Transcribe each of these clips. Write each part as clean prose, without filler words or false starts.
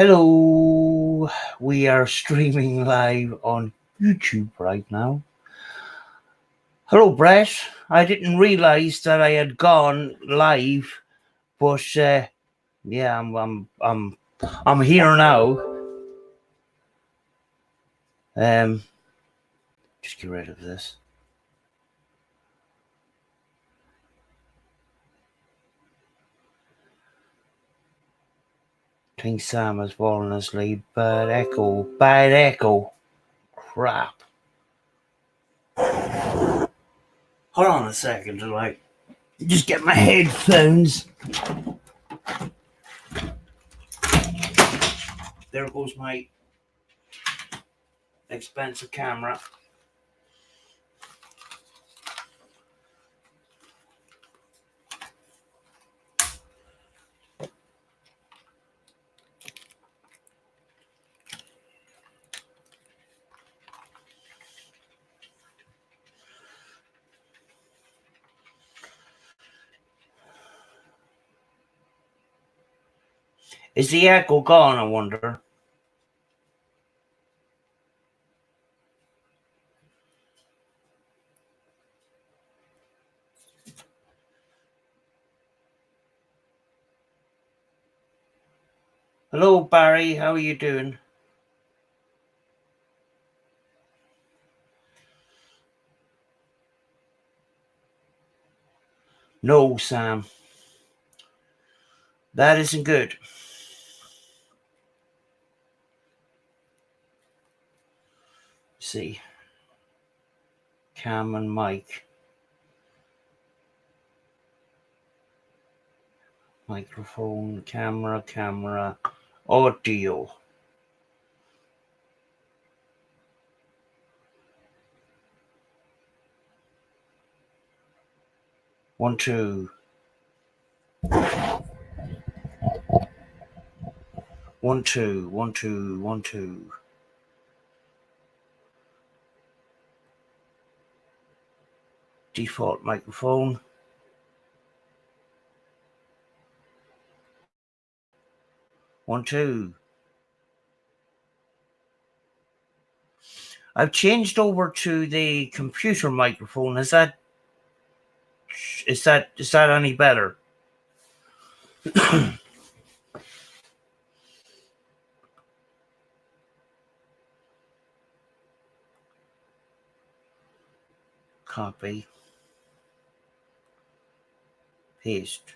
Hello, we are streaming live on YouTube right now. Hello, Brett. I didn't realize that I had gone live, but yeah, I'm here now. Just get rid of this. I think Sam has fallen asleep. Bad echo. Crap. Hold on a second till I just get my headphones. There goes my expensive camera. Is the echo gone, I wonder? Hello, Barry. How are you doing? No, Sam. That isn't good. Let's see. Cam and mic. Microphone, camera, audio. One, two. 1, 2, 1, 2, 1, 2. Default microphone. 1, 2. I've changed over to the computer microphone. Is that any better? Copy. Paste.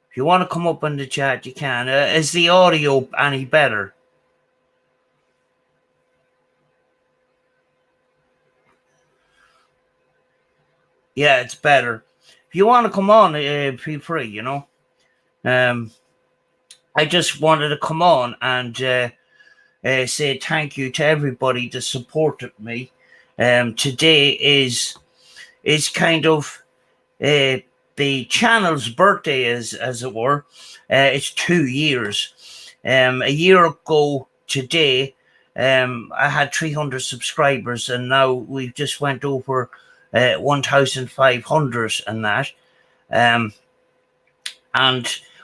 If you want to come up in the chat, you can. Is the audio any better? Yeah, it's better. If you want to come on, feel free, you know. I just wanted to come on and say thank you to everybody that supported me. Today is kind of the channel's birthday, as it were. It's 2 years. A year ago today, I had 300 subscribers, and now we've just went over 1,500 and that. And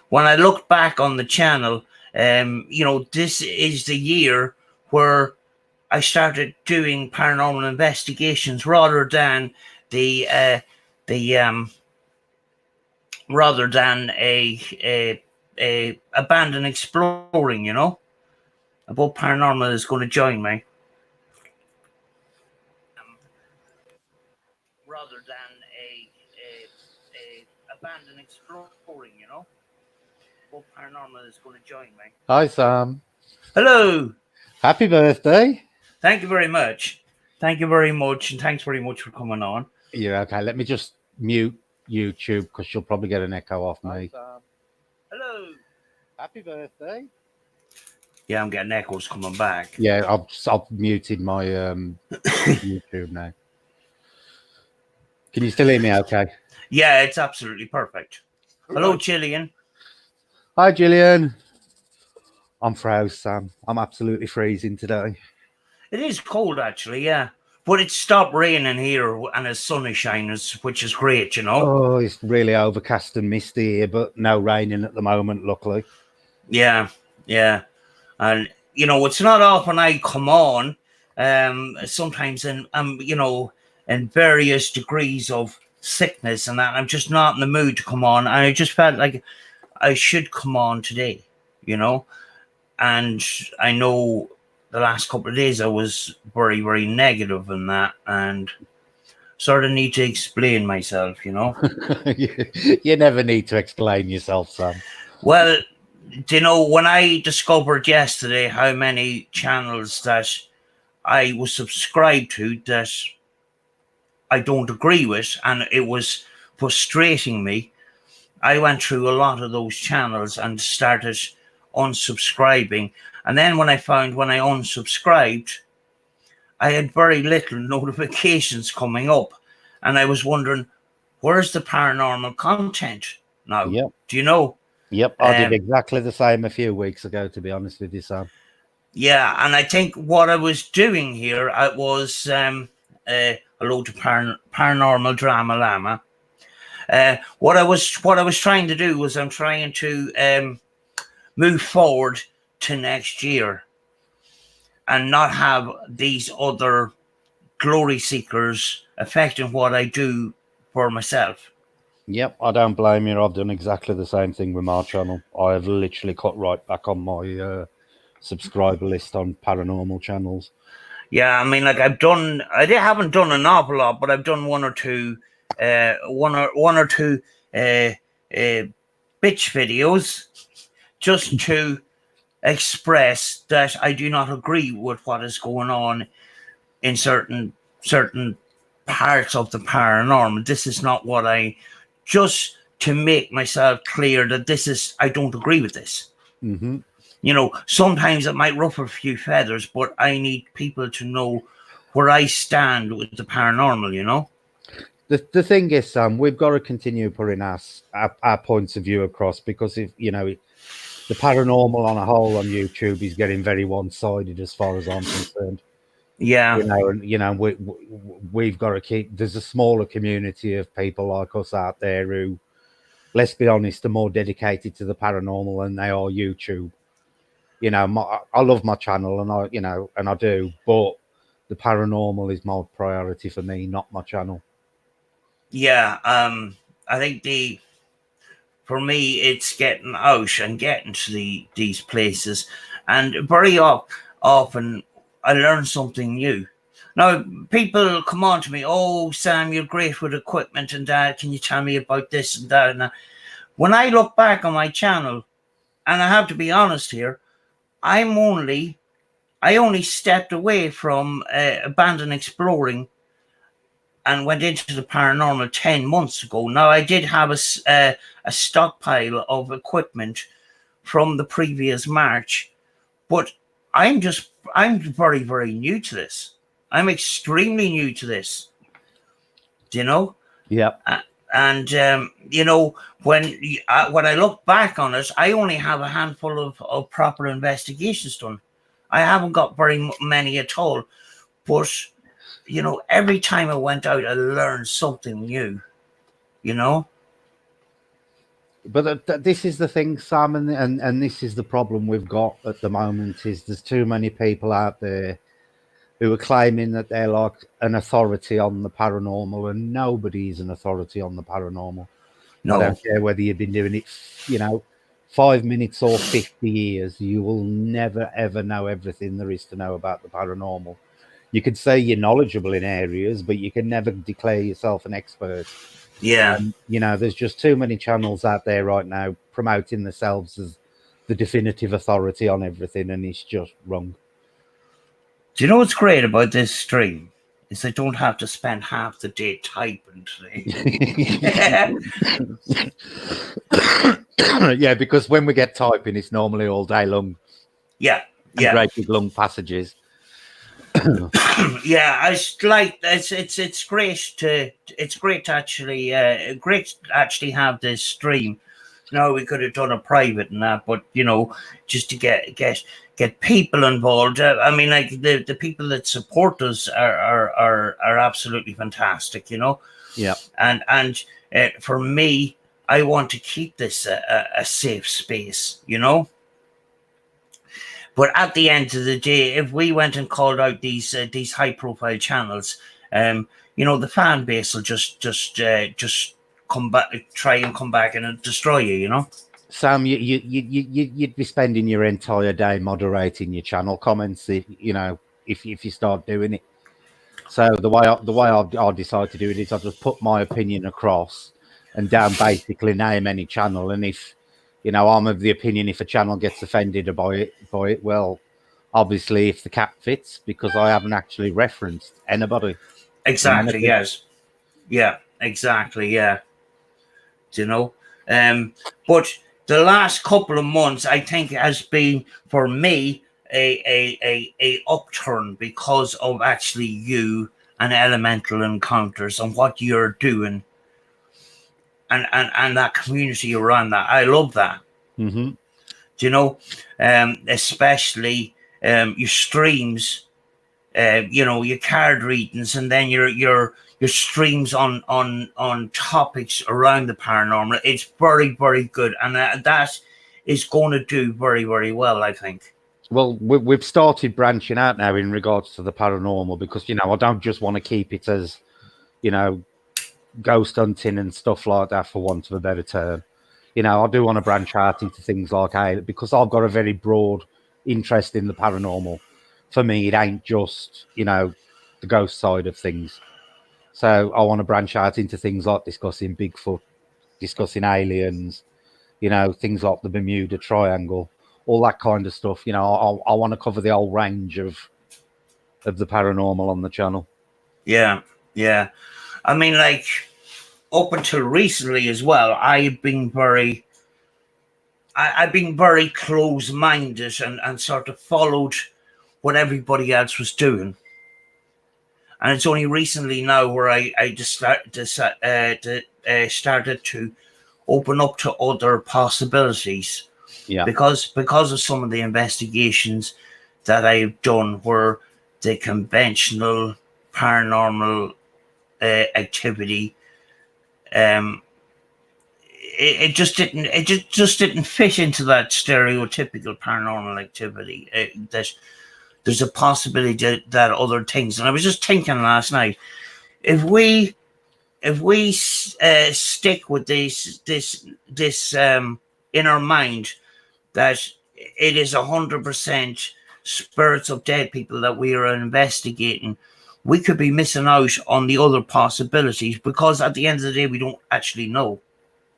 when I look back on the channel, this is the year where I started doing paranormal investigations rather than a abandoned exploring, you know. About Paranormal is going to join me. Rather than a abandoned exploring, you know. About Paranormal is going to join me. Hi, Sam. Hello. Happy birthday. Thank you very much. Thank you very much, and thanks very much for coming on. Yeah, okay. Let me just mute YouTube because you'll probably get an echo off me. Hi, hello. Happy birthday. Yeah, I'm getting echoes coming back. Yeah, I've muted my YouTube now. Can you still hear me okay? Yeah, it's absolutely perfect. Hello, Gillian. Hi, Gillian. I'm froze, Sam. I'm absolutely freezing today. It is cold, actually, yeah. But it stopped raining here and the sun is shining, which is great, you know. Oh, it's really overcast and misty here, but no raining at the moment, luckily. Yeah, yeah. And it's not often I come on. Sometimes in in various degrees of sickness and that, I'm just not in the mood to come on. And I just felt like I should come on today, you know. And I know the last couple of days I was very, very negative in that, and sort of need to explain myself, You never need to explain yourself, Sam. Well, when I discovered yesterday how many channels that I was subscribed to that I don't agree with, and it was frustrating me, I went through a lot of those channels and started unsubscribing. And then when I unsubscribed, I had very little notifications coming up. And I was wondering, where's the paranormal content now? Yep. Do you know? Yep. I did exactly the same a few weeks ago, to be honest with you, Sam. Yeah, and I think what I was doing here, I was hello to paranormal drama llama. What I was trying to do was I'm trying to move forward to next year and not have these other glory seekers affecting what I do for myself. Yep, I don't blame you. I've done exactly the same thing with my channel. I have literally cut right back on my subscriber list on paranormal channels. Yeah, I mean, like I haven't done an awful lot, but I've done one or two bitch videos just to express that I do not agree with what is going on in certain parts of the paranormal. This is not what just to make myself clear that I don't agree with this. Mm-hmm. Sometimes it might ruffle a few feathers, but I need people to know where I stand with the paranormal, The thing is, Sam, we've got to continue putting our points of view across, because if the paranormal on a whole on YouTube is getting very one-sided as far as I'm concerned. Yeah. We've got to keep. There's a smaller community of people like us out there who, let's be honest, are more dedicated to the paranormal than they are YouTube. I love my channel, and I do, but the paranormal is my priority for me, not my channel. Yeah. I think for me, it's getting out and getting to these places, and very often I learn something new. Now, people come on to me, oh, Sam, you're great with equipment and that. Can you tell me about this and that and that? When I look back on my channel, and I have to be honest here, I only stepped away from abandoned exploring and went into the paranormal 10 months ago. Now, I did have a stockpile of equipment from the previous March, but I'm very, very new to this. I'm extremely new to this. Do you know? Yeah. And when I look back on it, I only have a handful of proper investigations done. I haven't got very many at all. But every time I went out, I learned something new. But this is the thing, Sam, and this is the problem we've got at the moment, is there's too many people out there who are claiming that they're like an authority on the paranormal, and nobody is an authority on the paranormal. No. I don't care whether you've been doing it, 5 minutes or 50 years, you will never, ever know everything there is to know about the paranormal. You could say you're knowledgeable in areas, but you can never declare yourself an expert. Yeah. There's just too many channels out there right now promoting themselves as the definitive authority on everything, and it's just wrong. Do you know what's great about this stream? Is I don't have to spend half the day typing today. Yeah, because when we get typing, it's normally all day long. Yeah. Great big long passages. Yeah, it's great to actually have this stream. No, we could have done a private and that, but just to get people involved. I mean, like the people that support us are absolutely fantastic. Yeah. And for me, I want to keep this a safe space. But at the end of the day, if we went and called out these high profile channels, the fan base will just come back, try and come back and destroy you. Sam, you'd be spending your entire day moderating your channel comments, if you start doing it. So the way I decide to do it is I just put my opinion across and down basically name any channel, and if I'm of the opinion if a channel gets offended by it, well, obviously if the cap fits, because I haven't actually referenced anybody in Exactly. anything. Yes. Yeah. Exactly. Yeah. You know, but the last couple of months, I think, has been for me a upturn because of actually you and elemental encounters and what you're doing, and that community around that. I love that. Mm-hmm. Especially your streams, your card readings, and then your streams on topics around the paranormal. It's very, very good, and that is going to do very, very well, I think. Well, we've started branching out now in regards to the paranormal, because I don't just want to keep it as you know ghost hunting and stuff like that, for want of a better term. I do want to branch out into things like alien, because I've got a very broad interest in the paranormal. For me, it ain't just, the ghost side of things. So I want to branch out into things like discussing Bigfoot, discussing aliens, things like the Bermuda Triangle, all that kind of stuff. I want to cover the whole range of the paranormal on the channel. Yeah, yeah. I mean, like, up until recently as well, I've been very close-minded and sort of followed what everybody else was doing. And it's only recently now where I just started to open up to other possibilities, Yeah. because of some of the investigations that I've done, where the conventional paranormal activity, um, it just didn't fit into that stereotypical paranormal activity. There's a possibility that other things, and I was just thinking last night, if we stick with this in our mind, that it is 100% spirits of dead people that we are investigating, we could be missing out on the other possibilities, because at the end of the day, we don't actually know.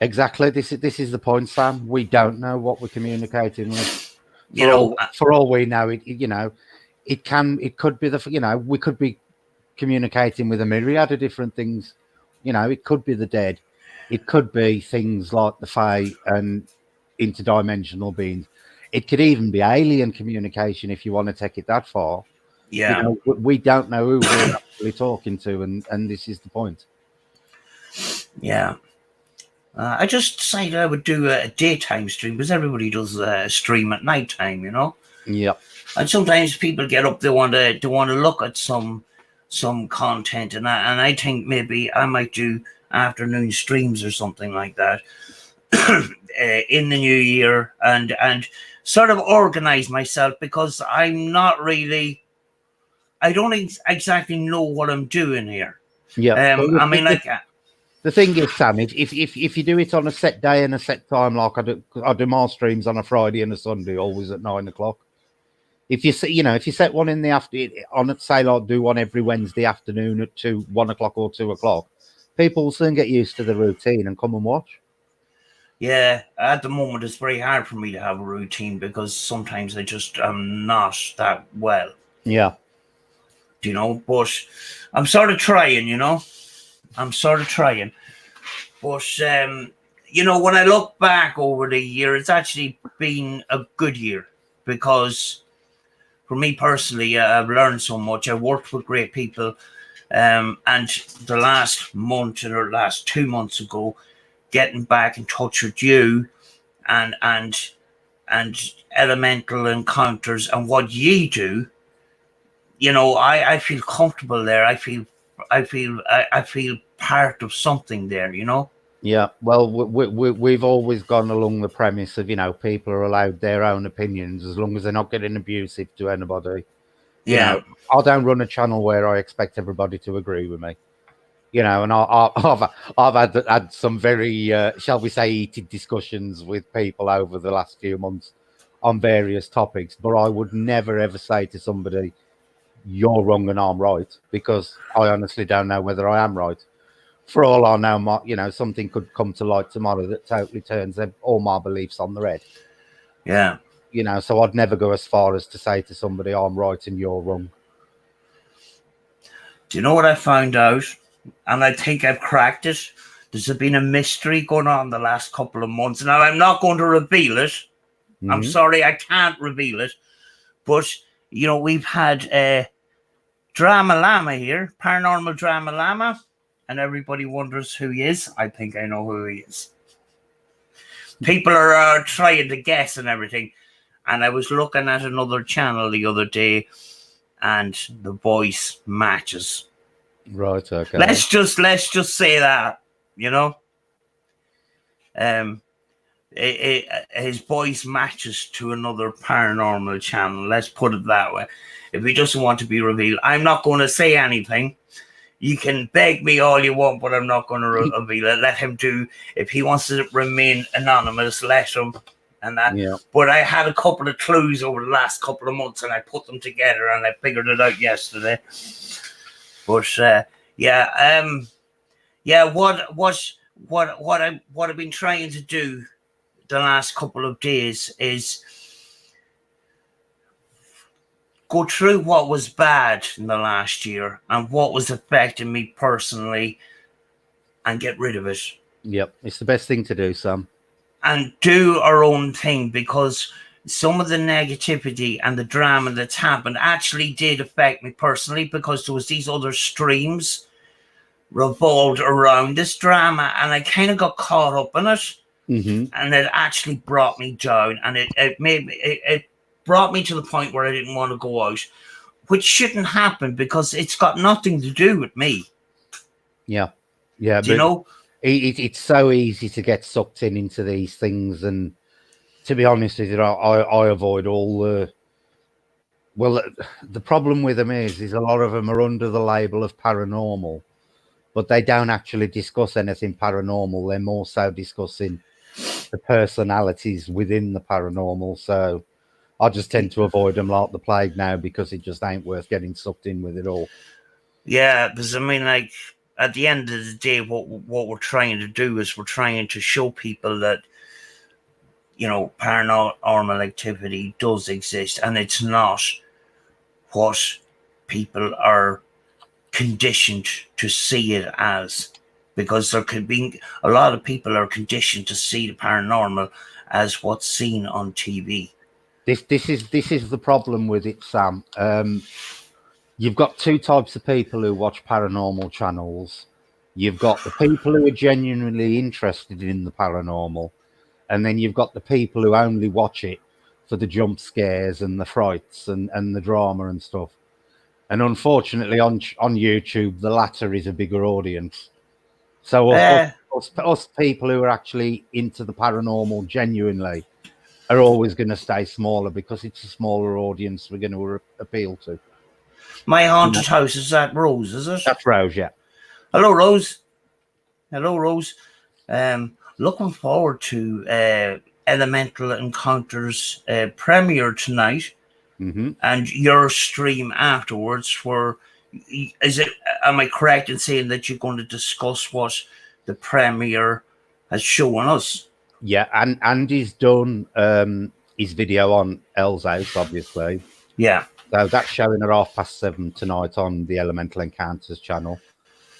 Exactly. This is the point, Sam. We don't know what we're communicating with. You For know, all for all we know, it could be we could be communicating with a myriad of different things. It could be the dead. It could be things like the Fae and interdimensional beings. It could even be alien communication, if you want to take it that far. yeah, We don't know who we're actually talking to, and this is the point. yeah. I just decided I would do a daytime stream, because everybody does a stream at nighttime. Yeah. And sometimes people get up, they want to look at some content, and I think maybe I might do afternoon streams or something like that, in the new year, and sort of organize myself, because I don't exactly know what I'm doing here. Yeah. Well, I mean, like, the thing is, Sam, if you do it on a set day and a set time, like I do my streams on a Friday and a Sunday, always at 9 o'clock. If you set one in the after on, say, like do one every Wednesday afternoon at 1 o'clock or 2 o'clock, people will soon get used to the routine and come and watch. yeah, at the moment it's very hard for me to have a routine, because sometimes I just am not that well, Yeah. but I'm sort of trying. I'm sort of trying. But when I look back over the year, it's actually been a good year, because for me personally, I've learned so much. I've worked with great people, and the last month or last 2 months ago, getting back in touch with you, and elemental encounters and what ye do, I feel comfortable there. I feel part of something there. Yeah, well, we've always gone along the premise of, people are allowed their own opinions as long as they're not getting abusive to anybody. You Yeah, know, I don't run a channel where I expect everybody to agree with me. And I've had some very, shall we say, heated discussions with people over the last few months on various topics. But I would never ever say to somebody, "You're wrong and I'm right," because I honestly don't know whether I am right. For all I know, something could come to light tomorrow that totally turns all my beliefs on the head. yeah. So I'd never go as far as to say to somebody, "I'm right and you're wrong." Do you know what I found out? And I think I've cracked it. There's been a mystery going on the last couple of months. Now, I'm not going to reveal it. I'm Hmm. sorry, I can't reveal it. But, we've had Drama Llama here, Paranormal Drama Llama, and everybody wonders who he is. I think I know who he is. People are trying to guess and everything. And I was looking at another channel the other day, and the voice matches. Right. Okay. Let's just say that, you know. Um, his voice matches to another paranormal channel. Let's put it that way. If he doesn't want to be revealed, I'm not going to say anything. You can beg me all you want, but I'm not going to reveal it. Let him do. If he wants to remain anonymous, let him. And that. Yeah. But I had a couple of clues over the last couple of months, and I put them together, and I figured it out yesterday. But yeah. What I've been trying to do the last couple of days is go through what was bad in the last year and what was affecting me personally and get rid of it Yep. It's the best thing to do, Sam. and do our own thing, because some of the negativity and the drama that's happened actually did affect me personally, because there was these other streams revolved around this drama and I kind of got caught up in it. Mm-hmm. And it actually brought me down, and it made me it brought me to the point where I didn't want to go out, which shouldn't happen because it's got nothing to do with me. Yeah. Yeah. Do you But know? it's so easy to get sucked into these things, and to be honest with you, I avoid all the. Well, the problem with them is a lot of them are under the label of paranormal, but they don't actually discuss anything paranormal. They're more so discussing the personalities within the paranormal. So I just tend to avoid them like the plague now, because it just ain't worth getting sucked in with it all. Yeah, because I mean, like at the end of the day, what we're trying to do is we're trying to show people that paranormal activity does exist, and it's not what people are conditioned to see it as, because there could be a lot of people are conditioned to see the paranormal as what's seen on TV. This is the problem with it, Sam. You've got two types of people who watch paranormal channels. You've got the people who are genuinely interested in the paranormal, and then you've got the people who only watch it for the jump scares and the frights and the drama and stuff. And unfortunately, on YouTube, the latter is a bigger audience. So Uh, us people who are actually into the paranormal genuinely are always going to stay smaller, because it's a smaller audience we're going to appeal to. my You know, haunted house is at Rose, is it? that's Rose, yeah. Hello, Rose. Hello, Rose. Looking forward to Elemental Encounters premiere tonight, Hmm. and your stream afterwards. For is it? Am I correct in saying that you're going to discuss what the premiere has shown us? Yeah, and Andy's done his video on El's House, obviously. Yeah, So that's showing at 7:30 tonight on the Elemental Encounters channel.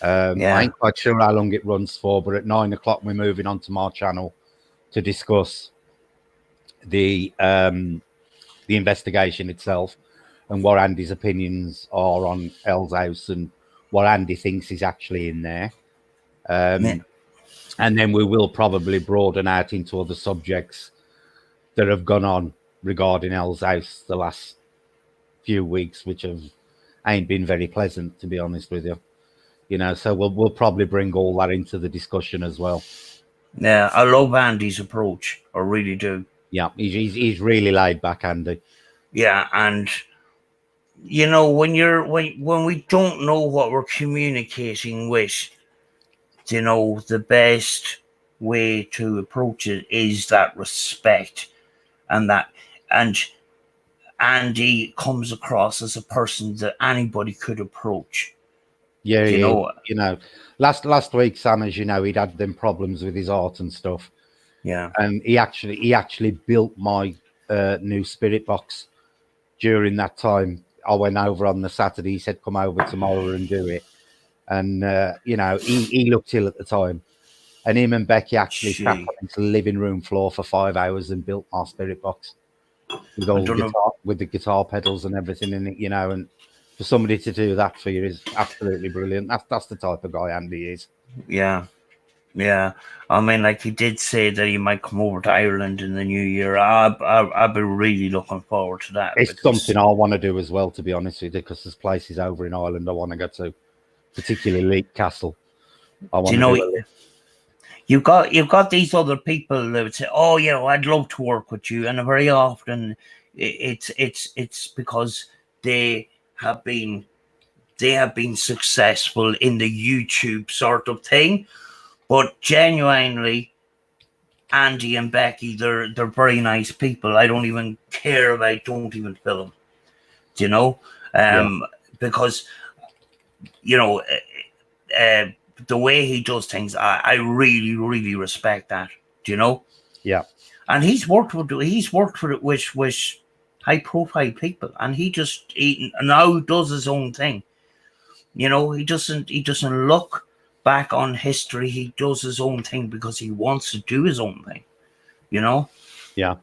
I yeah, ain't quite sure how long it runs for, but at 9 o'clock we're moving on to my channel to discuss the investigation itself and what Andy's opinions are on El's House and what Andy thinks is actually in there. yeah. And then we will probably broaden out into other subjects that have gone on regarding El's House the last few weeks, which have ain't been very pleasant, to be honest with you. So we'll probably bring all that into the discussion as well. Yeah, I love Andy's approach. I really do. Yeah, he's really laid back, Andy. Yeah, and when we don't know what we're communicating with, the best way to approach it is that respect, and that and Andy comes across as a person that anybody could approach. Yeah, You yeah. know, Last week, Sam, as you know, he'd had them problems with his art and stuff, yeah, and he actually built my new spirit box during that time. I went over on the Saturday. He said, "Come over tomorrow and do it." And he looked ill at the time, and him and Becky actually sat gee, on his living room floor for 5 hours and built my spirit box with I all don't know. the guitar pedals and everything in it. And for somebody to do that for you is absolutely brilliant. That's the type of guy Andy is. Yeah, yeah. I mean, like he did say that he might come over to Ireland in the new year. I've been really looking forward to that It's because something I want to do as well, to be honest with you, because there's places over in Ireland I want to go to, particularly Leek Castle. I do want you to know do a lift. you've got these other people that would say, "Oh, I'd love to work with you," and very often it's because they have been they have been successful in the YouTube sort of thing, but genuinely, Andy and Becky, they're very nice people. I don't even care if I don't even film, you know, Yeah, um, because you know uh, the way he does things, I really really respect that, yeah, and he's worked with high profile people, and he now does his own thing. He doesn't look back on history. He does his own thing because he wants to do his own thing. You know, yeah.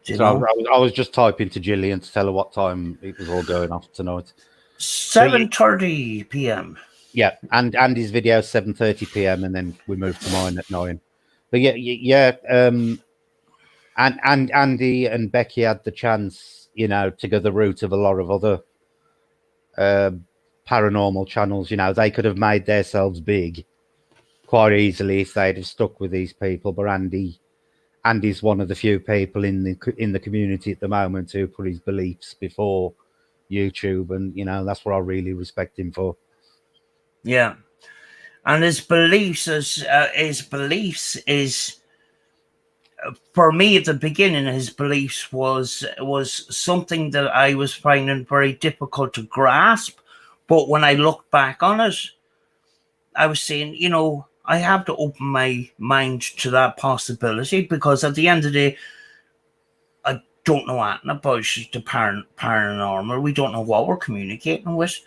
you So I, know. was- I was just typing to Gillian to tell her what time it was all going off tonight. But 7:30 p.m. yeah, and Andy's video 7:30 p.m. and then we moved to mine at 9. But yeah. And Andy and Becky had the chance, to go the route of a lot of other uh, paranormal channels. They could have made themselves big quite easily if they'd have stuck with these people. But Andy's one of the few people in the community at the moment who put his beliefs before YouTube, and that's what I really respect him for. Yeah, and his beliefs is for me at the beginning. His beliefs was something that I was finding very difficult to grasp, but when I look back on it, I was saying, I have to open my mind to that possibility because at the end of the day, I don't know anything about the paranormal. We don't know what we're communicating with.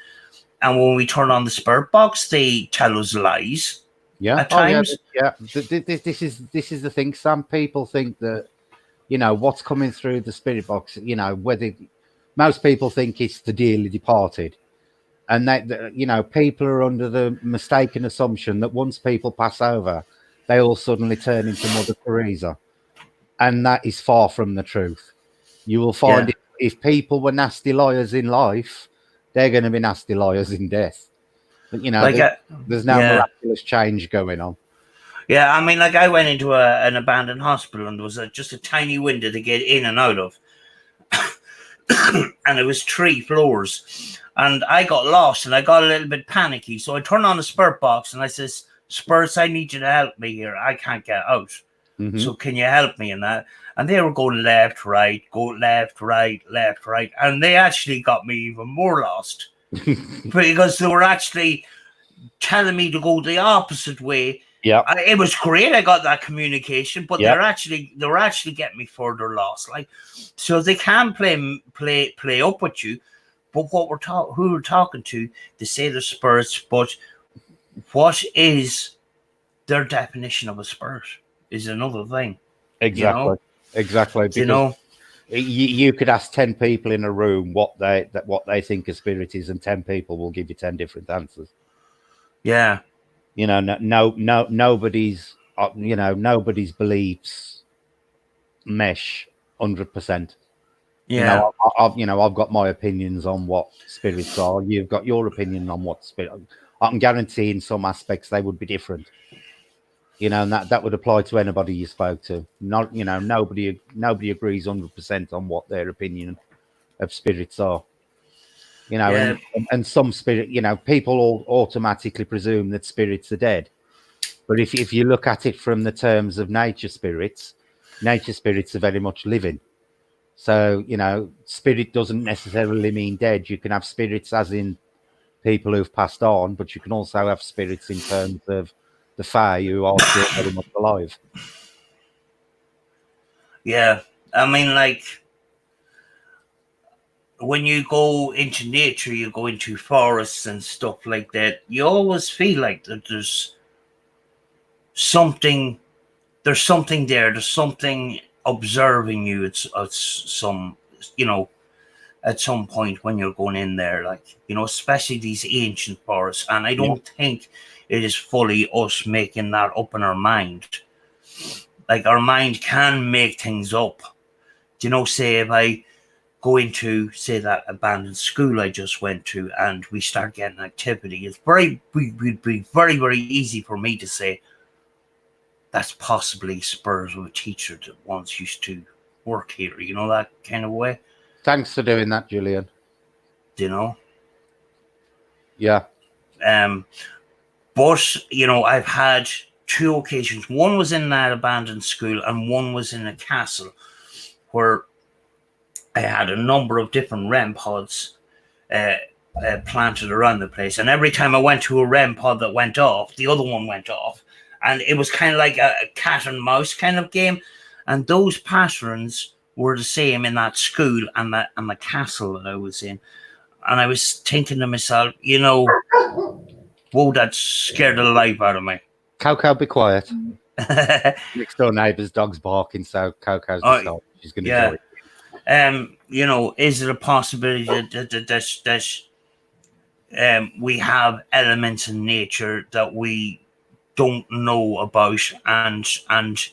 And when we turn on the spirit box, they tell us lies Yeah. at Oh yeah. times. Yeah. This is the thing. Some people think that what's coming through the spirit box. Whether most people think it's the dearly departed, and that people are under the mistaken assumption that once people pass over, they all suddenly turn into Mother Teresa, and that is far from the truth. You will find Yeah. if people were nasty liars in life, they're going to be nasty liars in death. But Like, there's no yeah. miraculous change going on. Yeah. I mean, like, I went into an abandoned hospital and there was just a tiny window to get in and out of. And it was 3 floors. And I got lost and I got a little bit panicky. So I turned on the spirit box and I says, "Spurs, I need you to help me here. I can't get out. Hmm. So can you help me in that?" And they were going left, right, go left, right, left, right. And they actually got me even more lost because they were actually telling me to go the opposite way. Yeah. It was great. I got that communication, but Yeah. they were actually getting me further lost. Like, so they can play up with you. But who we're talking to, they say they're spirits, but what is their definition of a spirit is another thing. You know, Exactly. Exactly. you Because know, you could ask 10 people in a room what they think a spirit is, and 10 people will give you 10 different answers. yeah, Nobody's beliefs mesh 100%. yeah, I've got my opinions on what spirits are. You've got your opinion on what spirit. I can guarantee in some aspects they would be different. And that would apply to anybody you spoke to. Not, nobody agrees 100% on what their opinion of spirits are. Yeah, And some spirit, people all automatically presume that spirits are dead. But if you look at it from the terms of nature spirits are very much living. So, spirit doesn't necessarily mean dead. You can have spirits as in people who've passed on, but you can also have spirits in terms of the Fae who are still very much alive. yeah. I mean, like, when you go into nature, you go into forests and stuff like that, you always feel like that something there's something there. There's something observing you. It's some, you know, at some point when you're going in there, like, especially these ancient forests. And I Yeah. don't think it is fully us making that up in our mind. Like, our mind can make things up. Say if I go into, say, that abandoned school I just went to, and we start getting activity, would be very, very easy for me to say that's possibly spurs of a teacher that once used to work here, that kind of way. Thanks for doing that, Julian. You know. Yeah. But I've had two occasions. One was in that abandoned school, and one was in a castle where I had a number of different REM pods planted around the place. And every time I went to a REM pod that went off, the other one went off. And it was kind of like a cat and mouse kind of game. And those patterns were the same in that school and the castle that I was in. And I was thinking to myself, whoa, that scared the life out of me. Coco, be quiet. Next door neighbour's dog's barking, so Coco's decided she's going to join. Is it a possibility that we have elements in nature that we don't know about and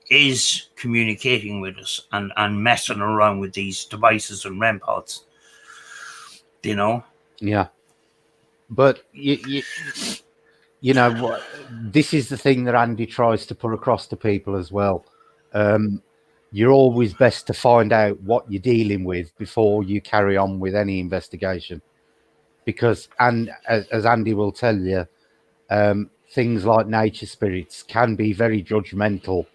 is communicating with us and messing around with these devices and REM pods? Yeah. But you know what? This is the thing that Andy tries to put across to people as well. You're always best to find out what you're dealing with before you carry on with any investigation, because, and as Andy will tell you, things like nature spirits can be very judgmental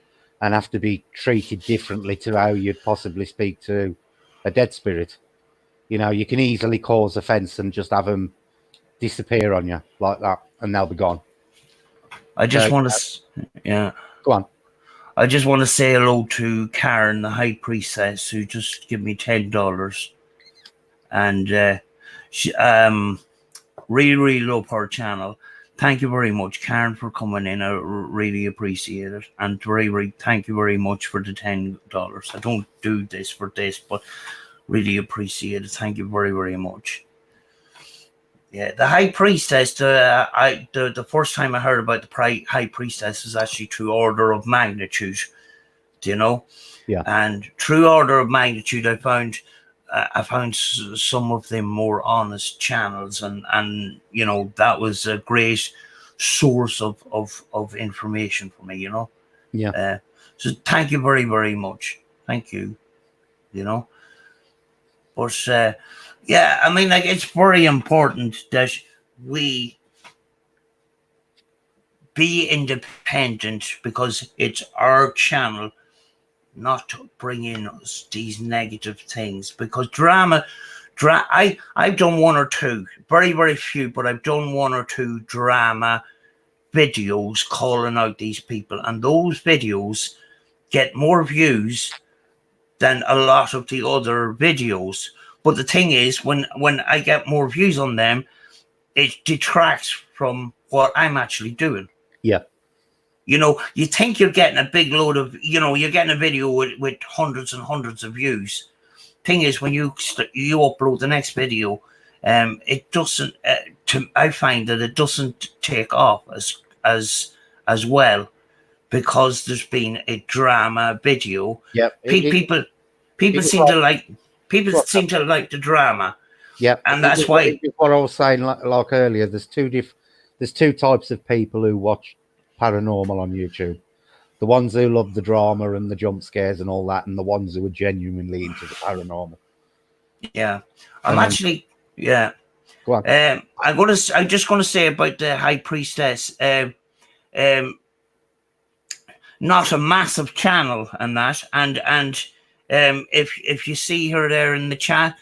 and have to be treated differently to how you'd possibly speak to a dead spirit. You can easily cause offence and just have them disappear on you like that, and they'll be gone. I just want to, yeah. Go on. I just want to say hello to Karen, the high priestess, who just gave me $10, and she really love her channel. Thank you very much, Karen, for coming in. I really appreciate it, and very thank you very much for the $10. I don't do this for this, but really appreciate it. Thank you very much. Yeah, the high priestess. The first time I heard about the high priestess is actually through Order of Magnitude. Yeah. And through Order of Magnitude, I found some of them more honest channels, and that was a great source of information for me. Yeah. So thank you very much. Thank you. But yeah, I mean, like, it's very important that we be independent, because it's our channel, not to bring in us these negative things. Because I've done one or two, very few, but I've done one or two drama videos calling out these people, and those videos get more views than a lot of the other videos. But the thing is, when I get more views on them, it detracts from what I'm actually doing. Yeah. You think you're getting a big load of, you're getting a video with hundreds and hundreds of views. Thing is, when you upload the next video, it doesn't. I find that it doesn't take off as well, because there's been a drama video. Yeah. People seem to like the drama. Yeah, and that's why what I was saying like earlier. There's two types of people who watch paranormal on YouTube. The ones who love the drama and the jump scares and all that, and the ones who are genuinely into the paranormal. Yeah, I'm And then, actually. Yeah, go on. I'm just gonna say about the High Priestess. Um, not a massive channel and that, and if you see her there in the chat,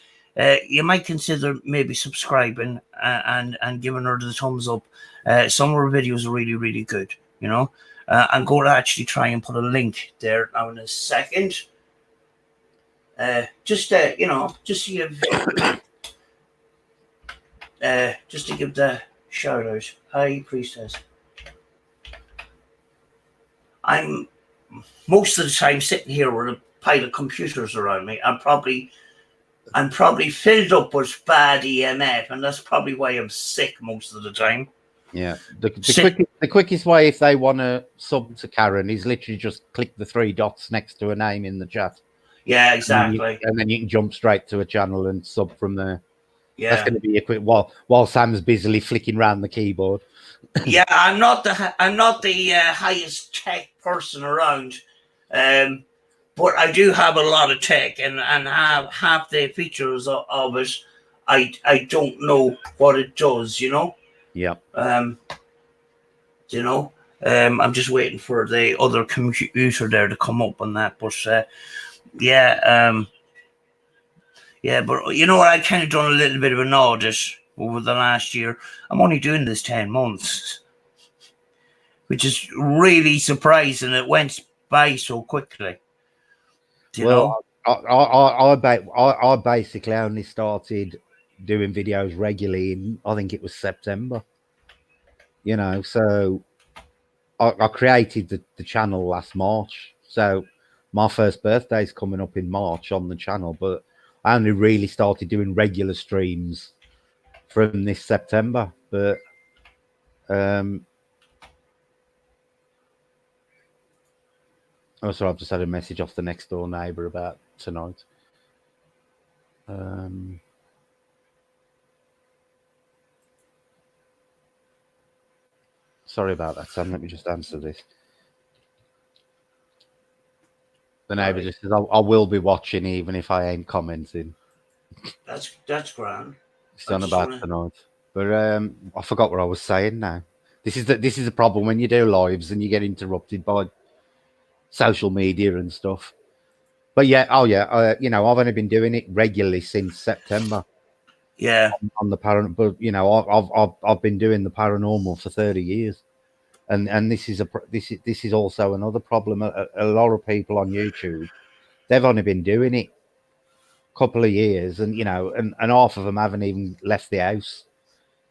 you might consider maybe subscribing and giving her the thumbs up. Some of her videos are really, really good, you know. I'm going to actually try and put a link there now in a second. Just you know, just to give the shout out. Hi, Priestess. I'm most of the time sitting here with a pile of computers around me. I'm probably filled up with bad EMF, and that's probably why I'm sick most of the time. Yeah, the quickest way if they want to sub to Karen is literally just click the 3 dots next to her name in the chat. Yeah, exactly. And then you can jump straight to a channel and sub from there. Yeah, that's going to be a quick while Sam's busily flicking around the keyboard. Yeah, I'm not the highest tech person around, but I do have a lot of tech, and have half the features of it. I don't know what it does, you know. Yeah. You know, I'm just waiting for the other computer there to come up on that, but yeah, yeah, but you know what? I kind of done a little bit of an audit over the last year. I'm only doing this 10 months, which is really surprising. It went by so quickly. Well, I basically only started doing videos regularly in, I think it was September. You know, so I created the channel last March. So my first birthday's coming up in March on the channel, but I only really started doing regular streams from this September. But sorry, I've just had a message off the next door neighbour about tonight. Sorry about that, Sam. Let me just answer this. The neighbour just says, I will be watching even if I ain't commenting. That's grand. It's done about tonight. But I forgot what I was saying now. This is the problem when you do lives and you get interrupted by social media and stuff. But yeah, you know, I've only been doing it regularly since September. Yeah. On the paranormal, but you know, I've been doing the paranormal for 30 years. And this is also another problem. A lot of people on YouTube, they've only been doing it a couple of years, and you know, and half of them haven't even left the house.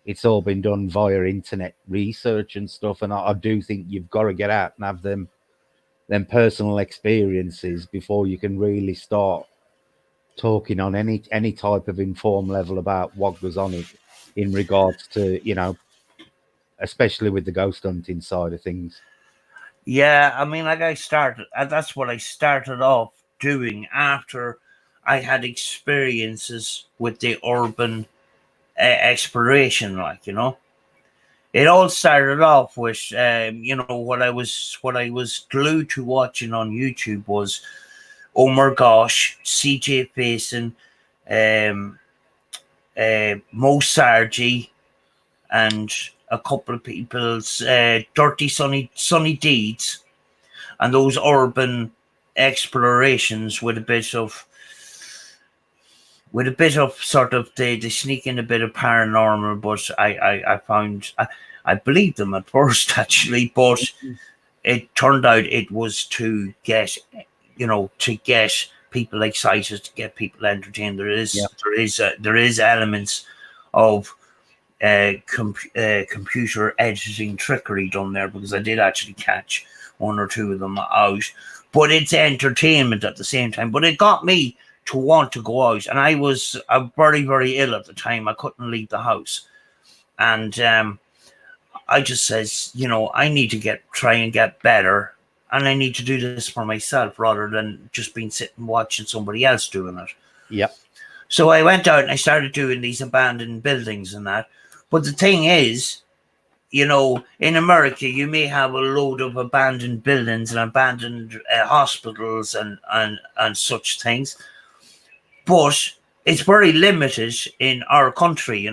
It's all been done via internet research and stuff. And I do think you've got to get out and have them personal experiences before you can really start talking on any type of informed level about what goes on it in regards to, you know, especially with the ghost hunting side of things. Yeah, I mean, like that's what I started off doing after I had experiences with the urban exploration, like, you know. It all started off with, you know, what I was glued to watching on YouTube was, oh my gosh, CJ Faison, Mo Sargi, and a couple of people's dirty sunny deeds, and those urban explorations with a bit of sort of they sneak in a bit of paranormal. But I found I believed them at first actually, but it turned out it was to get, you know, to get people excited, to get people entertained. There is elements of computer editing trickery done there, because I did actually catch one or two of them out, but it's entertainment at the same time. But it got me to want to go out, and I was very, very ill at the time. I couldn't leave the house, and I just says, you know, I need to try and get better, and I need to do this for myself rather than just being sitting watching somebody else doing it. Yep. So I went out and I started doing these abandoned buildings and that. But the thing is, in America, you may have a load of abandoned buildings and abandoned hospitals and such things, but it's very limited in our country.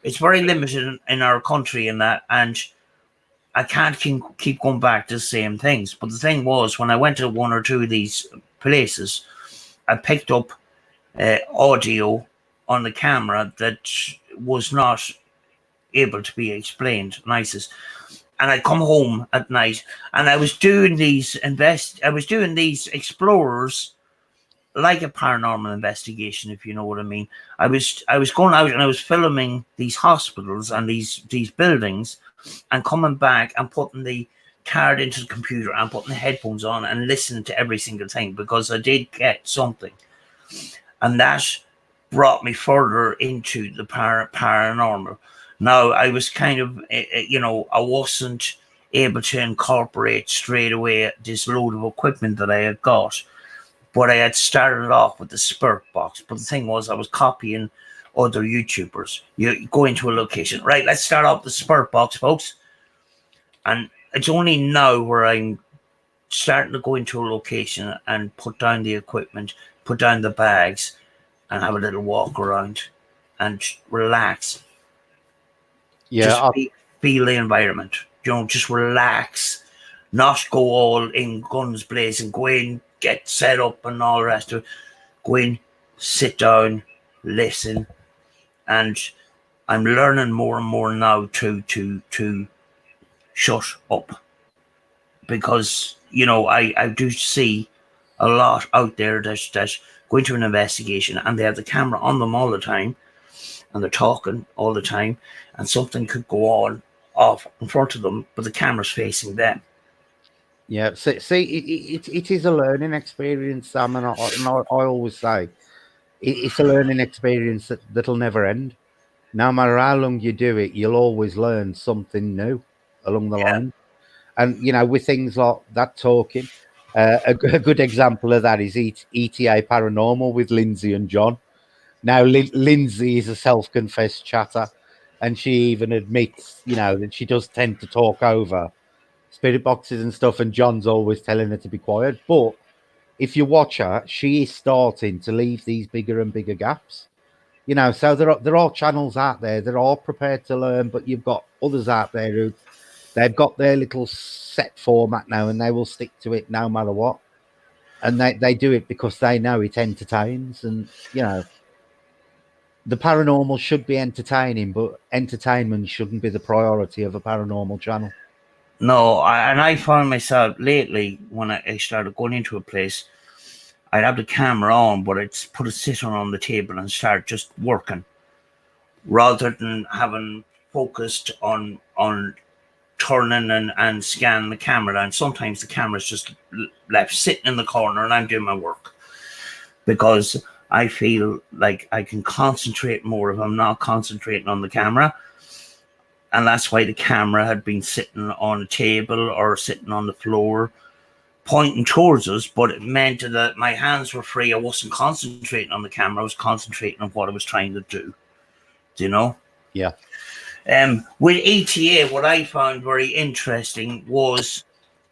It's very limited in our country in that, and I can't keep going back to the same things. But the thing was, when I went to one or two of these places, I picked up audio on the camera that was not able to be explained. And I come home at night, and I was doing these explorers, like a paranormal investigation, if you know what I mean. I was going out and I was filming these hospitals and these buildings, and coming back and putting the card into the computer and putting the headphones on and listening to every single thing, because I did get something, and that brought me further into the paranormal. Now, I was kind of, I wasn't able to incorporate straight away this load of equipment that I had got, but I had started off with the spirit box. But the thing was, I was copying other YouTubers. You go into a location, right? Let's start off the spirit box, folks. And it's only now where I'm starting to go into a location and put down the equipment, put down the bags, and have a little walk around and relax. Yeah, Feel the environment. Just relax, not go all in guns blazing. Go in, get set up, and all the rest of it. Go in, sit down, listen, and I'm learning more and more now to shut up, because I do see a lot out there that's going to an investigation and they have the camera on them all the time and they're talking all the time, and something could go on off in front of them, but the camera's facing them. Yeah, see, it is a learning experience, Sam, and I always say it's a learning experience that'll never end. No matter how long you do it, you'll always learn something new along the Yeah. line. And with things like that talking, a good example of that is ETA Paranormal with Lindsay and John. Now, Lindsay is a self-confessed chatter, and she even admits, that she does tend to talk over spirit boxes and stuff, and John's always telling her to be quiet. But if you watch her, she is starting to leave these bigger and bigger gaps. So there are channels out there that are prepared to learn, but you've got others out there who they've got their little set format now, and they will stick to it no matter what. And they do it because they know it entertains, and the paranormal should be entertaining, but entertainment shouldn't be the priority of a paranormal channel. No, I found myself lately, when I started going into a place, I'd have the camera on, but I'd put it sitting on the table and start just working, rather than having focused on turning and scanning the camera down. Sometimes the camera's just left sitting in the corner and I'm doing my work, because I feel like I can concentrate more if I'm not concentrating on the camera. And that's why the camera had been sitting on a table or sitting on the floor pointing towards us, but it meant that my hands were free. I wasn't concentrating on the camera, I was concentrating on what I was trying to do. Do you know? Yeah. With ETA, what I found very interesting was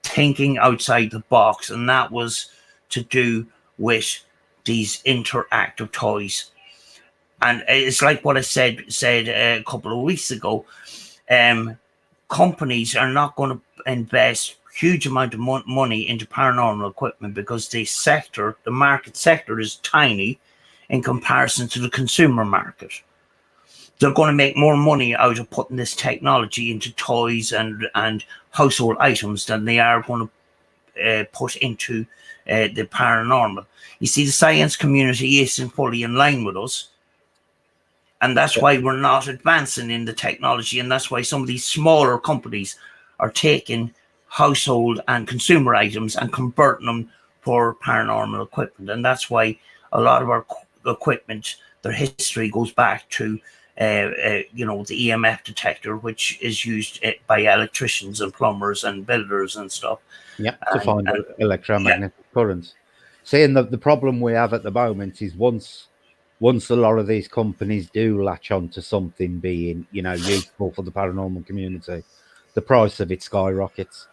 thinking outside the box, and that was to do with these interactive toys. And it's like what I said a couple of weeks ago. Companies are not going to invest huge amount of money into paranormal equipment, because the market sector is tiny in comparison to the consumer market. They're going to make more money out of putting this technology into toys and household items than they are going to put into the paranormal. You see, the science community isn't fully in line with us, and that's why we're not advancing in the technology, and that's why some of these smaller companies are taking household and consumer items and converting them for paranormal equipment. And that's why a lot of our equipment, their history goes back to the EMF detector, which is used by electricians and plumbers and builders and stuff. Yeah, to find electromagnetic currents. See, and the problem we have at the moment is once once a lot of these companies do latch on to something being, useful for the paranormal community, the price of it skyrockets.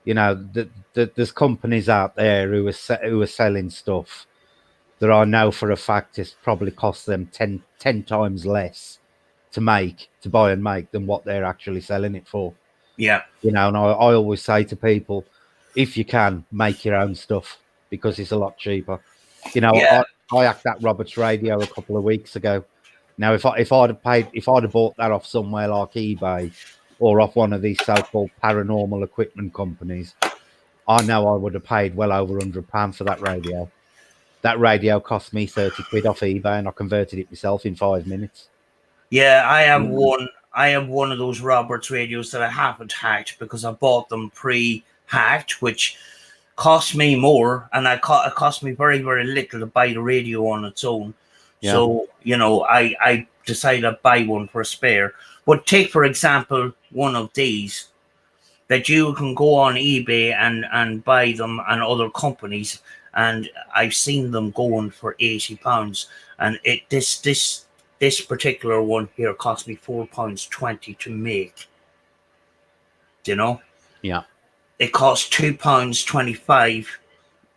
There's companies out there who are selling stuff that I know for a fact it's probably cost them 10 times less to buy and make than what they're actually selling it for. Yeah. And I always say to people, if you can, make your own stuff because it's a lot cheaper. Yeah. I hacked that Roberts radio a couple of weeks ago. Now, if I'd have bought that off somewhere like eBay or off one of these so-called paranormal equipment companies, I know I would have paid well over £100 for that radio. That radio cost me 30 quid off eBay, and I converted it myself in 5 minutes. Yeah, I have Mm. one. I have one of those Roberts radios that I haven't hacked because I bought them pre-hacked, which cost me more, and it cost me very, very little to buy the radio on its own. Yeah, So I decided to buy one for a spare. But take for example one of these that you can go on eBay and buy them and other companies, and I've seen them going for £80, and this particular one here cost me £4.20 to make. You know, yeah. it cost £2.25,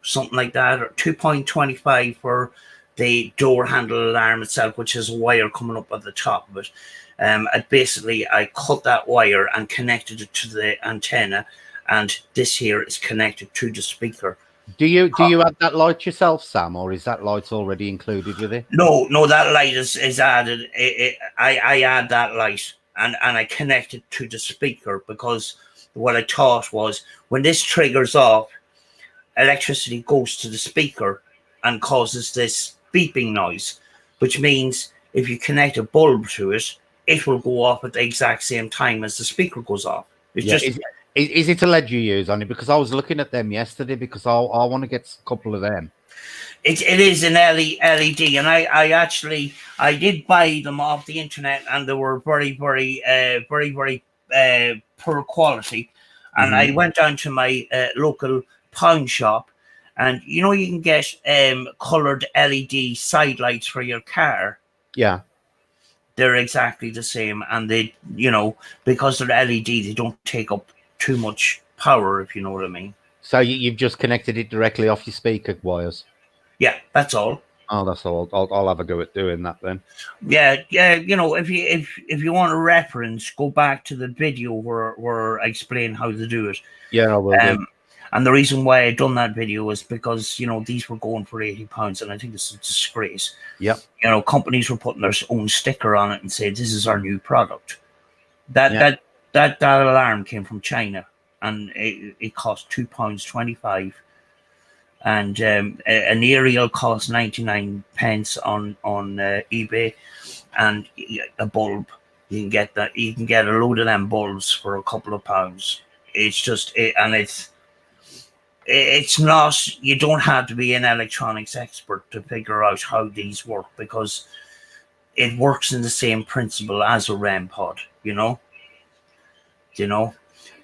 something like that, or £2.25 for the door handle alarm itself, which is a wire coming up at the top of it. I cut that wire and connected it to the antenna, and this here is connected to the speaker. Do you add that light yourself, Sam, or is that light already included with it? No, that light is added. I add that light and I connect it to the speaker, because what I thought was when this triggers off, electricity goes to the speaker and causes this beeping noise, which means if you connect a bulb to it, it will go off at the exact same time as the speaker goes off. It's Yeah. just Is it a LED you use on it? Because I was looking at them yesterday because I want to get a couple of them. it is an LED, and I did buy them off the internet, and they were very poor quality. And I went down to my local pawn shop, and you can get colored LED side lights for your car. Yeah. They're exactly the same, and they because they're LED, they don't take up too much power, if you know what I mean. So you've just connected it directly off your speaker wires. Yeah, that's all. Oh, that's all. I'll have a go at doing that then. Yeah. If you want a reference, go back to the video where I explain how to do it. Yeah, I will do. And the reason why I done that video is because these were going for £80, and I think it's a disgrace. Yep. Companies were putting their own sticker on it and say this is our new product. That alarm came from China, and it cost £2.25. And an aerial costs 99 pence on eBay, and a bulb you can get that. You can get a load of them bulbs for a couple of pounds. It's just it's not. You don't have to be an electronics expert to figure out how these work, because it works in the same principle as a REM pod.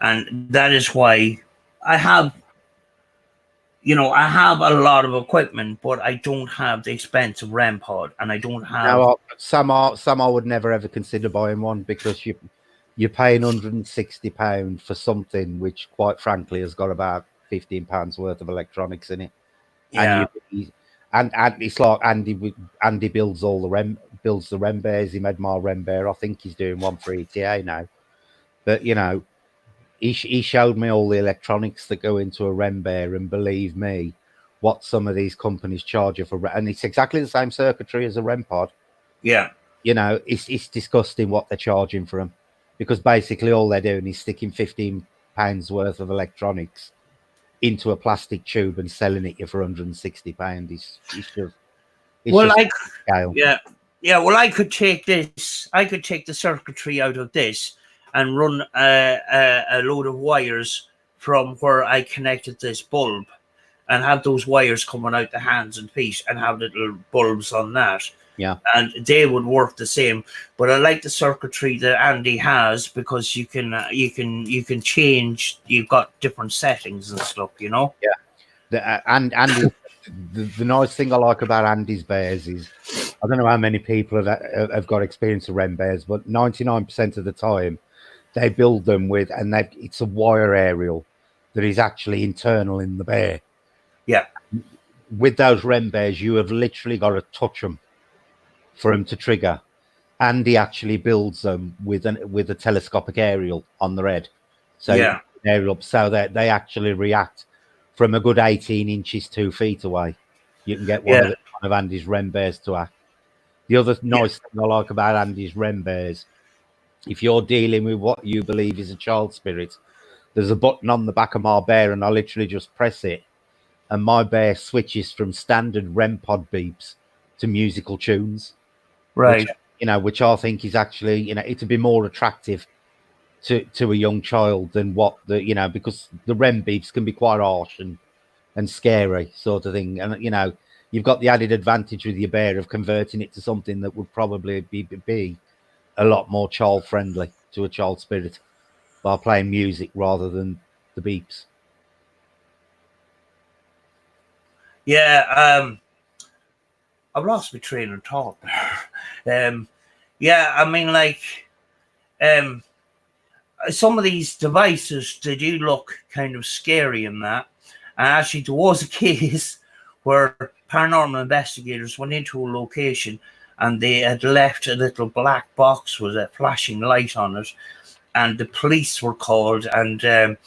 And that is why I have. I have a lot of equipment, but I don't have the expensive REM pod, and I don't have. Now, some I would never ever consider buying one because you're paying £160 for something which, quite frankly, has got about £15 worth of electronics in it. Yeah. And it's like Andy builds the REM bears. He made my REM bear. I think he's doing one for ETA now. But he showed me all the electronics that go into a REM bear, and believe me, what some of these companies charge you for, and it's exactly the same circuitry as a REM pod. Yeah. It's disgusting what they're charging for them, because basically all they're doing is sticking £15 worth of electronics into a plastic tube and selling it you for £160. Scale. Yeah. Well, I could take this. I could take the circuitry out of this and run a load of wires from where I connected this bulb, and have those wires coming out the hands and feet, and have little bulbs on that. Yeah. And they would work the same. But I like the circuitry that Andy has, because you can change. You've got different settings and stuff. Yeah. And Andy, the nice thing I like about Andy's bears is I don't know how many people have got experience of REM bears, but 99% of the time they build them with, and it's a wire aerial that is actually internal in the bear. Yeah. With those REM bears, you have literally got to touch them for them to trigger. Andy actually builds them with a telescopic aerial on the head, so Yeah. aerial, so that they actually react from a good 18 inches, 2 feet away. You can get Yeah. one of Andy's REM bears to act. The other Yeah. nice thing I like about Andy's REM bears, if you're dealing with what you believe is a child spirit, there's a button on the back of my bear, and I literally just press it, and my bear switches from standard REM pod beeps to musical tunes, which Right. which I think is actually it'd be more attractive to a young child than what because the REM beeps can be quite harsh and scary sort of thing, and you've got the added advantage with your bear of converting it to something that would probably be a lot more child friendly to a child spirit by playing music rather than the beeps. Yeah. I've lost my train of thought there. Yeah, I mean, like, um, some of these devices, they do look kind of scary in that. And actually, there was a case where paranormal investigators went into a location and they had left a little black box with a flashing light on it, and the police were called, and there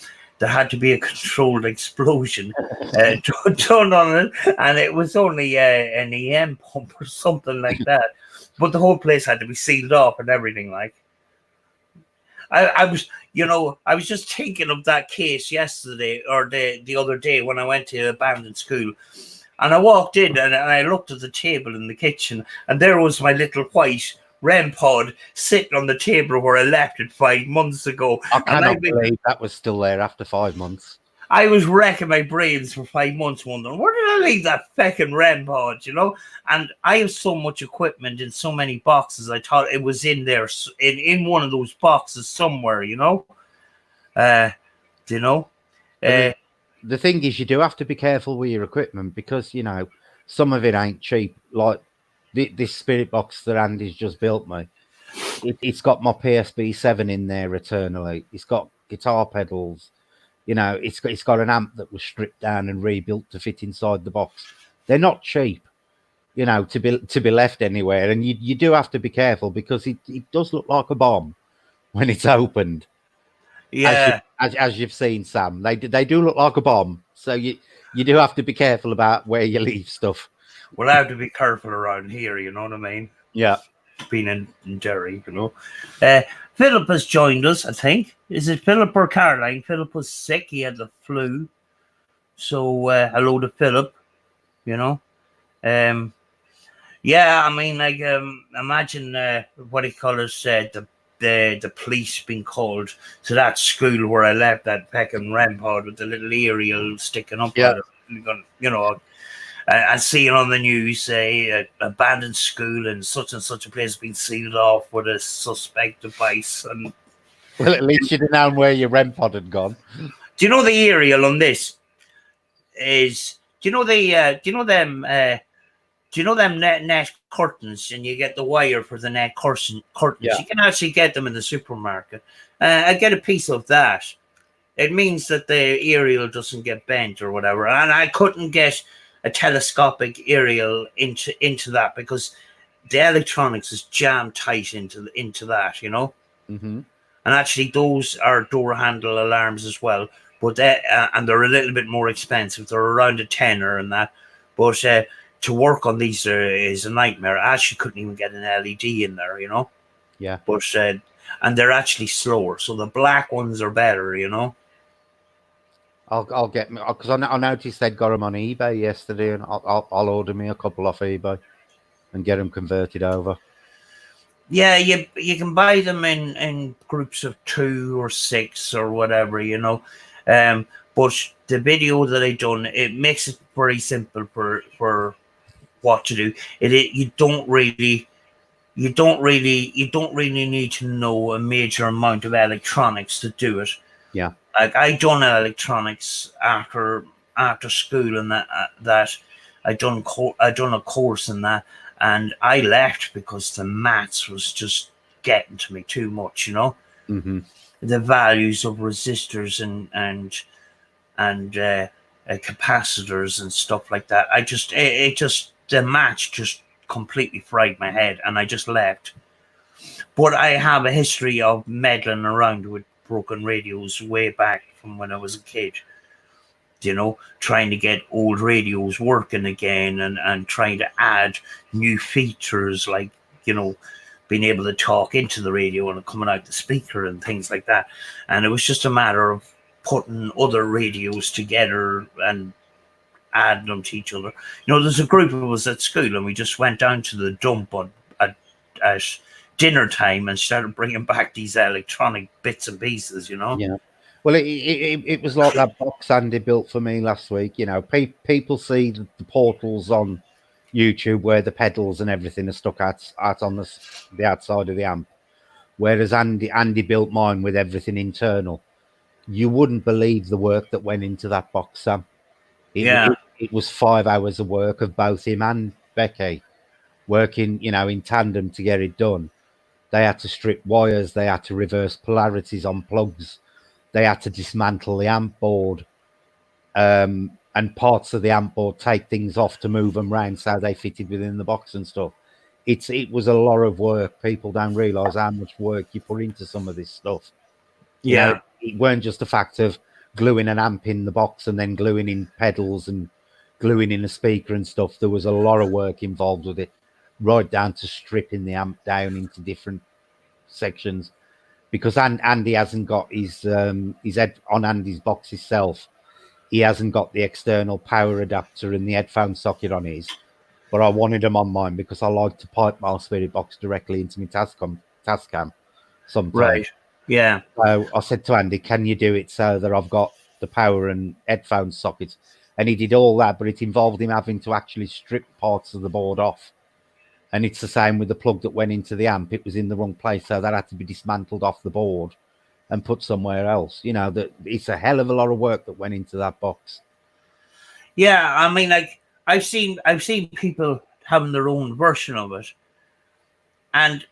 had to be a controlled explosion done on it, and it was only an EM pump or something like that. But the whole place had to be sealed off and everything. Like, I was, I was just thinking of that case yesterday or the other day when I went to abandoned school. And I walked in and I looked at the table in the kitchen, and there was my little white REM pod sitting on the table where I left it 5 months ago. I And cannot believe that was still there after 5 months. I was wrecking my brains for 5 months wondering, where did I leave that feckin' REM pod, And I have so much equipment in so many boxes, I thought it was in there, in one of those boxes somewhere, Uh, you know? But the thing is, you do have to be careful with your equipment because, some of it ain't cheap. Like this spirit box that Andy's just built me, it's got my PSB7 in there eternally. It's got guitar pedals. It's got an amp that was stripped down and rebuilt to fit inside the box. They're not cheap, to be left anywhere. And you do have to be careful because it does look like a bomb when it's opened. Yeah. As you've seen, Sam, they do look like a bomb. So you do have to be careful about where you leave stuff. We'll have to be careful around here, you know what I mean? Yeah. Being in Derry, Philip has joined us, I think. Is it Philip or Caroline? Philip was sick. He had the flu. So hello to Philip, Yeah, I mean, like, imagine what do you call it? The police being called to that school where I left that fucking REM pod with the little aerial sticking up out of it, and seeing on the news abandoned school in such and such a place has been sealed off with a suspect device. And well, at least you'd have known where your REM pod had gone. Do you know the aerial on this is? Do you know the? Do you know them? Do you know them net curtains, and you get the wire for the net curtains? Yeah. You can actually get them in the supermarket. I get a piece of that. It means that the aerial doesn't get bent or whatever. And I couldn't get a telescopic aerial into that because the electronics is jammed tight into that, Mm-hmm. And actually, those are door handle alarms as well, but and they're a little bit more expensive. They're around a tenner and that, but to work on these is a nightmare. I actually couldn't even get an LED in there, Yeah. But and they're actually slower, so the black ones are better, I'll get me because I noticed they'd got them on eBay yesterday, and I'll order me a couple off eBay and get them converted over. Yeah, you can buy them in groups of 2 or 6 or whatever, But the video that I done, it makes it very simple for what to do. You don't really need to know a major amount of electronics to do it. Yeah. Like I done electronics after school and that I done a course in that, and I left because the maths was just getting to me too much. Mm-hmm. The values of resistors and capacitors and stuff like that. It just the match just completely fried my head, and I just left. But I have a history of meddling around with broken radios way back from when I was a kid. Trying to get old radios working again, and trying to add new features like, being able to talk into the radio and coming out the speaker and things like that. And it was just a matter of putting other radios together and adding them to each other. There's a group of us at school, and we just went down to the dump at dinner time and started bringing back these electronic bits and pieces. Yeah. Well, it was like that box Andy built for me last week. People see the portals on YouTube where the pedals and everything are stuck out on the outside of the amp, whereas Andy built mine with everything internal. You wouldn't believe the work that went into that box, Sam. It was 5 hours of work of both him and Becky working, in tandem to get it done. They had to strip wires, they had to reverse polarities on plugs, they had to dismantle the amp board, and parts of the amp board, take things off to move them around so they fitted within the box and stuff. It was a lot of work. People don't realise how much work you put into some of this stuff. It weren't just the fact of gluing an amp in the box and then gluing in pedals and gluing in a speaker and stuff. There was a lot of work involved with it, right down to stripping the amp down into different sections. Because Andy hasn't got his head on Andy's box itself. He hasn't got the external power adapter and the headphone socket on his. But I wanted them on mine because I like to pipe my Spirit box directly into my Tascam sometimes. Right. Yeah. So I said to Andy, can you do it so that I've got the power and headphone sockets? And he did all that, but it involved him having to actually strip parts of the board off. And it's the same with the plug that went into the amp. It was in the wrong place, so that had to be dismantled off the board and put somewhere else. That it's a hell of a lot of work that went into that box. Yeah, I mean, like I've seen people having their own version of it, and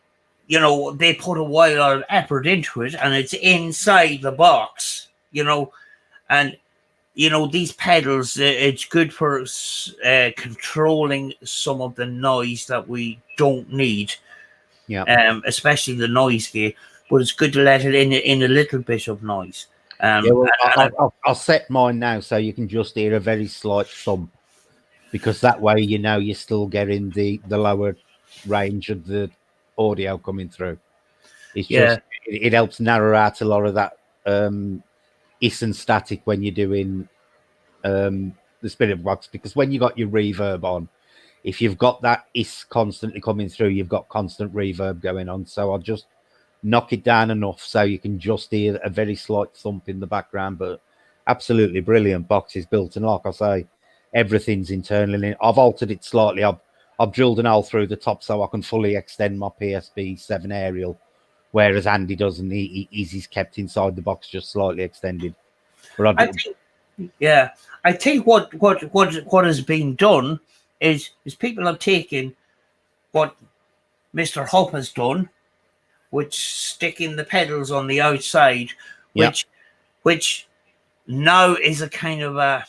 they put a while of effort into it, and it's inside the box. And these pedals, it's good for controlling some of the noise that we don't need. Yeah. Especially the noise gate, but it's good to let it in a little bit of noise. I'll set mine now so you can just hear a very slight thump, because that way you're still getting the lower range of the audio coming through. It's just it helps narrow out a lot of that hiss and static when you're doing the Spirit box, because when you got your reverb on, if you've got that hiss constantly coming through, you've got constant reverb going on. So I'll just knock it down enough so you can just hear a very slight thump in the background. But absolutely brilliant boxes built, and like I say, everything's internal. I've altered it slightly. I've drilled an hole through the top so I can fully extend my PSB 7 aerial, whereas Andy doesn't. He's kept inside the box, just slightly extended. But I think what has been done is people have taken what Mr. Hope has done, which sticking the pedals on the outside, which now is a kind of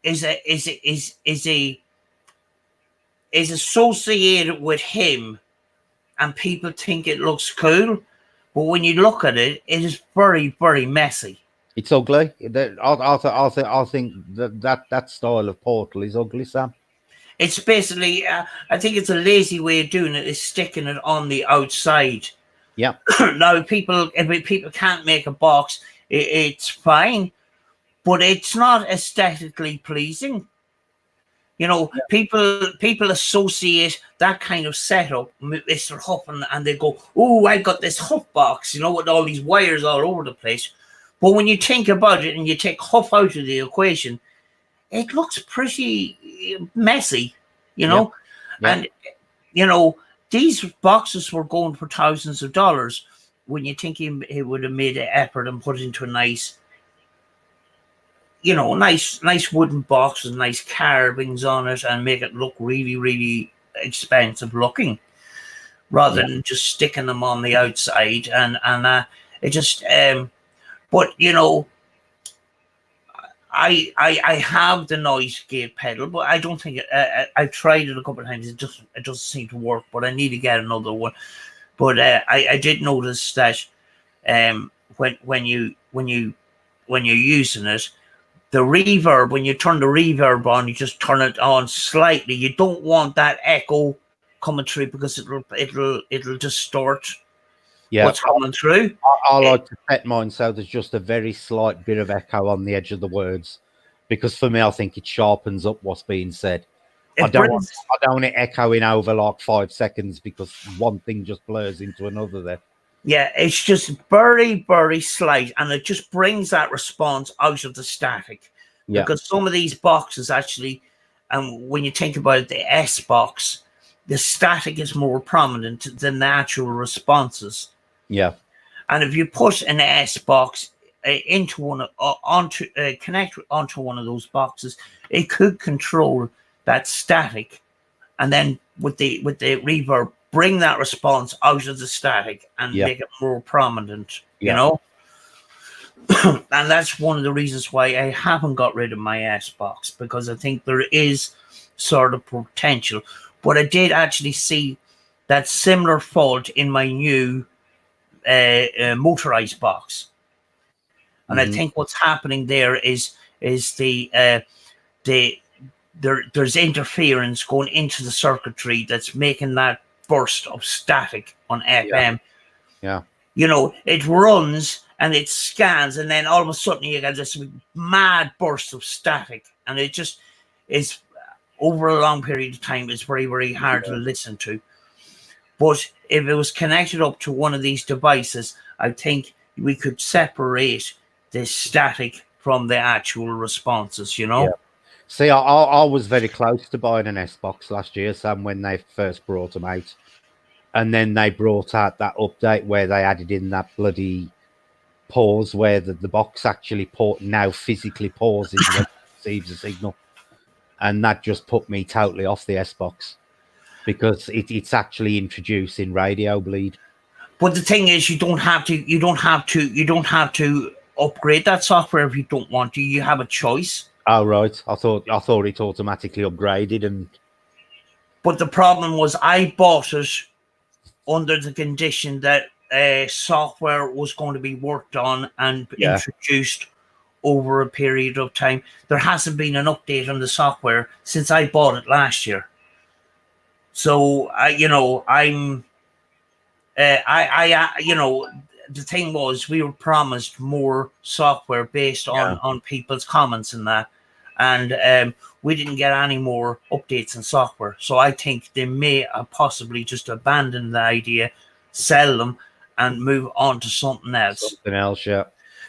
is associated with him, and people think it looks cool, but when you look at it, it is very, very messy. It's ugly. I think that style of portal is ugly, Sam. It's basically, I think it's a lazy way of doing it, is sticking it on the outside. Yeah. Now, if people can't make a box, it's fine, but it's not aesthetically pleasing. People associate that kind of setup, Mr. Huff, and they go, "Oh, I got this Huff box," with all these wires all over the place. But when you think about it and you take Huff out of the equation, it looks pretty messy, And these boxes were going for thousands of dollars. When you think he would have made an effort and put it into a nice wooden box with nice carvings on it and make it look really, really expensive looking, rather Yeah. than just sticking them on the outside. And it just, but you know, I have the noise gate pedal, but I don't think I've tried it a couple of times. It doesn't seem to work. But I need to get another one. But I did notice that when you're using it, the reverb, when you turn the reverb on, you just turn it on slightly. You don't want that echo coming through, because it'll distort what's coming through. I like to set mine so there's just a very slight bit of echo on the edge of the words, because for me, I think it sharpens up what's being said. I don't want it echoing over like 5 seconds, because one thing just blurs into another there. Yeah, it's just very, very slight, and it just brings that response out of the static. Yeah. Because some of these boxes actually, and when you think about it, the S box, the static is more prominent than the actual responses. Yeah. And if you put an S box into one, connect onto one of those boxes, it could control that static, and then with the reverb, bring that response out of the static and make it more prominent. You know. And that's one of the reasons why I haven't got rid of my S box, because I think there is sort of potential. But I did actually see that similar fault in my new motorized box, and I think what's happening there is there's interference going into the circuitry that's making that burst of static on FM. Yeah. You know, it runs and it scans, and then all of a sudden you get this mad burst of static, and it just is, over a long period of time, it's very, very hard to listen to. But if it was connected up to one of these devices, I think we could separate the static from the actual responses, you know? Yeah. See, I was very close to buying an S box last year, Sam, when they first brought them out. And then they brought out that update where they added in that bloody pause, where the box actually now physically pauses when it receives a signal. And that just put me totally off the S box, because it's actually introducing radio bleed. But the thing is, you don't have to upgrade that software if you don't want to. You have a choice. Oh right, I thought it automatically upgraded. And but the problem was, I bought it under the condition that software was going to be worked on and introduced over a period of time. There hasn't been an update on the software since I bought it last year. So the thing was, we were promised more software based on people's comments and that, and we didn't get any more updates in software. So I think they may have possibly just abandoned the idea, sell them, and move on to something else.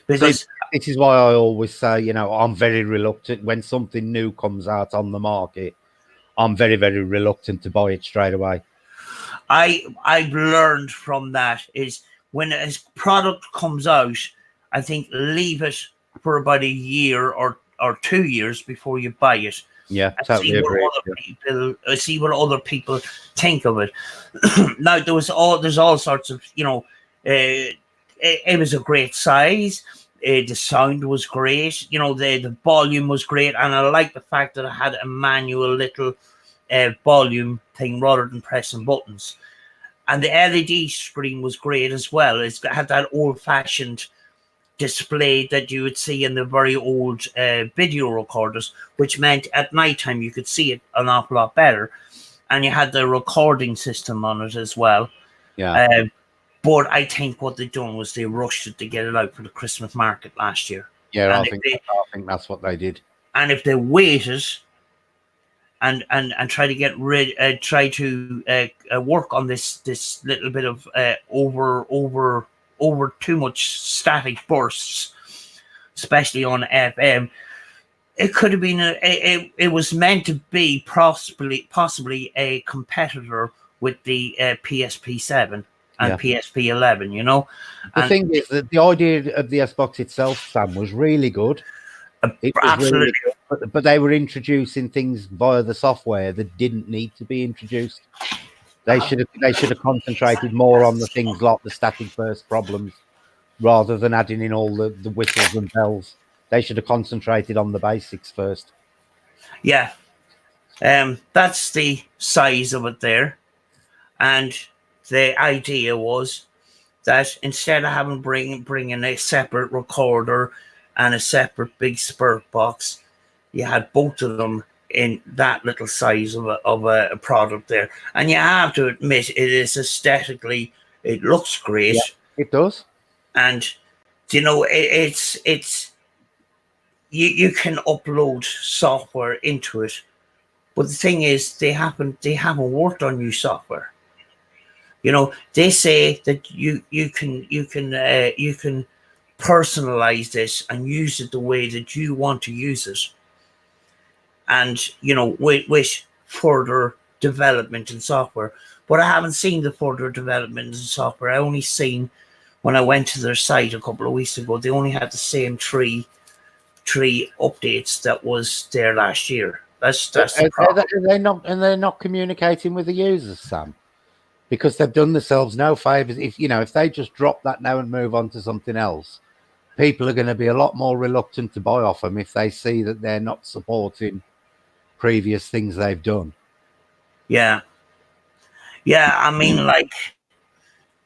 Because this is why I always say, I'm very reluctant when something new comes out on the market. I'm very, very reluctant to buy it straight away. I've learned from that is, when a product comes out, I think leave it for about a year or 2 years before you buy it. Yeah, totally agree. See what other people think of it. Now there's all sorts of, it was a great size. The sound was great. The volume was great, and I like the fact that it had a manual little volume thing rather than pressing buttons. And the LED screen was great as well. It had that old-fashioned display that you would see in the very old video recorders, which meant at nighttime you could see it an awful lot better. And you had the recording system on it as well. Yeah. But I think what they done was they rushed it to get it out for the Christmas market last year. Yeah, I think that's what they did. And if they waited and try to get rid, try to work on this little bit of over too much static bursts, especially on FM, it could have been it was meant to be possibly a competitor with the PSP7 and PSP11. The thing is that the idea of the S box itself, Sam, was really good. It was Absolutely. really good, but they were introducing things via the software that didn't need to be introduced. They should have concentrated more on the things like the static burst problems rather than adding in all the whistles and bells. They should have concentrated on the basics first. Yeah. That's the size of it there. And the idea was that instead of having bringing a separate recorder and a separate big spirit box, you had both of them in that little size of a product there. And you have to admit, it is aesthetically, it looks Yeah, great. it does. And it's you can upload software into it, but the thing is, they haven't worked on new software. They say that you can personalize this and use it the way that you want to use it, and with further development in software. But I haven't seen the further development in software. I only seen when I went to their site a couple of weeks ago. They only had the same three updates that was there last year. That's the problem. They're not communicating with the users, Sam, because they've done themselves no favors. If they just drop that now and move on to something else, people are going to be a lot more reluctant to buy off them if they see that they're not supporting previous things they've done. Yeah, yeah. I mean, like,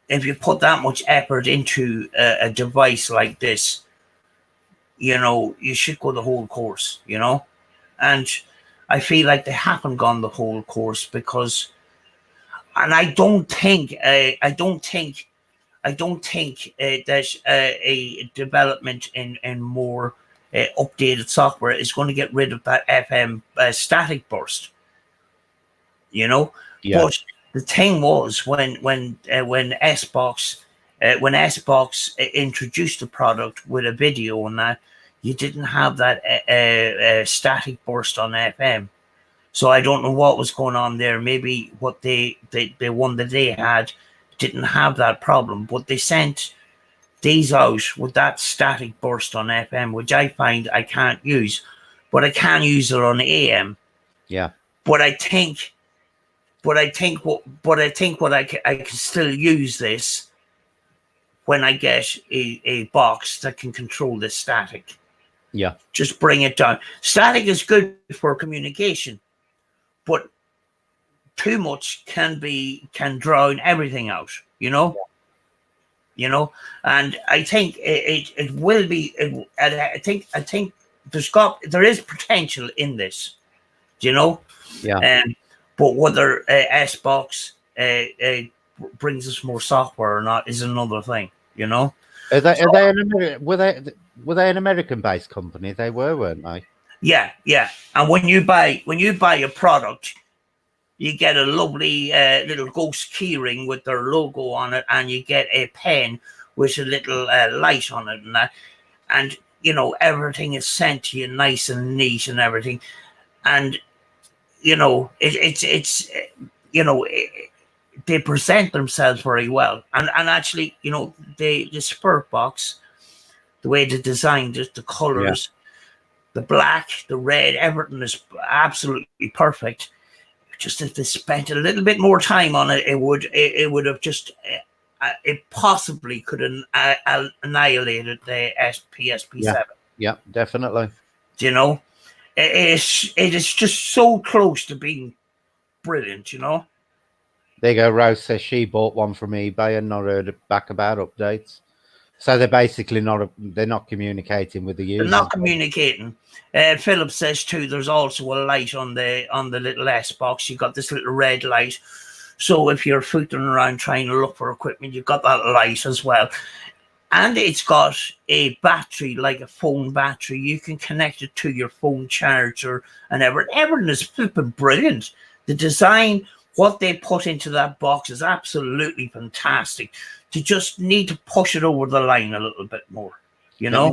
if you put that much effort into a device like this, you should go the whole course. And I feel like they haven't gone the whole course because, and I don't think there's a development in more updated software is going to get rid of that FM static burst. Yeah, But the thing was when Xbox introduced the product with a video and that, you didn't have that static burst on FM. So I don't know what was going on there. Maybe what the one that they had didn't have that problem, but they sent these out with that static burst on FM, which I find I can't use, but I can use it on AM. yeah, But I think what I can still use this when I get a box that can control the static. yeah, Just bring it down. Static is good for communication, but too much can drown everything out. And I think it will be. And I think there is potential in this. You know, yeah. but whether Xbox brings us more software or not is another thing. Are they were they an American-based company? They were, weren't they? Yeah, yeah. And when you buy a product, you get a lovely little ghost keyring with their logo on it, and you get a pen with a little light on it, and everything is sent to you nice and neat and everything, and it's they present themselves very well, and actually, the spirit box, the way they designed it, the Yeah, colors, the black, the red, everything is absolutely perfect. Just if they spent a little bit more time on it, it would have just it possibly could have annihilated the PSP yeah, 7. yeah, definitely. You know, it is just so close to being brilliant. There you go. Rose says she bought one from eBay and not heard back about updates. So they're basically they're not communicating with the They're users. not communicating. Philip says too. There's also a light on the little S box. You got this little red light. So if you're footling around trying to look for equipment, you've got that light as well. And it's got a battery, like a phone battery. You can connect it to your phone charger and everything. Everything is flipping brilliant. The design, what they put into that box is absolutely fantastic. You just need to push it over the line a little bit more, you Let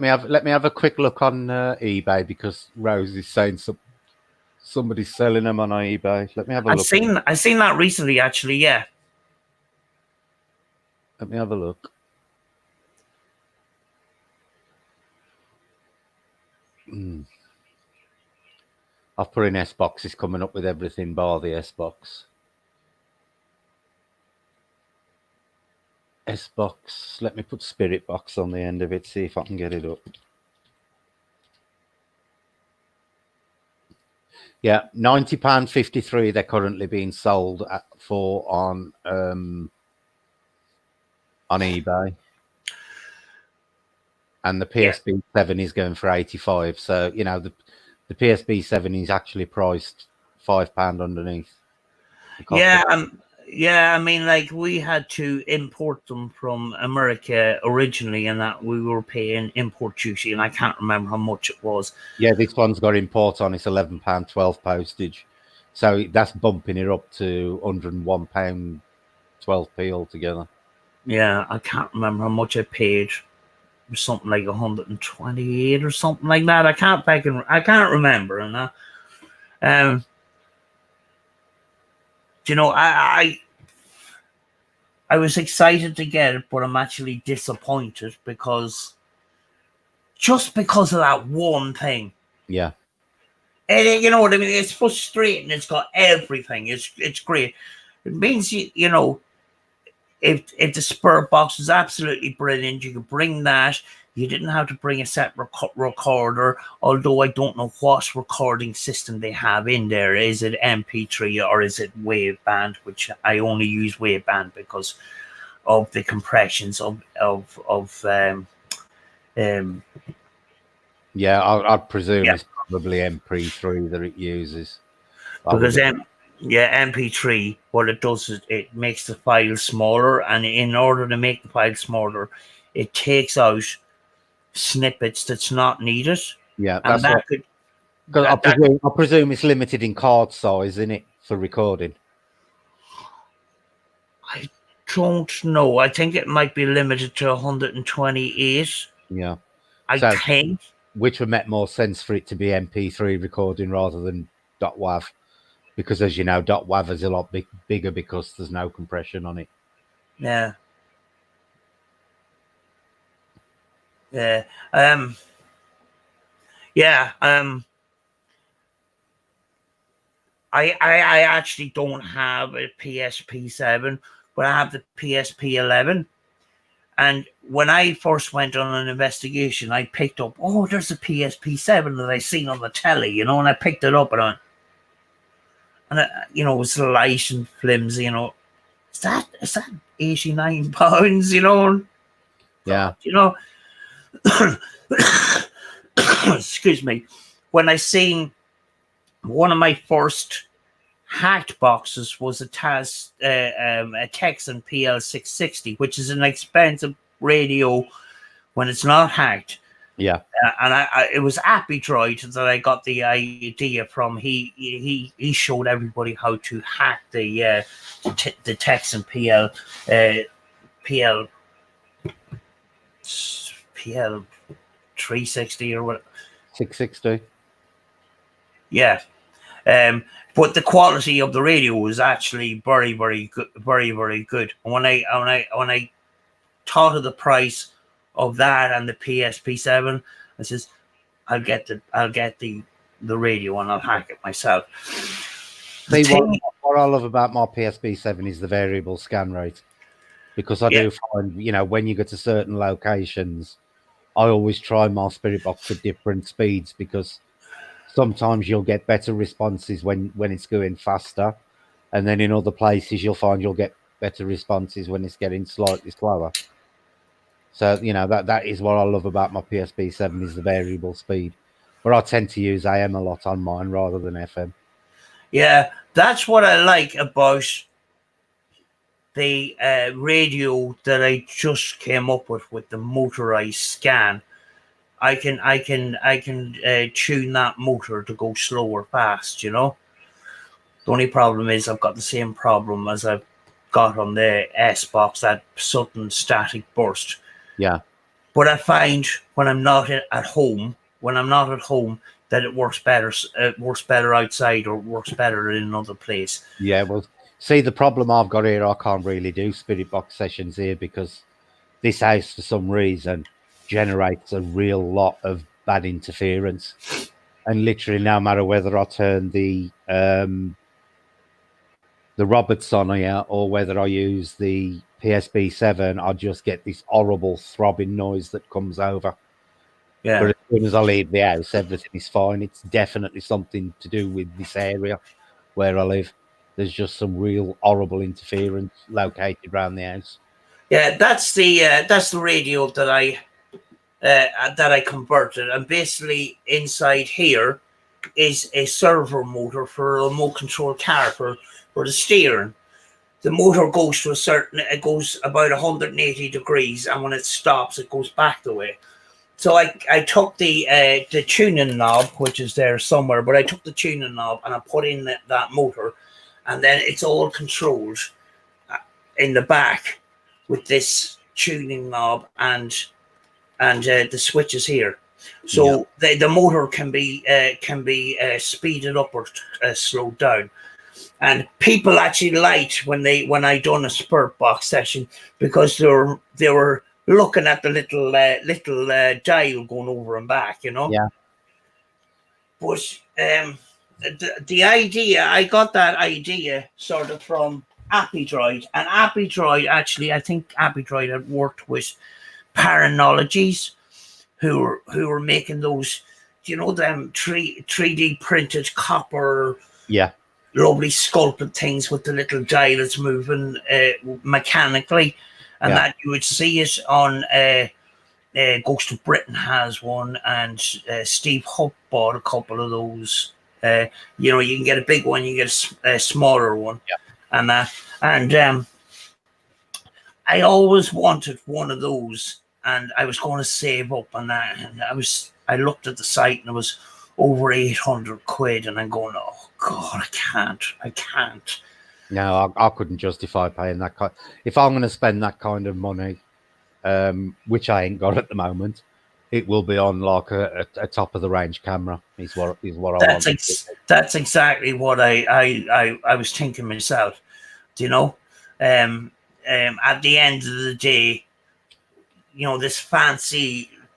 me know? let me have a quick look on eBay because Rose is saying somebody's selling them on eBay. Let me have a I've look. seen I've seen that recently, actually. Yeah, Let me have a look. I've put in S box. It's coming up with everything bar the S box. S box. Let me put Spirit Box on the end of it. See if I can get it up. Yeah, £90.53. They're currently being sold for on eBay, and the PSP 7 is going for 85. So you know the PSP 7 is actually priced £5 underneath. Yeah, I mean, like, we had to import them from America originally, and that we were paying import duty, and I can't remember how much it was. Yeah, this one's got import on. It's £11, 12 postage, so that's bumping it up to £101, 12p altogether. Yeah, I can't remember how much I paid. It was something like 128 or something like that. I can't remember, and you know, I was excited to get it, but I'm actually disappointed because just because of that one thing. Yeah. And you know what I mean? It's frustrating. It's got everything. It's great. It means you know, if the Spirit Box is absolutely brilliant, you could bring that. You didn't have to bring a set recorder, although I don't know what recording system they have in there. Is it MP3 or is it waveband? Which I only use waveband because of the compressions of yeah, I'd presume it's probably MP3 that it uses. Because MP3, what it does is it makes the file smaller, and in order to make the file smaller, it takes out snippets that's not needed. Yeah, and that's that what. could. Because I presume it's limited in card size, isn't it, for recording? I don't know. I think it might be limited to 128. Yeah, I think. Which would make more sense for it to be MP3 recording rather than .wav, because as you know, .wav is a lot bigger because there's no compression on it. Yeah. Yeah. Yeah. I actually don't have a PSP 7, but I have the PSP 11. And when I first went on an investigation, I picked up, oh, there's a PSP 7 that I seen on the telly, you know, and I picked it up you know, it was light and flimsy, you know. Is that £89, you know? Yeah. You know, excuse me. When I seen one of my first hacked boxes was a Texan PL660, which is an expensive radio when it's not hacked. Yeah. And it was Appy Droid that I got the idea from. He showed everybody how to hack the Texan PL 360 or what? 660. Yeah. But the quality of the radio was actually very, very good, very, very good. And when I thought of the price of that and the PSP 7, I says, I'll get the radio and I'll hack it myself. See, what I love about my PSP 7 is the variable scan rate, because I do find, you know, when you go to certain locations, I always try my Spirit Box at different speeds, because sometimes you'll get better responses when it's going faster, and then in other places you'll find you'll get better responses when it's getting slightly slower. So, you know, that is what I love about my PSP 7 is the variable speed. But I tend to use AM a lot on mine rather than FM. Yeah, that's what I like about the radio that I just came up with the motorized scan. I can tune that motor to go slow or fast, you know. The only problem is I've got the same problem as I've got on the S box, that sudden static burst. Yeah. But I find when I'm not at home, that it works better. It works better outside, or it works better in another place. Yeah, well, see, the problem I've got here, I can't really do Spirit Box sessions here because this house, for some reason, generates a real lot of bad interference. And literally, no matter whether I turn the Roberts on here or whether I use the PSB7, I just get this horrible throbbing noise that comes over. Yeah. But as soon as I leave the house, everything is fine. It's definitely something to do with this area where I live. There's just some real horrible interference located around the house. Yeah, that's the radio that I converted, and basically inside here is a servo motor for a remote control car for the steering. The motor goes to it goes about 180 degrees, and when it stops, it goes back the way. So I took the tuning knob, which is there somewhere, but I took the tuning knob and I put in that motor, and then it's all controlled in the back with this tuning knob and the switches here. So the motor can be speeded up or slowed down. And people actually liked when I done a spurt box session, because they were looking at the little dial going over and back, you know. Yeah. But the idea, I got that idea sort of from Appydroid, and Appydroid actually, I think Appydroid had worked with Paranologies, who were making those, you know, them 3D printed copper, lovely sculpted things with the little dial that's moving mechanically, and that you would see it on Ghost of Britain has one, and Steve Hupp bought a couple of those. You know, you can get a big one, you get a smaller one, and I always wanted one of those, and I was going to save up on that, and I looked at the site and it was over 800 quid, and I'm going, oh God, I can't. No, I couldn't justify paying that kind. If I'm going to spend that kind of money, which I ain't got at the moment, it will be on like a top of the range camera. Is what I want. That's exactly what I was thinking myself. Do you know? At the end of the day, you know, this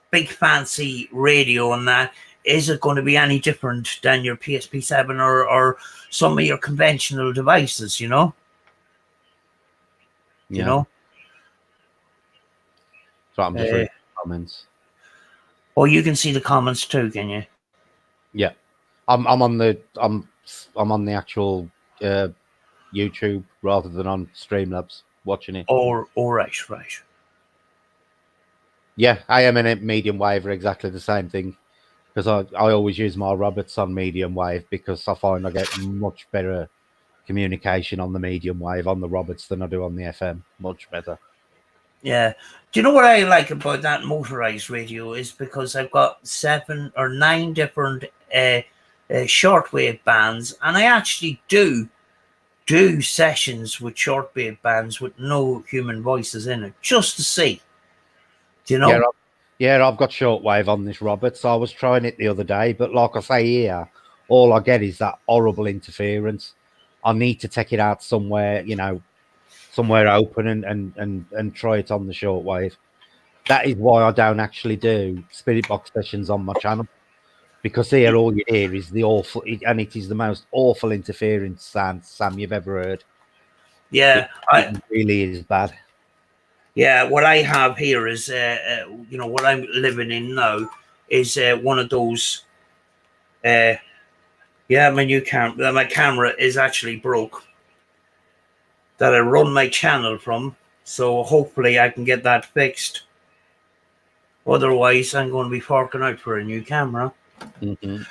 big fancy radio and that, is it going to be any different than your PSP7 or some of your conventional devices, you know? You know? So I'm just reading comments. Oh, you can see the comments too, can you? Yeah. I'm on the actual YouTube rather than on Streamlabs watching it. Oh, right. Yeah, I am in a medium wave, are exactly the same thing, because I always use my Roberts on medium wave because I find I get much better communication on the medium wave on the Roberts than I do on the FM. Much better. Yeah. Do you know what I like about that motorized radio is because I've got 7 or 9 different shortwave bands, and I actually do sessions with shortwave bands with no human voices in it, just to see. Do you know? Yeah, I've got shortwave on this Roberts. I was trying it the other day, but like I say here, all I get is that horrible interference. I need to take it out somewhere, you know, somewhere open and try it on the shortwave. That is why I don't actually do spirit box sessions on my channel, because here all you hear is the awful, and it is the most awful interference sound, Sam, you've ever heard. Yeah, it really is bad. Yeah, what I have here is, you know, what I'm living in now is one of those. Yeah, my camera is actually broke. That I run my channel from, so hopefully I can get that fixed. Otherwise, I'm going to be forking out for a new camera. Mm-hmm.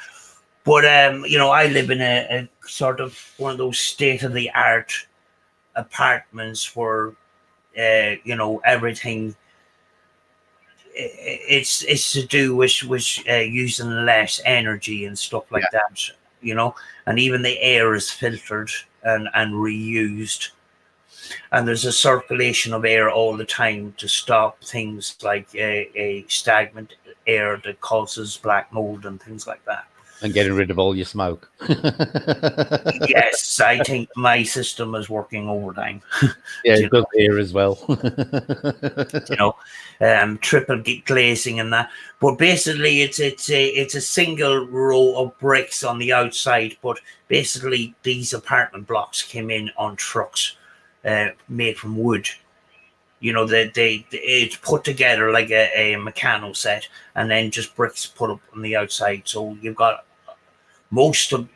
But you know, I live in a sort of one of those state-of-the-art apartments where, you know, everything. It's to do with using less energy and stuff like that, you know, and even the air is filtered and reused, and there's a circulation of air all the time to stop things like a stagnant air that causes black mold and things like that. And getting rid of all your smoke. Yes, I think my system is working overtime. Yeah, Do it does here as well. you know, triple glazing and that. But basically, it's a single row of bricks on the outside. But basically, these apartment blocks came in on trucks, made from wood. You know, it's put together like a Meccano set, and then just bricks put up on the outside. So you've got most of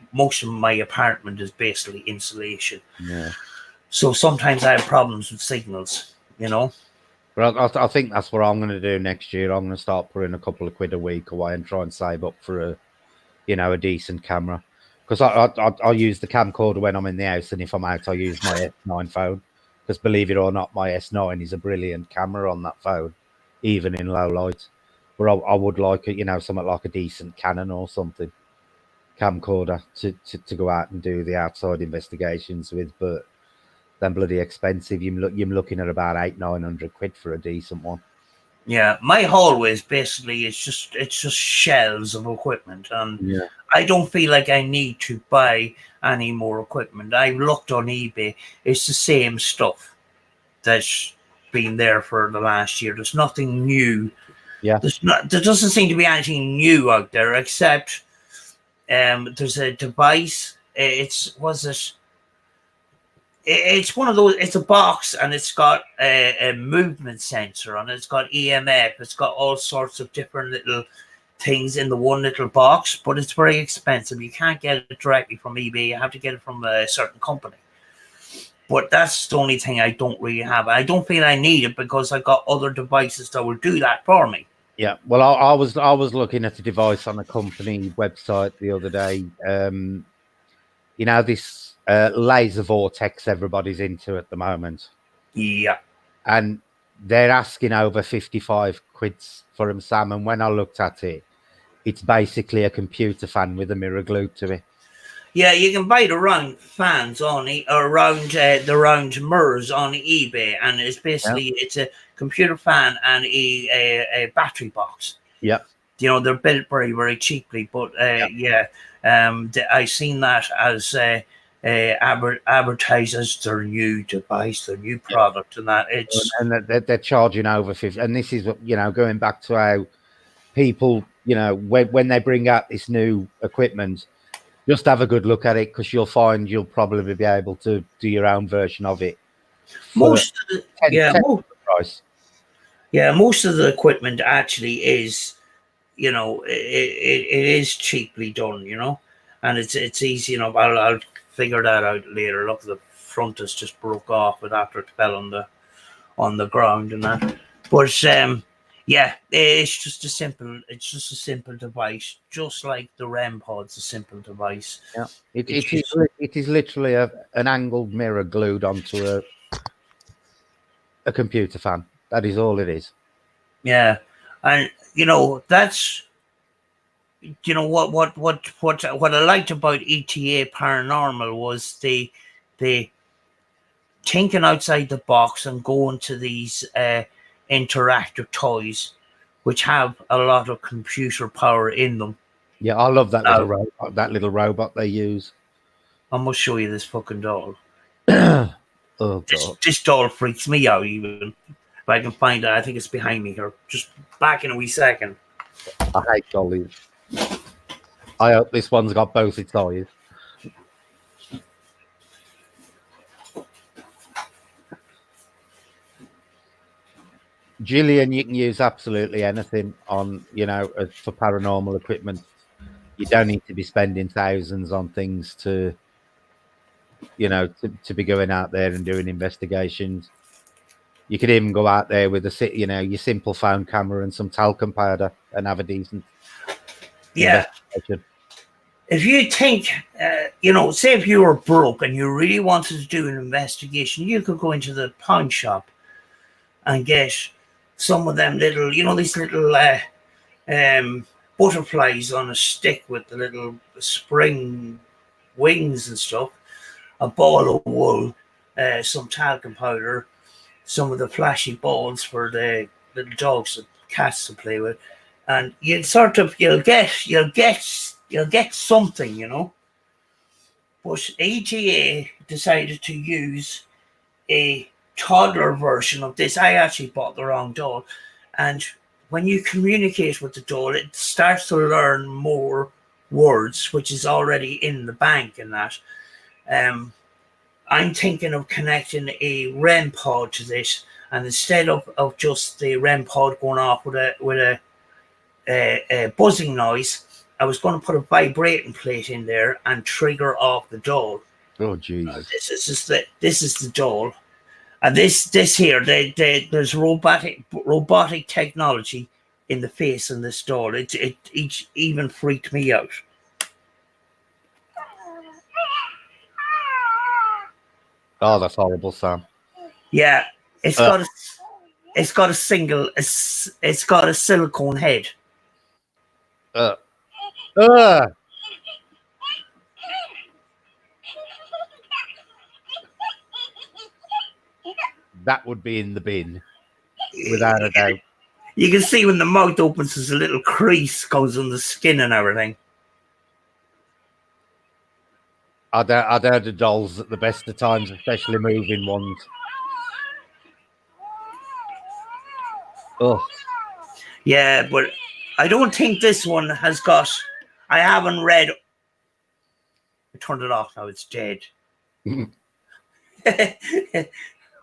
my apartment is basically insulation. Yeah. So sometimes I have problems with signals. You know. But I think that's what I'm going to do next year. I'm going to start putting a couple of quid a week away and try and save up for a decent camera. Because I use the camcorder when I'm in the house, and if I'm out, I use my S9 phone. Because believe it or not, my S9 is a brilliant camera on that phone, even in low light. But I would like something like a decent Canon or something camcorder to go out and do the outside investigations with. But then bloody expensive. You're looking at about 800-900 quid for a decent one. Yeah, my hallways basically it's just shelves of equipment, and Yeah. I don't feel like I need to buy any more equipment. I looked on eBay; it's the same stuff that's been there for the last year. There's nothing new. Yeah. There doesn't seem to be anything new out there except there's a device. It's one of those. It's a box, and it's got a movement sensor on it. It's got EMF. It's got all sorts of different little things in the one little box, but it's very expensive. You can't get it directly from eBay. You have to get it from a certain company. But that's the only thing I don't really have. I don't feel I need it because I've got other devices that will do that for me. Yeah, well, I was looking at a device on a company website the other day. This laser vortex everybody's into at the moment, Yeah. and they're asking over 55 quids for them, Sam. And when I looked at it, it's basically a computer fan with a mirror glued to it. Yeah, you can buy the round fans on the round mirrors on eBay, and it's a computer fan and a battery box. Yeah, They're built very very cheaply, but I seen that as advertised as their new device, their new product, and that it's and they're charging over 50. And this is going back to how people, when they bring out this new equipment, just have a good look at it, because you'll find you'll probably be able to do your own version of it for most of the 10 price. most of the equipment actually is it is cheaply done, and it's easy enough. I'll figure that out later. Look, the front is just broke off it after it fell on the ground and that. But it's just a simple device, just like the REM pod's a simple device. Yeah, it is literally an angled mirror glued onto a computer fan. That is all it is. Yeah, and that's what I liked about ETA Paranormal was they thinking outside the box and going to these interactive toys, which have a lot of computer power in them. Yeah, I love that little robot they use. I must show you this fucking doll. Oh god, This doll freaks me out. Even if I can find it, I think it's behind me here. Just back in a wee second. I hate dollies. I hope this one's got both its eyes. Gillian, you can use absolutely anything on, for paranormal equipment. You don't need to be spending thousands on things to be going out there and doing investigations. You could even go out there with your simple phone camera and some talcum powder and have a decent investigation. If you think, say if you were broke and you really wanted to do an investigation, you could go into the pawn shop and get some of them little, these little butterflies on a stick with the little spring wings and stuff, a ball of wool, some talcum powder, some of the flashy balls for the little dogs and cats to play with, and you'll get you'll get something, you know. But AGA decided to use a toddler version of this. I actually bought the wrong doll, and when you communicate with the doll, it starts to learn more words, which is already in the bank and that. Um, I'm thinking of connecting a REM pod to this, and instead of just the REM pod going off with a buzzing noise, I was going to put a vibrating plate in there and trigger off the doll. Oh Jesus! This is the doll, and this here, there's robotic technology in the face in this doll. It even freaked me out. Oh, that's horrible, Sam. Yeah, it's got a it's got a single it's got a silicone head. Uh, uh. That would be in the bin, without a doubt. You can see when the mouth opens, there's a little crease goes on the skin and everything. I doubt the dolls at the best of times, especially moving ones. Oh, Yeah, but I don't think this one has got. I haven't read. I turned it off now. It's dead.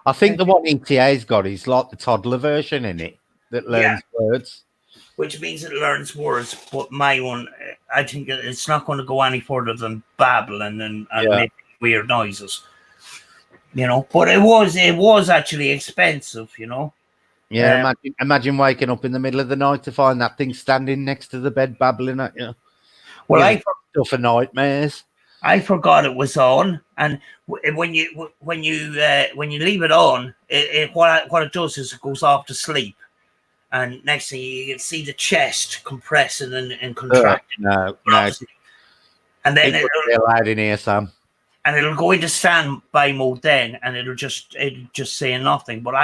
I think the one ETA's got is like the toddler version in it that learns words. Which means it learns words, but my one, I think it's not going to go any further than babbling and making weird noises. You know, but it was actually expensive, you know. Yeah, imagine waking up in the middle of the night to find that thing standing next to the bed babbling at you. Well, stuff of nightmares. I forgot it was on, and when you leave it on, what it does is it goes off to sleep, and next thing you can see the chest compressing and contracting. No, and then it'll be loud in here, Sam. And it'll go into standby mode then, and it'll just say nothing. But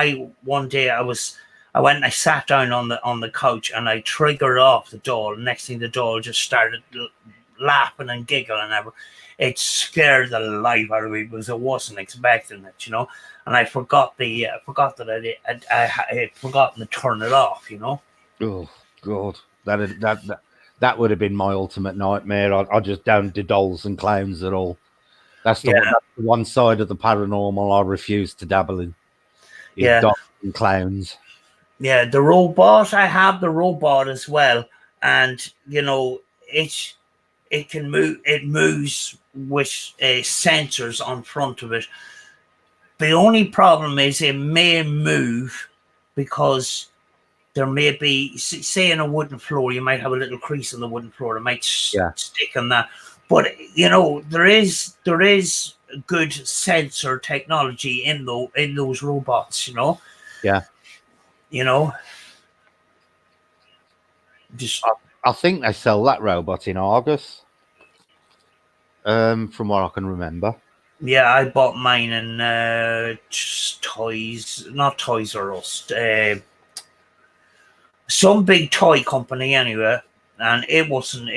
one day I went and I sat down on the couch and I triggered off the doll. Next thing the doll just started laughing and giggling and everything. It scared the life out of me because I wasn't expecting it, you know. And I forgot that I had forgotten to turn it off, you know. Oh God, that would have been my ultimate nightmare. I just don't do dolls and clowns at all. That's the one side of the paranormal I refuse to dabble in. Dolls and clowns. Yeah, the robot. I have the robot as well, and you know it can move. It moves with sensors on front of it. The only problem is it may move because there may be, say, in a wooden floor, you might have a little crease in the wooden floor. It might stick on that. But you know, there is good sensor technology in those robots. You know. Yeah. You know. I think they sell that robot in August. From what I can remember. Yeah, I bought mine in not Toys R Us, some big toy company anyway, and it wasn't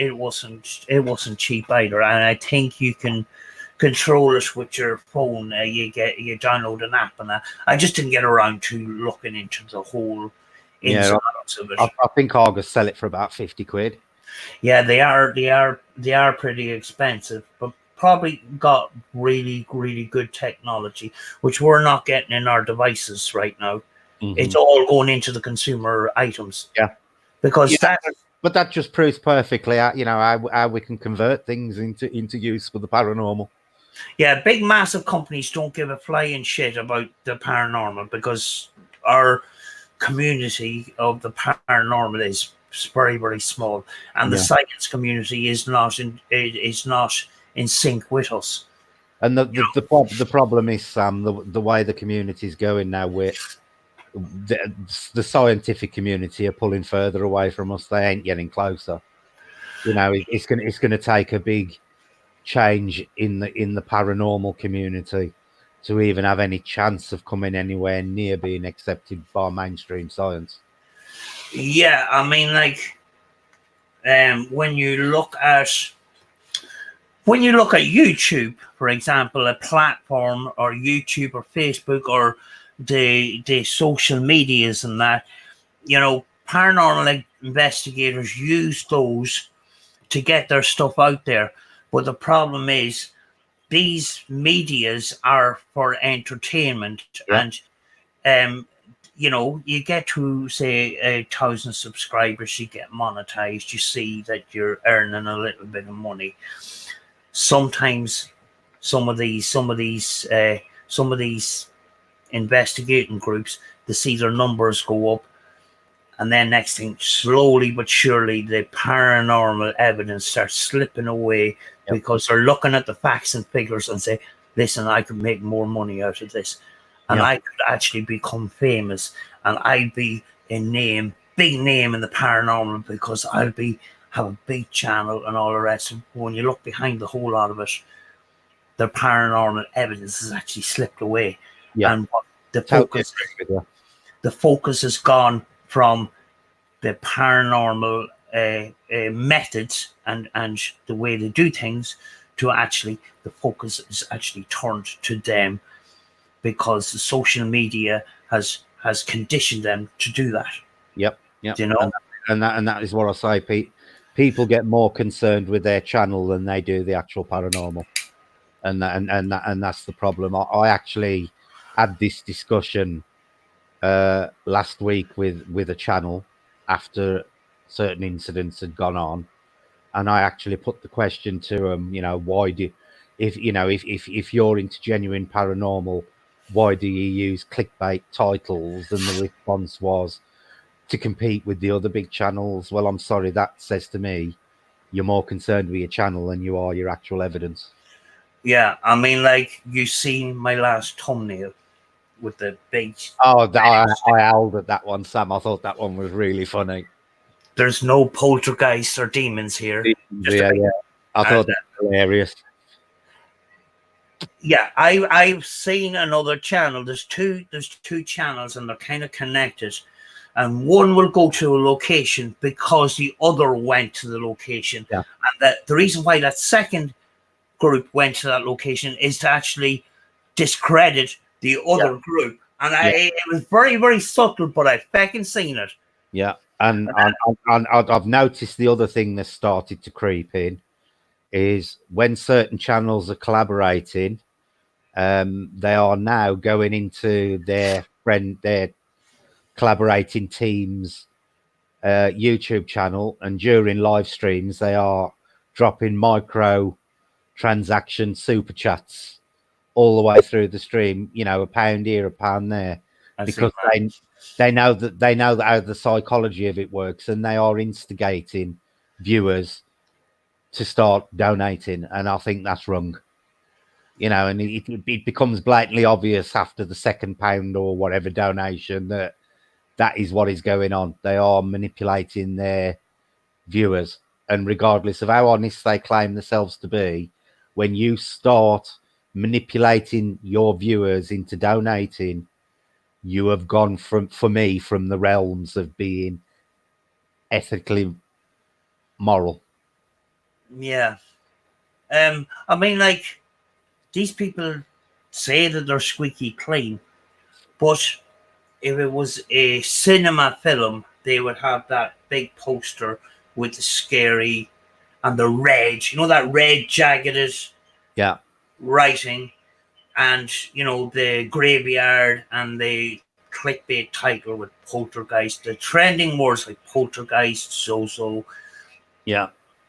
cheap either. And I think you can control it with your phone. You download an app, and I just didn't get around to looking into the whole ins and outs of it. I think August sell it for about 50 quid. Yeah, they are pretty expensive, but probably got really, really good technology, which we're not getting in our devices right now. Mm-hmm. It's all going into the consumer items. Yeah. Because but that just proves perfectly how we can convert things into use for the paranormal. Yeah, big massive companies don't give a flying shit about the paranormal because our community of the paranormal is very, very small, and the science community is not in sync with us. And the problem is, Sam, the way the community is going now, where the scientific community are pulling further away from us. They ain't getting closer. You know, it's gonna take a big change in the paranormal community to even have any chance of coming anywhere near being accepted by mainstream science. Yeah, I mean, like, when you look at YouTube, for example, a platform or YouTube or Facebook or the social medias and that, paranormal investigators use those to get their stuff out there. But the problem is these medias are for entertainment, Yeah. and you get to say 1,000 subscribers, you get monetized, you see that you're earning a little bit of money. Sometimes some of these investigating groups, they see their numbers go up, and then next thing, slowly but surely, the paranormal evidence starts slipping away because they're looking at the facts and figures and say, listen, I could make more money out of this. And I could actually become famous, and I'd be a big name in the paranormal because have a big channel and all the rest. When you look behind the whole lot of it, the paranormal evidence has actually slipped away. Yeah. And the Totally focus has gone from the paranormal methods and the way they do things to actually the focus is actually turned to them because the social media has conditioned them to do that. Yep. And that is what I say. People get more concerned with their channel than they do the actual paranormal, and that's the problem. I actually had this discussion last week with a channel after certain incidents had gone on, and I actually put the question to them. Why do if you're into genuine paranormal, why do you use clickbait titles? And the response was to compete with the other big channels. Well, I'm sorry, that says to me you're more concerned with your channel than you are your actual evidence. Yeah, I mean, like you seen my last thumbnail with the big. Oh, I howled at that one, Sam. I thought that one was really funny. There's no poltergeists or demons here. Yeah. I thought that was hilarious. Yeah, I've seen another channel. There's two channels, and they're kind of connected. And one will go to a location because the other went to the location. Yeah. And the reason why that second group went to that location is to actually discredit the other group. And it was very, very subtle, but I fucking seen it. Yeah. And I've noticed the other thing that started to creep in is when certain channels are collaborating, they are now going into their collaborating teams YouTube channel, and during live streams they are dropping micro transaction super chats all the way through the stream, a pound here, a pound there, because they know that how the psychology of it works, and they are instigating viewers to start donating, and I think that's wrong. And it becomes blatantly obvious after the second pound or whatever donation that is what is going on. They are manipulating their viewers, and regardless of how honest they claim themselves to be, when you start manipulating your viewers into donating, you have gone from the realms of being ethically moral. Yeah. I mean, like, these people say that they're squeaky clean, but if it was a cinema film, they would have that big poster with the scary and the red, that red jagged writing, and the graveyard and the clickbait title with poltergeist, the trending words like poltergeist, so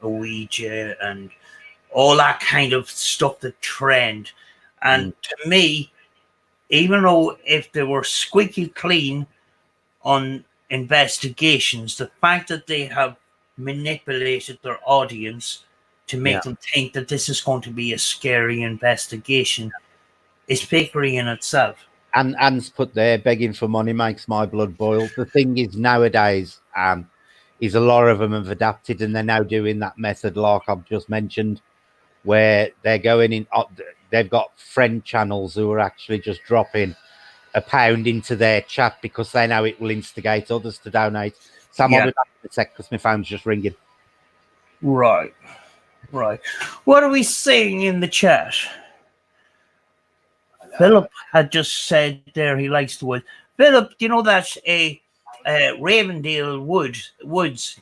Ouija, and all that kind of stuff that trend. And to me, even though if they were squeaky clean on investigations, the fact that they have manipulated their audience to make them think that this is going to be a scary investigation is fakery in itself. And Anne's put there, begging for money makes my blood boil. The thing is nowadays, is a lot of them have adapted, and they're now doing that method like I've just mentioned, where they're going in. They've got friend channels who are actually just dropping £1 into their chat because they know it will instigate others to donate. Sam, I'll be back in a sec because my phone's just ringing. Right. What are we saying in the chat? Philip had just said there he likes the woods. Philip, do you know that Ravendale Woods?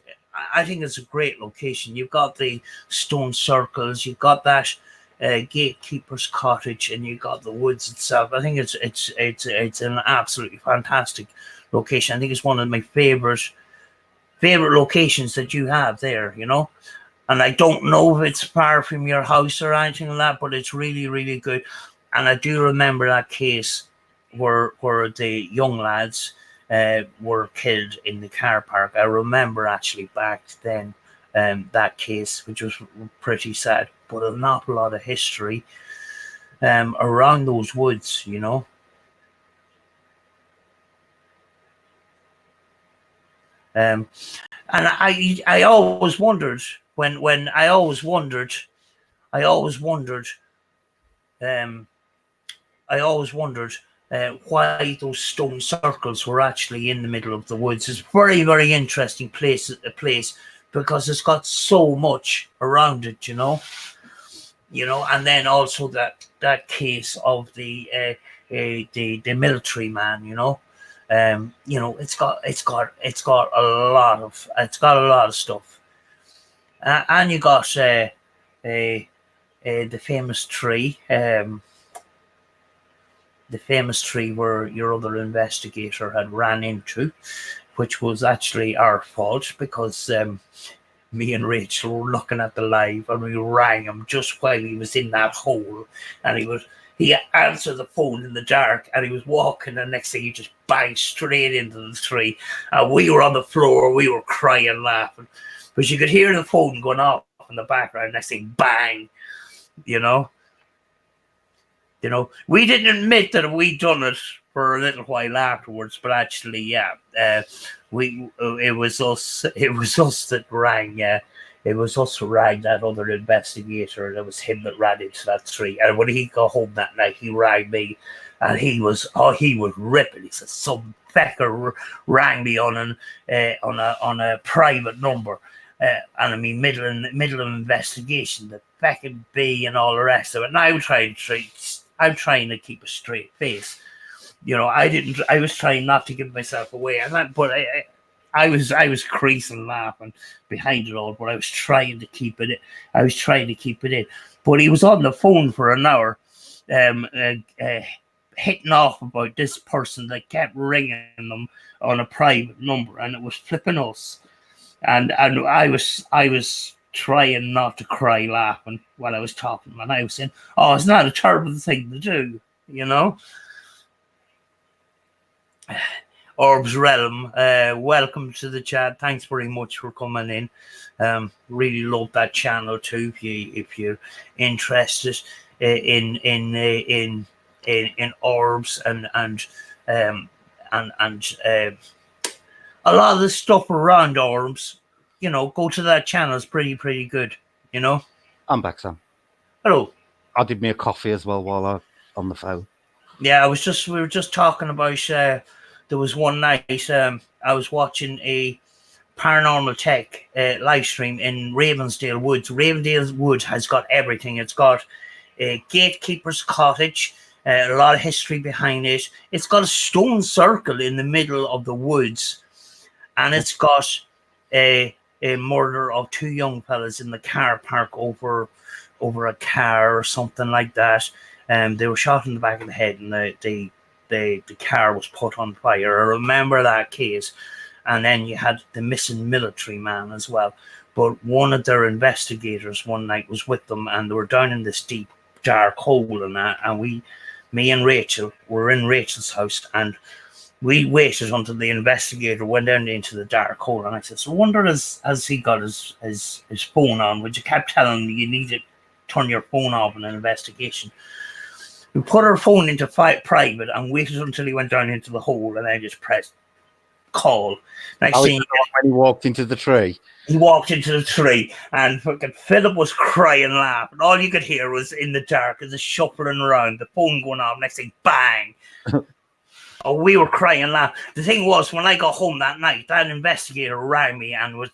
I think it's a great location. You've got the stone circles, you've got that gatekeeper's cottage, and you've got the woods itself. I think it's an absolutely fantastic location. I think it's one of my favorite locations that you have there. You know. And I don't know if it's far from your house or anything like that, but it's really, really good. And I do remember that case where the young lads were killed in the car park. I remember actually back then that case, which was pretty sad, but an awful lot of history around those woods, you know. And I always wondered when I always wondered why those stone circles were actually in the middle of the woods. It's a very, very interesting place because it's got so much around it, you know. And then also that case of the military man, you know. It's got a lot of stuff, and you got the famous tree. The famous tree where your other investigator had ran into, which was actually our fault because me and Rachel were looking at the live and we rang him just while he was in that hole, and he answered the phone in the dark and he was walking, and next thing he just banged straight into the tree, and we were on the floor, we were crying, laughing, but you could hear the phone going off in the background. Next thing, bang, you know. We didn't admit that we'd done it for a little while afterwards, but actually, yeah, it was us that rang. It was us who rang that other investigator, and it was him that ran into that tree. And when he got home that night, he rang me, and he was ripping. He said some fecker rang me on a private number. And I mean, middle of investigation, the feckin' B and all the rest of it. And I'm trying to keep a straight face. I was trying not to give myself away, but I was creasing laughing behind it all, but I was trying to keep it in. But he was on the phone for an hour, hitting off about this person that kept ringing them on a private number, and it was flipping us. And I was trying not to cry laughing while I was talking, and I was saying, "Oh, it's not a terrible thing to do, you know." Orbs Realm, welcome to the chat. Thanks very much for coming in. Really love that channel too. If you're interested in orbs and a lot of the stuff around orbs, go to that channel. It's pretty good, I'm back, Sam. Hello. I did me a coffee as well while I'm on the phone. Yeah, we were just talking about, there was one night, I was watching a Paranormal Tech live stream in Ravensdale Woods. Ravensdale Woods has got everything. It's got a gatekeeper's cottage, a lot of history behind it. It's got a stone circle in the middle of the woods, and it's got a murder of two young fellas in the car park over a car or something like that. They were shot in the back of the head, and the car was put on fire. I remember that case. And then you had the missing military man as well. But one of their investigators one night was with them, and they were down in this deep, dark hole and that. And me and Rachel were in Rachel's house, and we waited until the investigator went down into the dark hole. And I said, "So I wonder has he got his phone on?" Which you kept telling me you need to turn your phone off in an investigation. We put our phone into private and waited until he went down into the hole, and then just pressed call. When he walked into the tree. He walked into the tree, and fucking Philip was crying, laughing. All you could hear was in the dark is the shuffling around, the phone going off. Next thing, bang! Oh, we were crying, laughing. The thing was, when I got home that night, that investigator rang me and was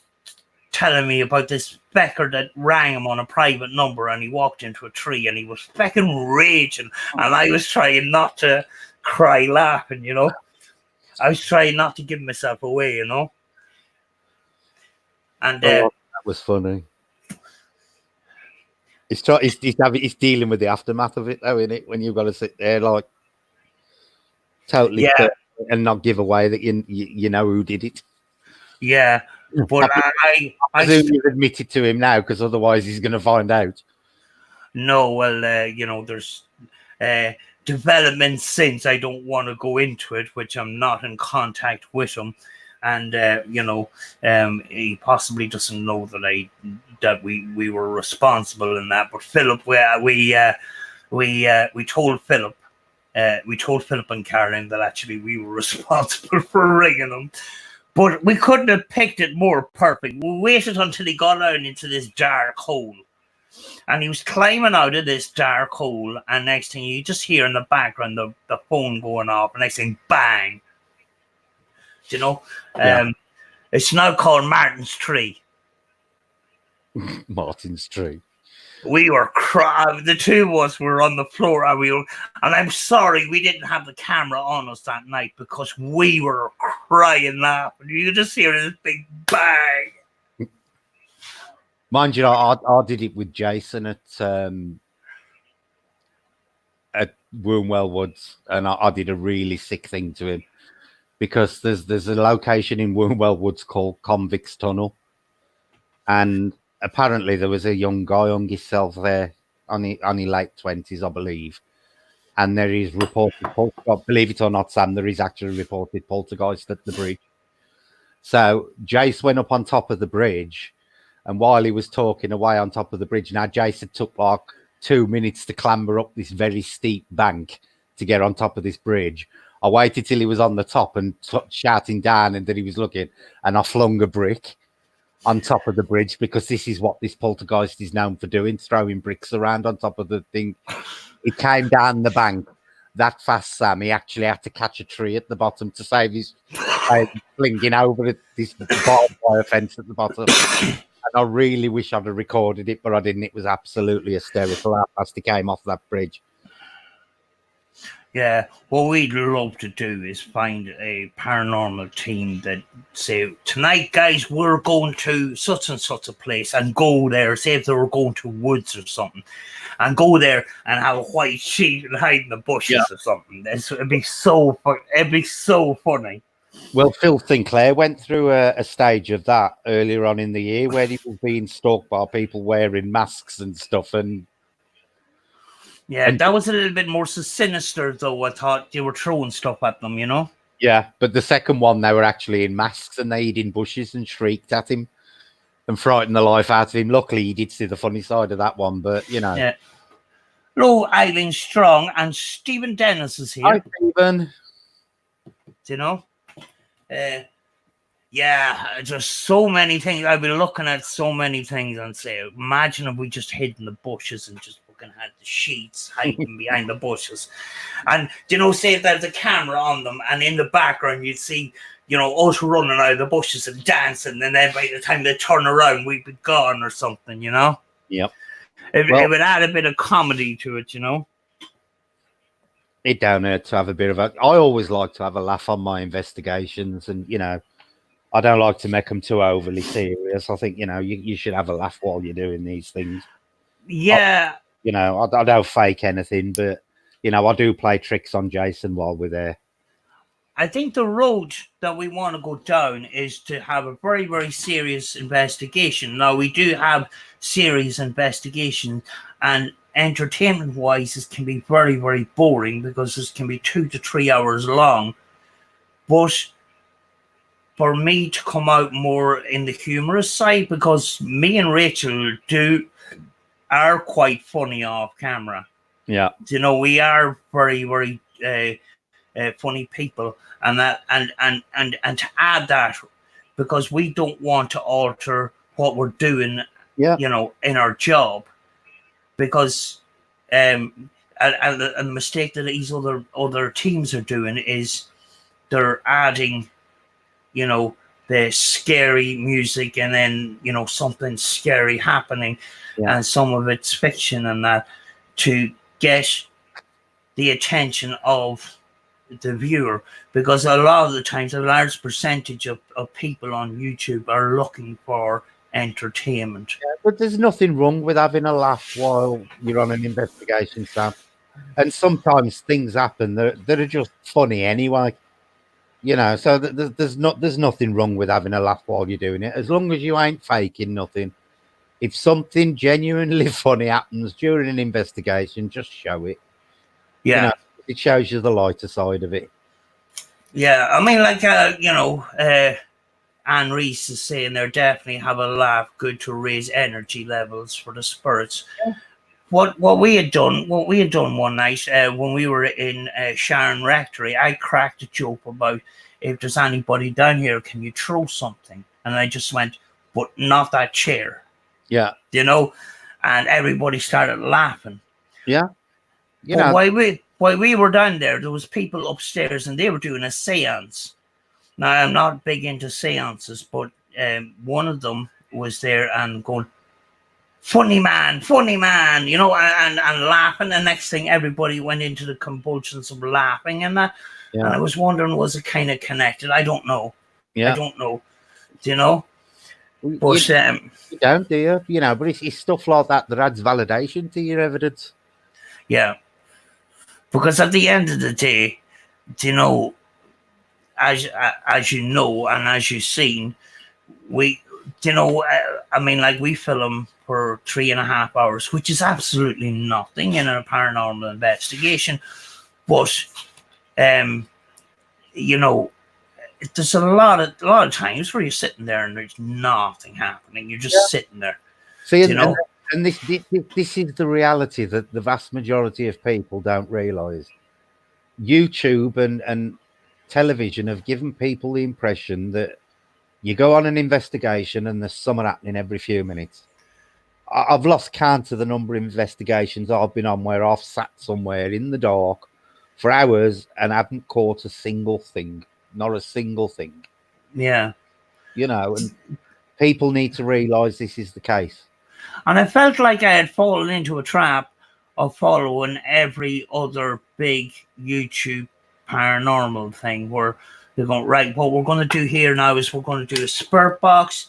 telling me about this fecker that rang him on a private number, and he walked into a tree, and he was fecking raging, and I was trying not to cry laughing, you know. I was trying not to give myself away, you know. And that was funny. He's dealing with the aftermath of it, though, isn't it? When you've got to sit there like totally and not give away that you know who did it. Yeah, but I presume you've admitted to him now, because otherwise he's going to find out. No, well, you know, there's development since. I don't want to go into it, which I'm not in contact with him, and you know, he possibly doesn't know that we were responsible in that. But Philip, we told Philip. We told Philip and Caroline that actually we were responsible for ringing him, but we couldn't have picked it more perfect. We waited until he got out into this dark hole, and he was climbing out of this dark hole, and next thing you just hear in the background the phone going off, and next thing, bang. You know, it's now called Martin's Tree. Martin's Tree. We were crying. The two of us were on the floor, and I'm sorry we didn't have the camera on us that night, because we were crying laughing. You could just hear this big bang. Mind you, I did it with Jason at Wombwell Woods, and I did a really sick thing to him, because there's a location in Wombwell Woods called Convicts Tunnel, and apparently there was a young guy hung himself there, only late 20s, I believe, and there is reported, believe it or not, Sam, there is actually reported poltergeist at the bridge. So Jace went up on top of the bridge, and while he was talking away on top of the bridge, now Jason took like 2 minutes to clamber up this very steep bank to get on top of this bridge. I waited till he was on the top and shouting down, and then he was looking, and I flung a brick on top of the bridge, because this is what this poltergeist is known for doing, throwing bricks around on top of the thing. He came down the bank that fast, Sam. He actually had to catch a tree at the bottom to save his flinging over this barbed wire fence at the bottom. And I really wish I'd have recorded it, but I didn't. It was absolutely hysterical how fast he came off that bridge. Yeah, what we'd love to do is find a paranormal team that say, tonight, guys, we're going to such and such a place, and go there. Say if they were going to woods or something, and go there and have a white sheet and hide in the bushes or something. It'd be so funny. Well, Phil Sinclair went through a stage of that earlier on in the year, where he was being stalked by people wearing masks and stuff, and that was a little bit more sinister, though. I thought you were throwing stuff at them, you know? Yeah, but the second one, they were actually in masks, and they hid in bushes and shrieked at him and frightened the life out of him. Luckily, he did see the funny side of that one, but, you know. Yeah. Hello, Eileen Strong, and Stephen Dennis is here. Hi, Stephen. You know? Just so many things. I've been looking at so many things and say, imagine if we just hid in the bushes and just fucking had the sheets hiding behind the bushes. And, you know, say if there's a camera on them, and in the background you'd see, you know, us running out of the bushes and dancing, and then by the time they turn around, we'd be gone or something, you know? Yep. It would add a bit of comedy to it, you know? It down there to have a bit of a... I always like to have a laugh on my investigations, and, you know, I don't like to make them too overly serious. I think, you know, you should have a laugh while you're doing these things. Yeah. I don't fake anything, but, you know, I do play tricks on Jason while we're there. I think the road that we want to go down is to have a very, very serious investigation. Now, we do have serious investigation, and entertainment-wise, it can be very, very boring, because this can be 2 to 3 hours long. But for me to come out more in the humorous side, because me and Rachel are quite funny off camera. Yeah. You know, we are very, very funny people, and to add that, because we don't want to alter what we're doing, you know, in our job, because and the mistake that these other teams are doing is they're adding, you know, the scary music, and then something scary happening, Yeah. and some of it's fiction and that, to get the attention of the viewer, because a lot of the times a large percentage of people on YouTube are looking for entertainment. But there's nothing wrong with having a laugh while you're on an investigation, Sam. And sometimes things happen that are just funny anyway. So there's nothing wrong with having a laugh while you're doing it, as long as you ain't faking nothing. If something genuinely funny happens during an investigation, just show it. Yeah, It shows you the lighter side of it. yeah. I mean, like Anne Reese is saying, there definitely have a laugh good to raise energy levels for the spirits. What we had done one night when we were in Sharon Rectory, I cracked a joke about, if there's anybody down here, can you throw something? And I just went, but not that chair, Yeah, and everybody started laughing. yeah. But while we were down there, there was people upstairs and they were doing a seance. Now, I'm not big into seances, but one of them was there and going, funny man, and laughing. The next thing, everybody went into the convulsions of laughing and that. Yeah. And I was wondering, was it kind of connected? I don't know. Yeah. I don't know. But you don't, do you? But it's stuff like that adds validation to your evidence. Yeah. Because at the end of the day, as you know, and as you've seen, we, I mean, like, we film for 3.5 hours, which is absolutely nothing in a paranormal investigation. But, there's a lot of times where you're sitting there and there's nothing happening. You're just sitting there. See, and this is the reality that the vast majority of people don't realise. YouTube and television have given people the impression that you go on an investigation and there's something happening every few minutes. I've lost count of the number of investigations I've been on where I've sat somewhere in the dark for hours and haven't caught a single thing. Not a single thing. Yeah. And people need to realise this is the case. And I felt like I had fallen into a trap of following every other big YouTube paranormal thing, where they're going, right, what we're going to do here now is we're going to do a spirit box,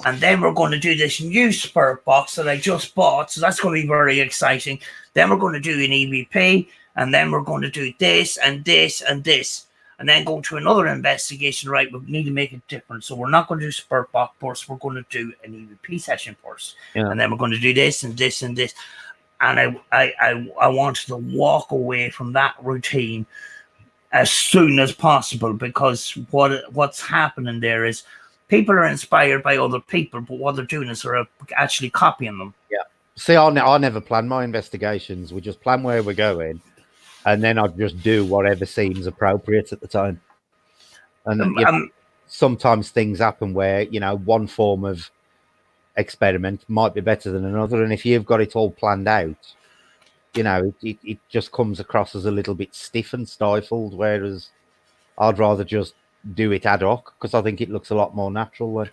and then we're going to do this new spirit box that I just bought, so that's going to be very exciting. Then we're going to do an EVP, and then we're going to do this and this and this, and then go to another investigation. Right, we need to make it different, so we're not going to do spirit box first, we're going to do an EVP session first, and then we're going to do this and this and this. And I wanted to walk away from that routine as soon as possible, because what's happening there is people are inspired by other people, but what they're doing is they're actually copying them. Yeah. See, I never plan my investigations. We just plan where we're going, and then I just do whatever seems appropriate at the time. And sometimes things happen where one form of experiment might be better than another, and if you've got it all planned out, it just comes across as a little bit stiff and stifled. Whereas I'd rather just do it ad hoc, because I think it looks a lot more natural then.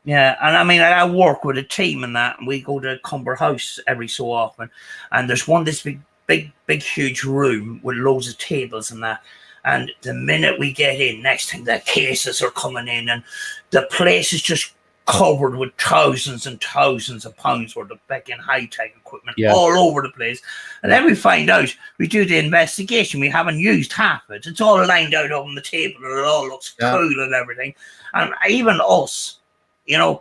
Yeah, and I mean, I work with a team and that, and we go to Cumber House every so often, and there's this big, huge room with loads of tables and that. And the minute we get in, next thing, the cases are coming in, and the place is just covered with thousands and thousands of pounds worth of fucking high-tech equipment all over the place. And then we find out, we do the investigation, we haven't used half of it. It's all lined out on the table, and it all looks cool and everything. And even us,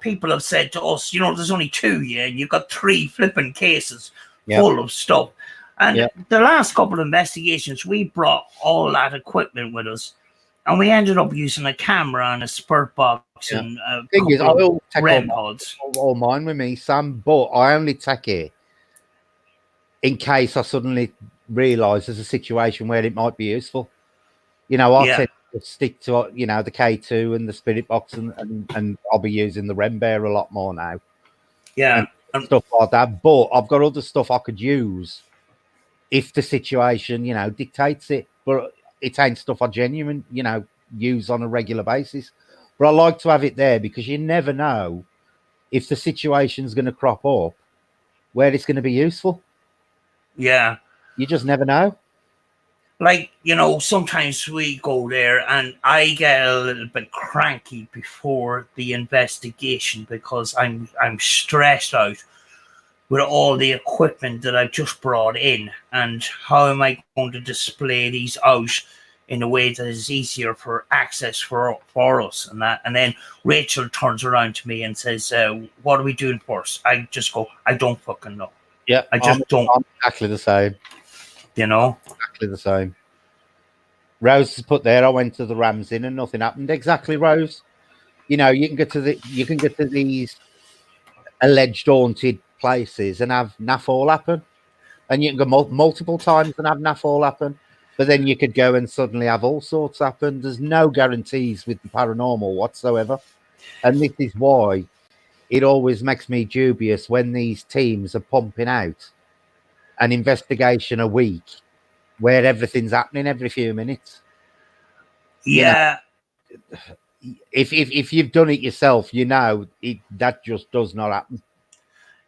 people have said to us, there's only 2 here, and you've got 3 flipping cases full of stuff. And the last couple of investigations, we brought all that equipment with us, and we ended up using a camera and a spirit box and a couple of REM pods. All mine with me, Sam, but I only take it in case I suddenly realise there's a situation where it might be useful. I'll tend to stick to the K2 and the spirit box, and I'll be using the REM bear a lot more now. Yeah, and stuff like that. But I've got other stuff I could use if the situation, dictates it. But it ain't stuff I genuinely, use on a regular basis. But I like to have it there because you never know if the situation's going to crop up where it's going to be useful. Yeah. You just never know. Like, sometimes we go there and I get a little bit cranky before the investigation because I'm stressed out with all the equipment that I've just brought in, and how am I going to display these out in a way that is easier for access for us and that. And then Rachel turns around to me and says, what are we doing first? I just go, I don't fucking know. Yeah, I just don't. I'm exactly the same. Exactly the same. Rose has put there, I went to the Rams Inn and nothing happened. Exactly, Rose. You can get to these alleged haunted places and have naff all happen. And you can go multiple times and have naff all happen. But then you could go and suddenly have all sorts happen. There's no guarantees with the paranormal whatsoever. And this is why it always makes me dubious when these teams are pumping out an investigation a week where everything's happening every few minutes. Yeah. If you've done it yourself, that just does not happen.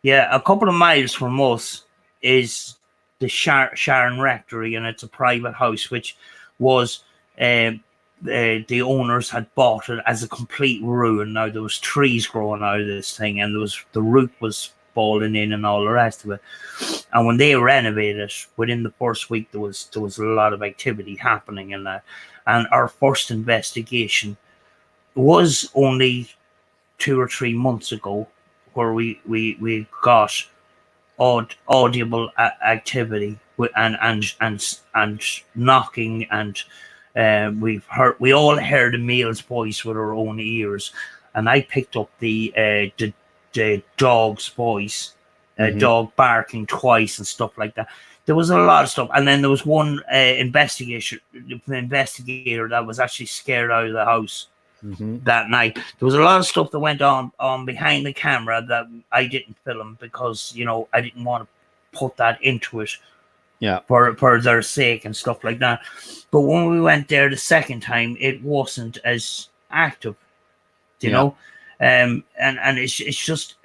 Yeah, a couple of miles from us is the Sharon Rectory, and it's a private house which was the owners had bought it as a complete ruin. Now there was trees growing out of this thing, and the roof was falling in, and all the rest of it. And when they renovated it, within the first week, there was a lot of activity happening in that. And our first investigation was only 2 or 3 months ago, where we got audible activity and knocking, and we all heard Emil's voice with our own ears, and I picked up the dog's voice, dog barking twice and stuff like that. There was a lot of stuff, and then there was one investigator that was actually scared out of the house. That night there was a lot of stuff that went on behind the camera that I didn't film because I didn't want to put that into it, for their sake and stuff like that. But when we went there the second time, it wasn't as active, know. And it's just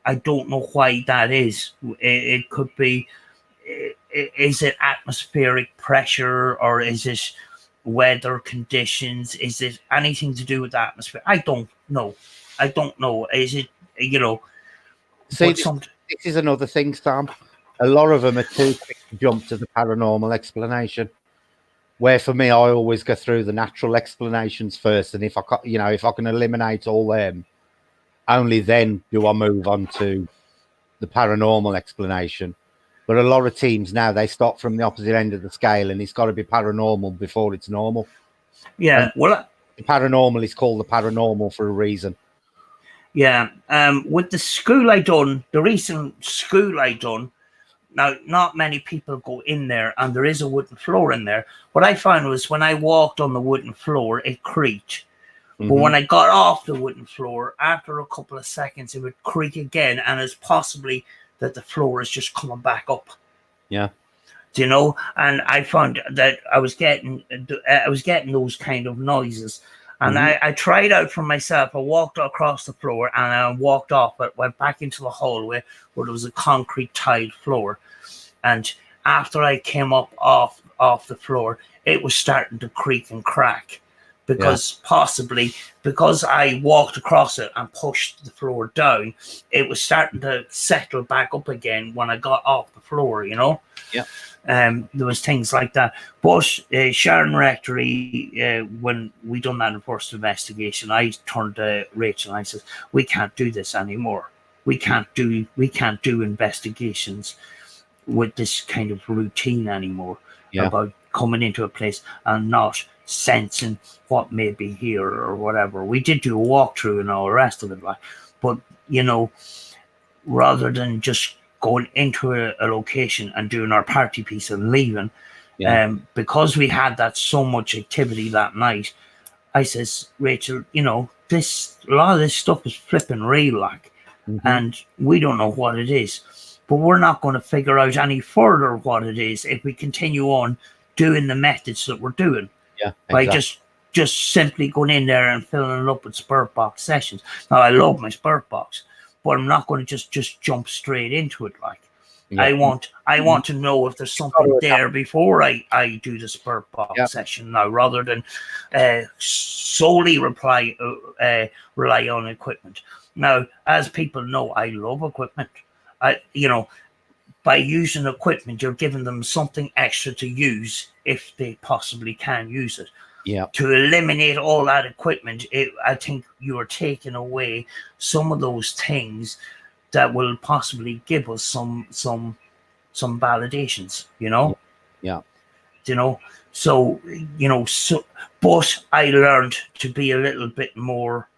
I don't know why that is. It could be, is it atmospheric pressure, or is it weather conditions? Is it anything to do with the atmosphere? I don't know. Is it, See, this is another thing, Sam. A lot of them are too quick to jump to the paranormal explanation, where for me, I always go through the natural explanations first, and if I can eliminate all them, only then do I move on to the paranormal explanation. But a lot of teams now, they start from the opposite end of the scale, and it's got to be paranormal before it's normal. Yeah, and the paranormal is called the paranormal for a reason. Yeah, with the recent school I done, now not many people go in there, and there is a wooden floor in there. What I found was when I walked on the wooden floor, it creaked. But when I got off the wooden floor, after a couple of seconds, it would creak again, and it's possibly that the floor is just coming back up. Yeah. And I found that I was getting those kind of noises. And I tried out for myself. I walked across the floor and I walked off, but went back into the hallway where there was a concrete tiled floor. And after I came up off the floor, it was starting to creak and crack. Possibly because I walked across it and pushed the floor down, it was starting to settle back up again when I got off the floor, Yeah. There was things like that. But Sharon Rectory, when we done that in first investigation, I turned to Rachel and I said, we can't do this anymore. We can't do investigations with this kind of routine anymore, about coming into a place and not sensing what may be here or whatever. We did do a walkthrough and all the rest of it, but rather than just going into a location and doing our party piece and leaving, because we had that so much activity that night, I says, Rachel, a lot of this stuff is flipping real, and we don't know what it is, but we're not going to figure out any further what it is if we continue on doing the methods that we're doing. Yeah, exactly. just simply going in there and filling it up with Spirit Box sessions. Now, I love my Spirit Box, but I'm not going to just jump straight into it. Like, Yeah. I want to know if there's something there before I do the Spirit Box session now, rather than solely rely on equipment. Now, as people know, I love equipment. By using equipment, you're giving them something extra to use if they possibly can use it. Yeah. To eliminate all that equipment, I think you are taking away some of those things that will possibly give us some validations, Yeah. But I learned to be a little bit more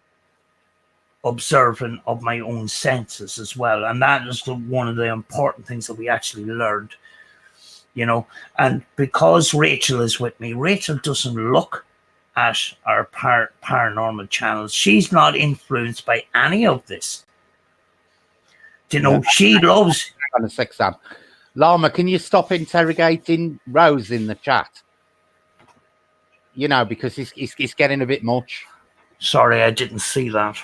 observant of my own senses as well, and that is one of the important things that we actually learned, and because Rachel is with me, Rachel doesn't look at our paranormal channels. She's not influenced by any of this. She loves. Hang on a sec, Sam. Llama, can you stop interrogating Rose in the chat? Because it's getting a bit much. Sorry, I didn't see that.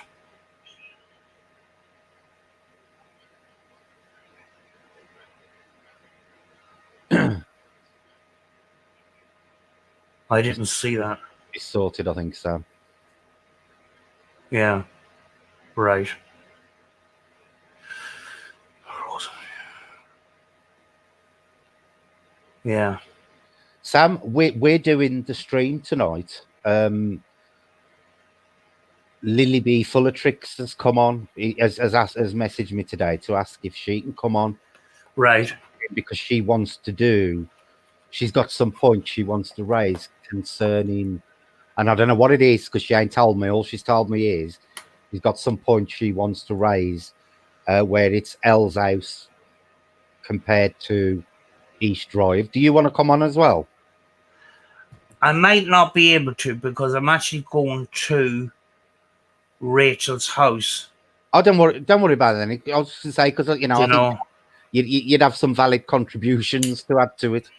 I didn't see that. It's sorted, I think, Sam. Yeah, right. Yeah. Sam, we're doing the stream tonight. Lily B Full of Tricks has come on, has messaged me today to ask if she can come on. Right. Because she's got some points she wants to raise concerning, and I don't know what it is because she ain't told me. All she's told me is she's got some points she wants to raise where it's L's house compared to East Drive. Do you want to come on as well? I might not be able to because I'm actually going to Rachel's house. Oh, don't worry about it. I was just going to say, because I think you'd have some valid contributions to add to it.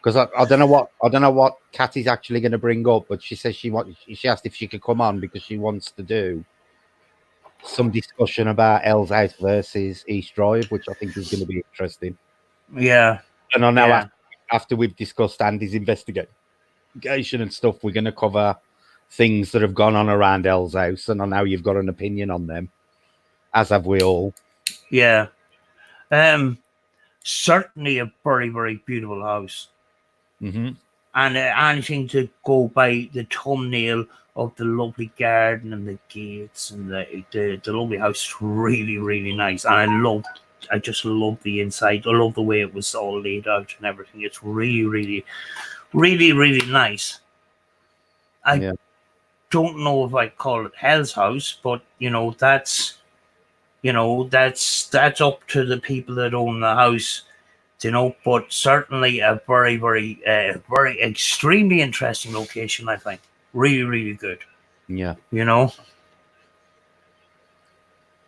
Because I don't know what Kathy's actually going to bring up, but she says she asked if she could come on because she wants to do some discussion about L's House versus East Drive, which I think is going to be interesting. Yeah. And I know after we've discussed Andy's investigation and stuff, we're going to cover things that have gone on around L's House, and I know you've got an opinion on them, as have we all. Yeah. Certainly a very, very beautiful house. Mm-hmm. And anything to go by the thumbnail of the lovely garden and the gates and the lovely house, really, really nice. And I just love the inside. I love the way it was all laid out and everything. It's really, really, really, really nice. I don't know if I call it Hell's House, but that's up to the people that own the house. But certainly a very, very, very extremely interesting location, I think. Really, really good. Yeah.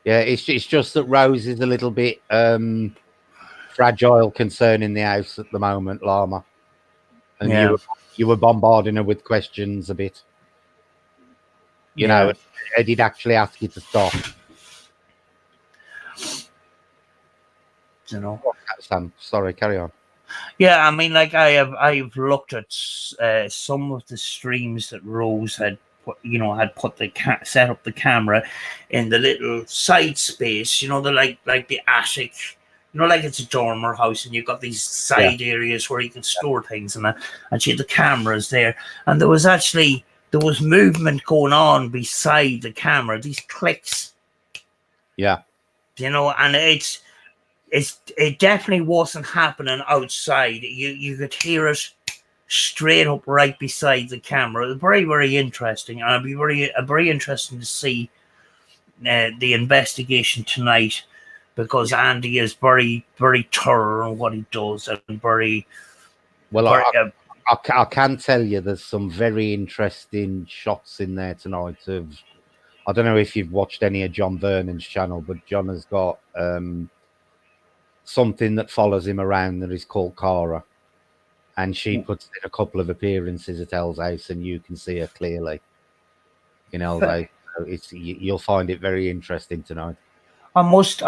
Yeah, it's just that Rose is a little bit fragile concerning the house at the moment, Llama. And you were bombarding her with questions a bit. I did actually ask you to stop. Sam, sorry, carry on. Yeah, I mean, like I've looked at some of the streams that Rose had put, set up the camera in the little side space, the like the attic, like it's a dormer house, and you've got these side areas where you can store things, and she had the cameras there, and there was movement going on beside the camera, these clicks. Yeah. And it definitely wasn't happening outside. You could hear it straight up right beside the camera. It was very, very interesting, and it'd be very interesting to see the investigation tonight, because Andy is very, very thorough in what he does, and very well. I can tell you there's some very interesting shots in there tonight. I don't know if you've watched any of John Vernon's channel, but John has got something that follows him around that is called Cara. and she puts in a couple of appearances at El's house, and you can see her clearly. So you'll find it very interesting tonight. I must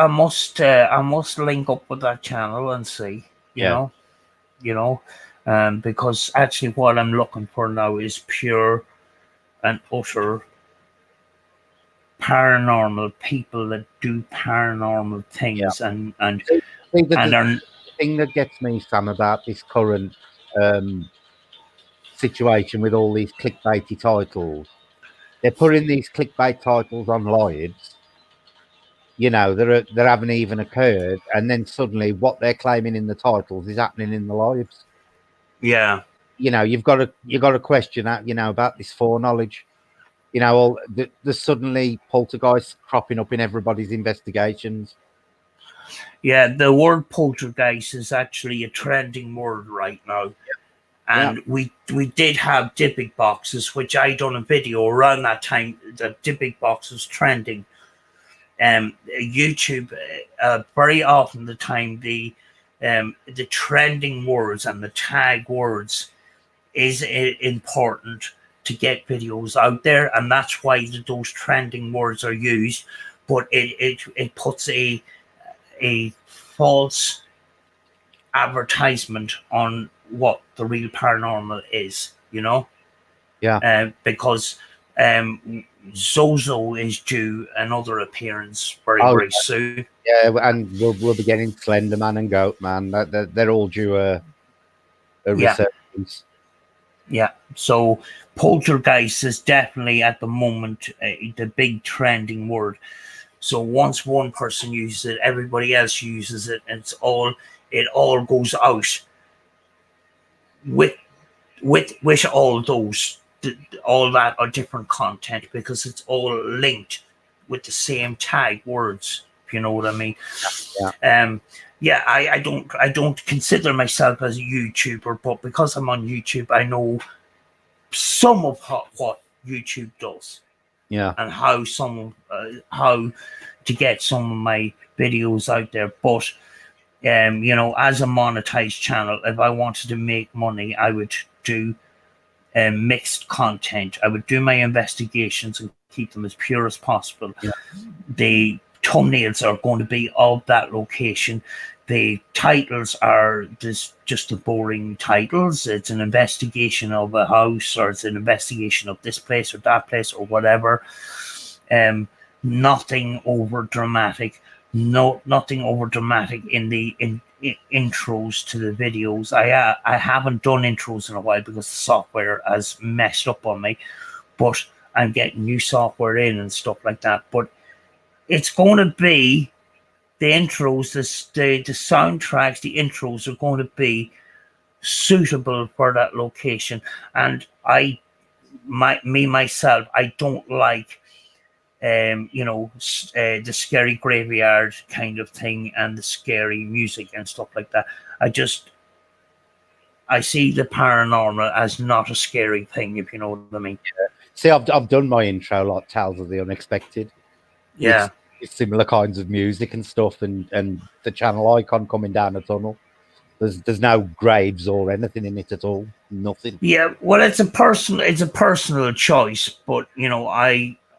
link up with that channel and see, Yeah. because actually what I'm looking for now is pure and utter paranormal people that do paranormal things, and The thing that gets me, Sam, about this current situation with all these clickbaity titles, they're putting these clickbait titles on lives, that haven't even occurred, and then suddenly what they're claiming in the titles is happening in the lives. yeah. You've got to question that, about this foreknowledge. There's suddenly poltergeists cropping up in everybody's investigations. Yeah, the word poltergeist is actually a trending word right now. And we did have Dybbuk boxes, which I done a video around that time. The Dybbuk box was trending. YouTube, very often the time the trending words and the tag words is important to get videos out there, and that's why those trending words are used. But it puts a false advertisement on what the real paranormal is, because Zozo is due another appearance very soon. Yeah, and we'll be getting Slenderman and Goatman. They're all due a resurgence. Yeah, so poltergeist is definitely at the moment the big trending word. So once one person uses it, everybody else uses it, and it all goes out with all those all that are different content, because it's all linked with the same tag words, if you know what I mean. I don't consider myself as a YouTuber, but because I'm on YouTube, I know some of what YouTube does, and how to get some of my videos out there. But as a monetized channel, if I wanted to make money, I would do mixed content. I would do my investigations and keep them as pure as possible. The thumbnails are going to be of that location. The titles are just the boring titles. It's an investigation of a house, or it's an investigation of this place or that place or whatever. Nothing over dramatic. Nothing over dramatic in the intros to the videos. I haven't done intros in a while because the software has messed up on me, but I'm getting new software in and stuff like that. But it's going to be the intros, the soundtracks, the intros are going to be suitable for that location. And myself, I don't like the scary graveyard kind of thing and the scary music and stuff like that. I see the paranormal as not a scary thing, if you know what I mean. See, I've done my intro like Tales of the Unexpected. Yeah. With similar kinds of music and stuff, and the channel icon coming down a tunnel. There's no graves or anything in it at all. Nothing. Yeah, well, it's a personal choice, but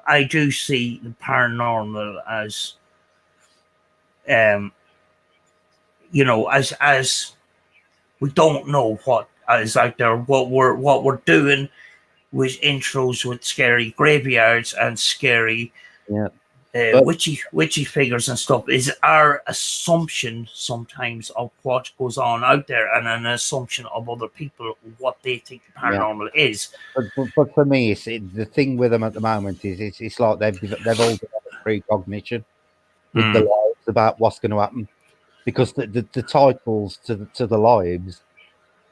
I do see the paranormal as as we don't know what is out there. What we're doing with intros with scary graveyards and scary witchy figures and stuff is our assumption sometimes of what goes on out there, and an assumption of other people what they think the paranormal is. But for me, the thing with them at the moment is it's like they've all developed precognition with the lives about what's going to happen, because the titles to the lives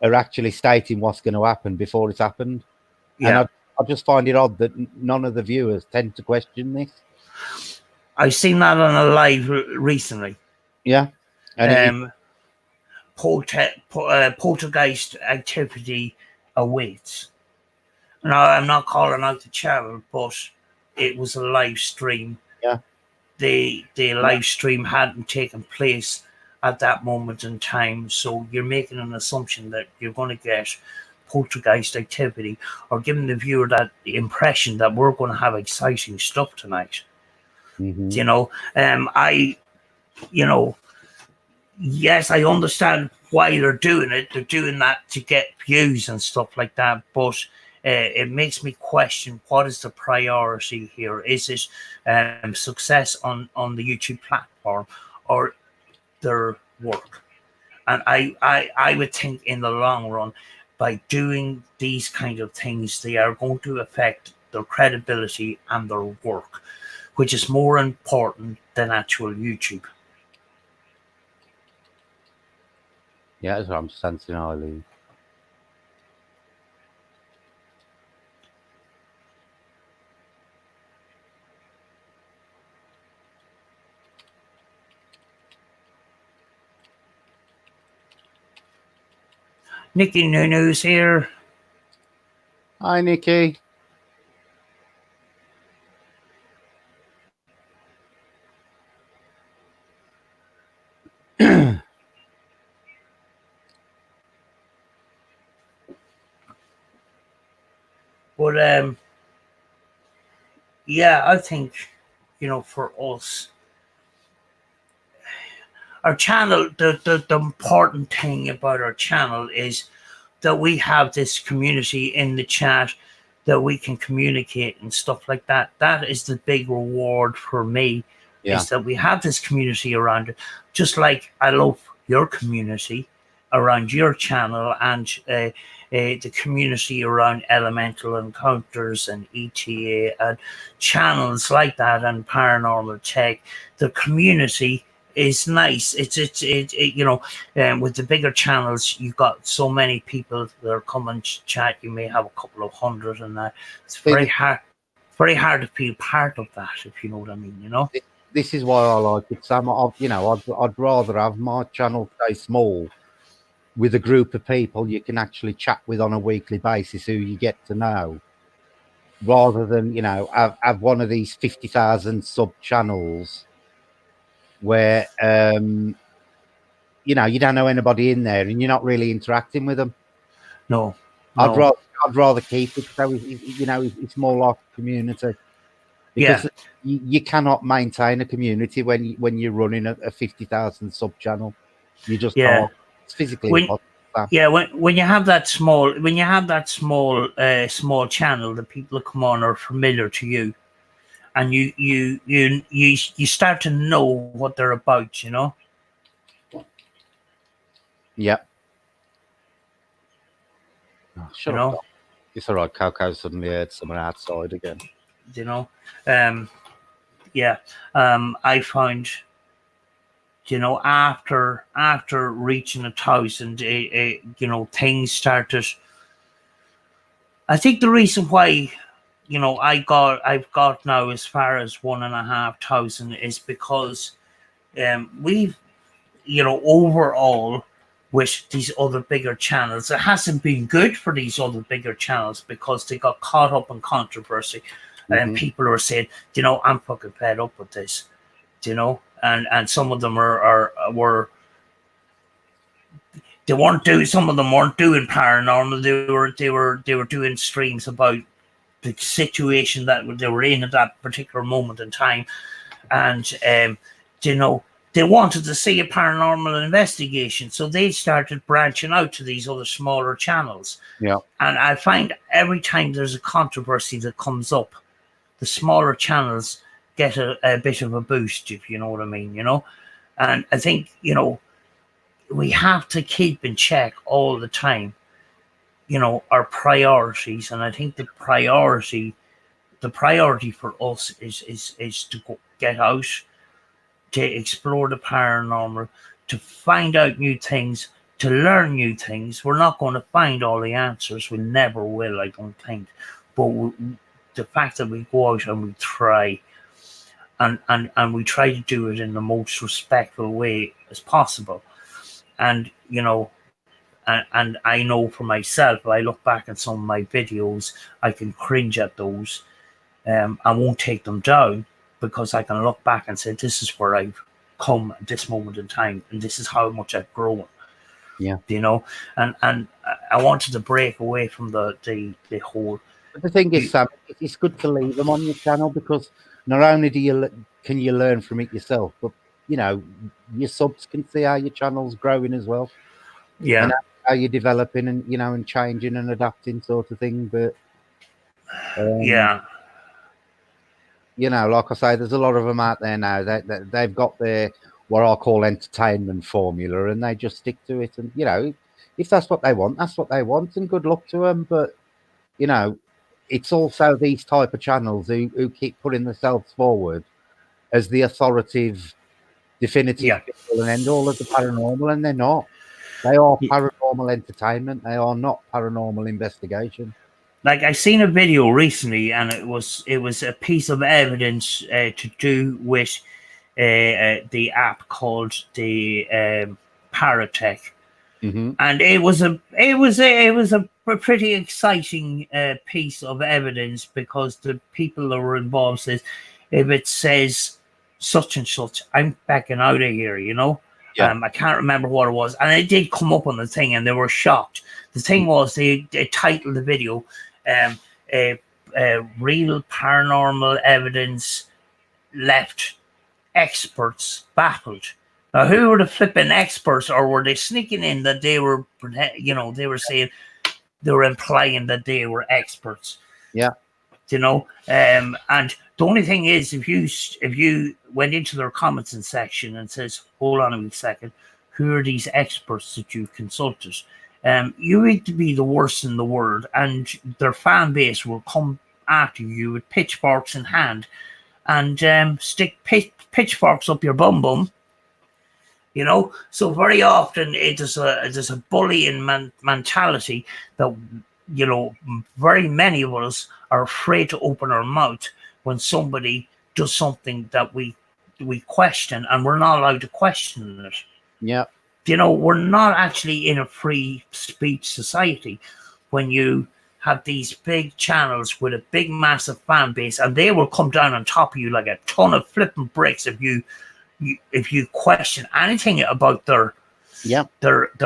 are actually stating what's going to happen before it's happened. And I just find it odd that none of the viewers tend to question this. I've seen that on a live recently. Yeah. And poltergeist activity awaits. Now, I'm not calling out the channel, but it was a live stream. Yeah. The live stream hadn't taken place at that moment in time. So you're making an assumption that you're going to get poltergeist activity, or giving the viewer that impression that we're going to have exciting stuff tonight. Mm-hmm. You know, I, you know, yes, I understand why they're doing it. They're doing that to get views and stuff like that. But it makes me question, what is the priority here? Is it success on the YouTube platform, or their work? And I would think in the long run, by doing these kind of things, they are going to affect their credibility and their work, which is more important than actual YouTube. Yeah, that's what I'm sensing, Eileen. Nikki Nunu's here. Hi, Nikki. But yeah, I think, for us, our channel, the important thing about our channel is that we have this community in the chat, that we can communicate and stuff like that. That is the big reward for me, Yeah. is that we have this community around it. Just like I love your community around your channel, and the community around Elemental Encounters and ETA and channels like that, and Paranormal Tech. The community is nice. With the bigger channels, you've got so many people that are coming to chat. You may have a couple of hundred, and that it's very hard to be part of that, if you know what I mean. This is why I like it, Sam. I'd rather have my channel stay small, with a group of people you can actually chat with on a weekly basis, who you get to know, rather than have one of these 50,000 sub channels where you don't know anybody in there and you're not really interacting with them. No, I'd no. rather keep it so it's more like a community, because Yeah, you cannot maintain a community when you're running a 50,000 sub channel. You just yeah. can't. It's physically When impossible. Sam. Yeah, when you have that small channel, the people that come on are familiar to you, and you start to know what they're about. Yeah. Oh, You shut up, know, Doc. It's all right. Coco suddenly heard someone outside again. you know. Yeah. I find, after reaching 1,000, things started. I think the reason why, I've got now as far as 1,500 is because we've, overall, with these other bigger channels, it hasn't been good for these other bigger channels, because they got caught up in controversy, and people are saying, I'm fucking fed up with this, and some of them were they weren't doing some of them weren't doing paranormal. They were doing streams about the situation that they were in at that particular moment in time, and you know they wanted to see a paranormal investigation, so they started branching out to these other smaller channels. Yeah. And I find every time there's a controversy that comes up, the smaller channels get a bit of a boost, if you know what I mean. And I think we have to keep in check all the time, our priorities. And I think the priority for us is to get out, to explore the paranormal, to find out new things, to learn new things. We're not going to find all the answers. We never will, I don't think. But the fact that we go out and we try, and we try to do it in the most respectful way as possible. And, and I know for myself, if I look back at some of my videos, I can cringe at those. I won't take them down, because I can look back and say, this is where I've come at this moment in time, and this is how much I've grown. Yeah. You know, and I wanted to break away from the whole. But the thing is, Sam, it's good to leave them on your channel, because not only can you learn from it yourself, but you know, your subs can see how your channel's growing as well, Yeah, and how you're developing, and you know, and changing and adapting, sort of thing. But yeah, you know, like I say, there's a lot of them out there now that they've got their what I call entertainment formula, and they just stick to it. And you know, if that's what they want, that's what they want, and good luck to them. But you know, it's also these type of channels who keep putting themselves forward as the authoritative, definitive yeah. be-all and end all of the paranormal, and they're not. They are paranormal entertainment. They are not paranormal investigation. Like I seen a video recently, and it was a piece of evidence to do with the app called the Paratech, Mm-hmm. and it was a pretty exciting piece of evidence, because the people that were involved says, if it says such and such, I'm backing out of here, you know. Yeah. I can't remember what it was, and it did come up on the thing, and they were shocked. The thing was, they titled the video, um, "Real Paranormal Evidence Left Experts Baffled." Now, who were the flipping experts, or were they sneaking in that they were, you know, they were saying, they were implying that they were experts? Yeah. You know, and the only thing is, if you went into their comments section and says, hold on a second, who are these experts that you consulted? You need to be the worst in the world, and their fan base will come after you with pitchforks in hand, and stick pitchforks up your bum. You know, so very often it is a bullying mentality that, you know, very many of us are afraid to open our mouth when somebody does something that we question, and we're not allowed to question it. Yeah. You know, we're not actually in a free speech society when you have these big channels with a big massive fan base, and they will come down on top of you like a ton of flipping bricks if you question anything about their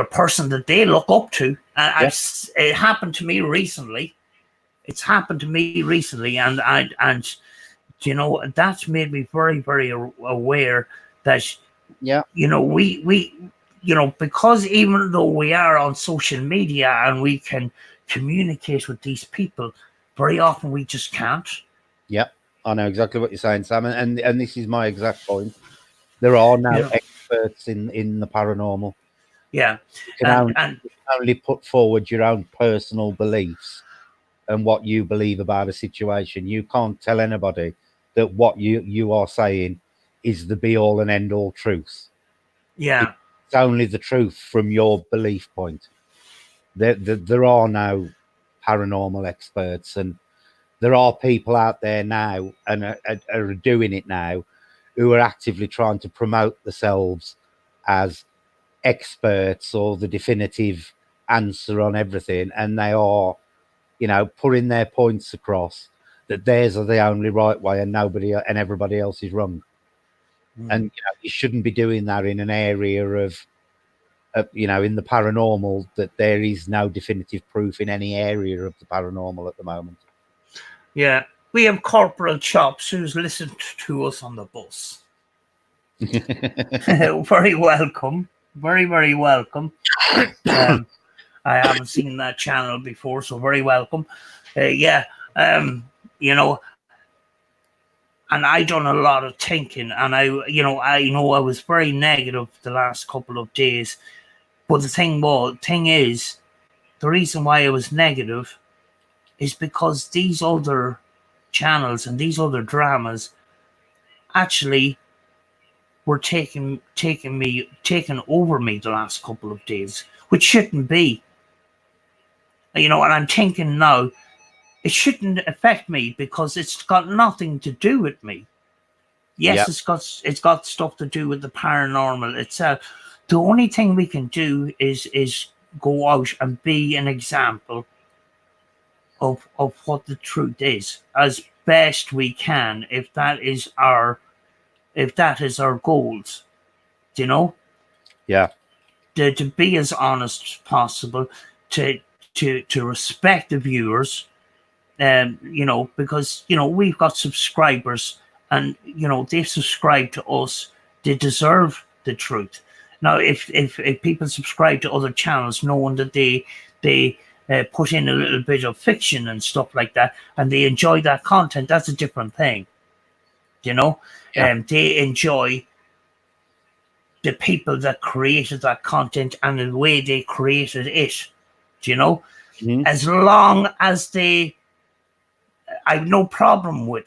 person that they look up to. And it happened to me recently. It's happened to me recently, and you know, that's made me very, very aware that you know, we you know, because even though we are on social media and we can communicate with these people, very often we just can't. Yeah, I know exactly what you're saying, Sam, and this is my exact point. There are no experts in the paranormal. Yeah, you can only put forward your own personal beliefs and what you believe about a situation. You can't tell anybody that what you are saying is the be all and end all truth. Yeah, it's only the truth from your belief point. There are no paranormal experts, and there are people out there now and are doing it now who are actively trying to promote themselves as experts or the definitive answer on everything, and they are, you know, putting their points across that theirs are the only right way and nobody and everybody else is wrong. And you know, you shouldn't be doing that in an area of you know, in the paranormal, that there is no definitive proof in any area of the paranormal at the moment. Yeah, we have Corporal Chops who's listened to us on the bus. Very welcome. Very, very welcome. I haven't seen that channel before, so very welcome. You know, and I done a lot of thinking, and I know I was very negative the last couple of days. But the thing is, the reason why I was negative is because these other channels and these other dramas actually were taking over me the last couple of days, which shouldn't be. You know, and I'm thinking now, it shouldn't affect me because it's got nothing to do with me. Yes, it's got stuff to do with the paranormal itself. The only thing we can do is go out and be an example of what the truth is as best we can, if that is our goals. Do you know? Yeah. To be as honest as possible, to respect the viewers, because we've got subscribers, and they've subscribed to us. They deserve the truth. Now, if people subscribe to other channels, knowing that they put in a little bit of fiction and stuff like that, and they enjoy that content, that's a different thing. Yeah. They enjoy the people that created that content and the way they created it. Mhm. As long as I've no problem with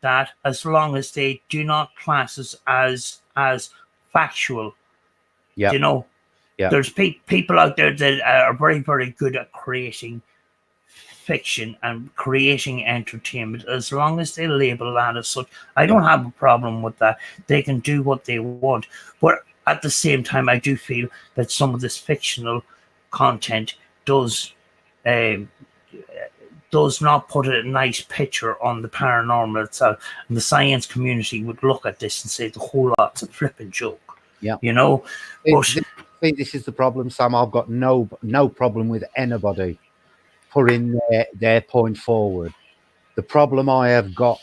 that, as long as they do not class us as factual. Yeah. Yeah. There's people out there that are very, very good at creating fiction and creating entertainment. As long as they label that as such, I don't have a problem with that. They can do what they want. But at the same time, I do feel that some of this fictional content does not put a nice picture on the paranormal itself. And the science community would look at this and say the whole lot's a flipping joke. Yeah. But See, this is the problem, Sam. I've got no problem with anybody putting their point forward. The problem I have got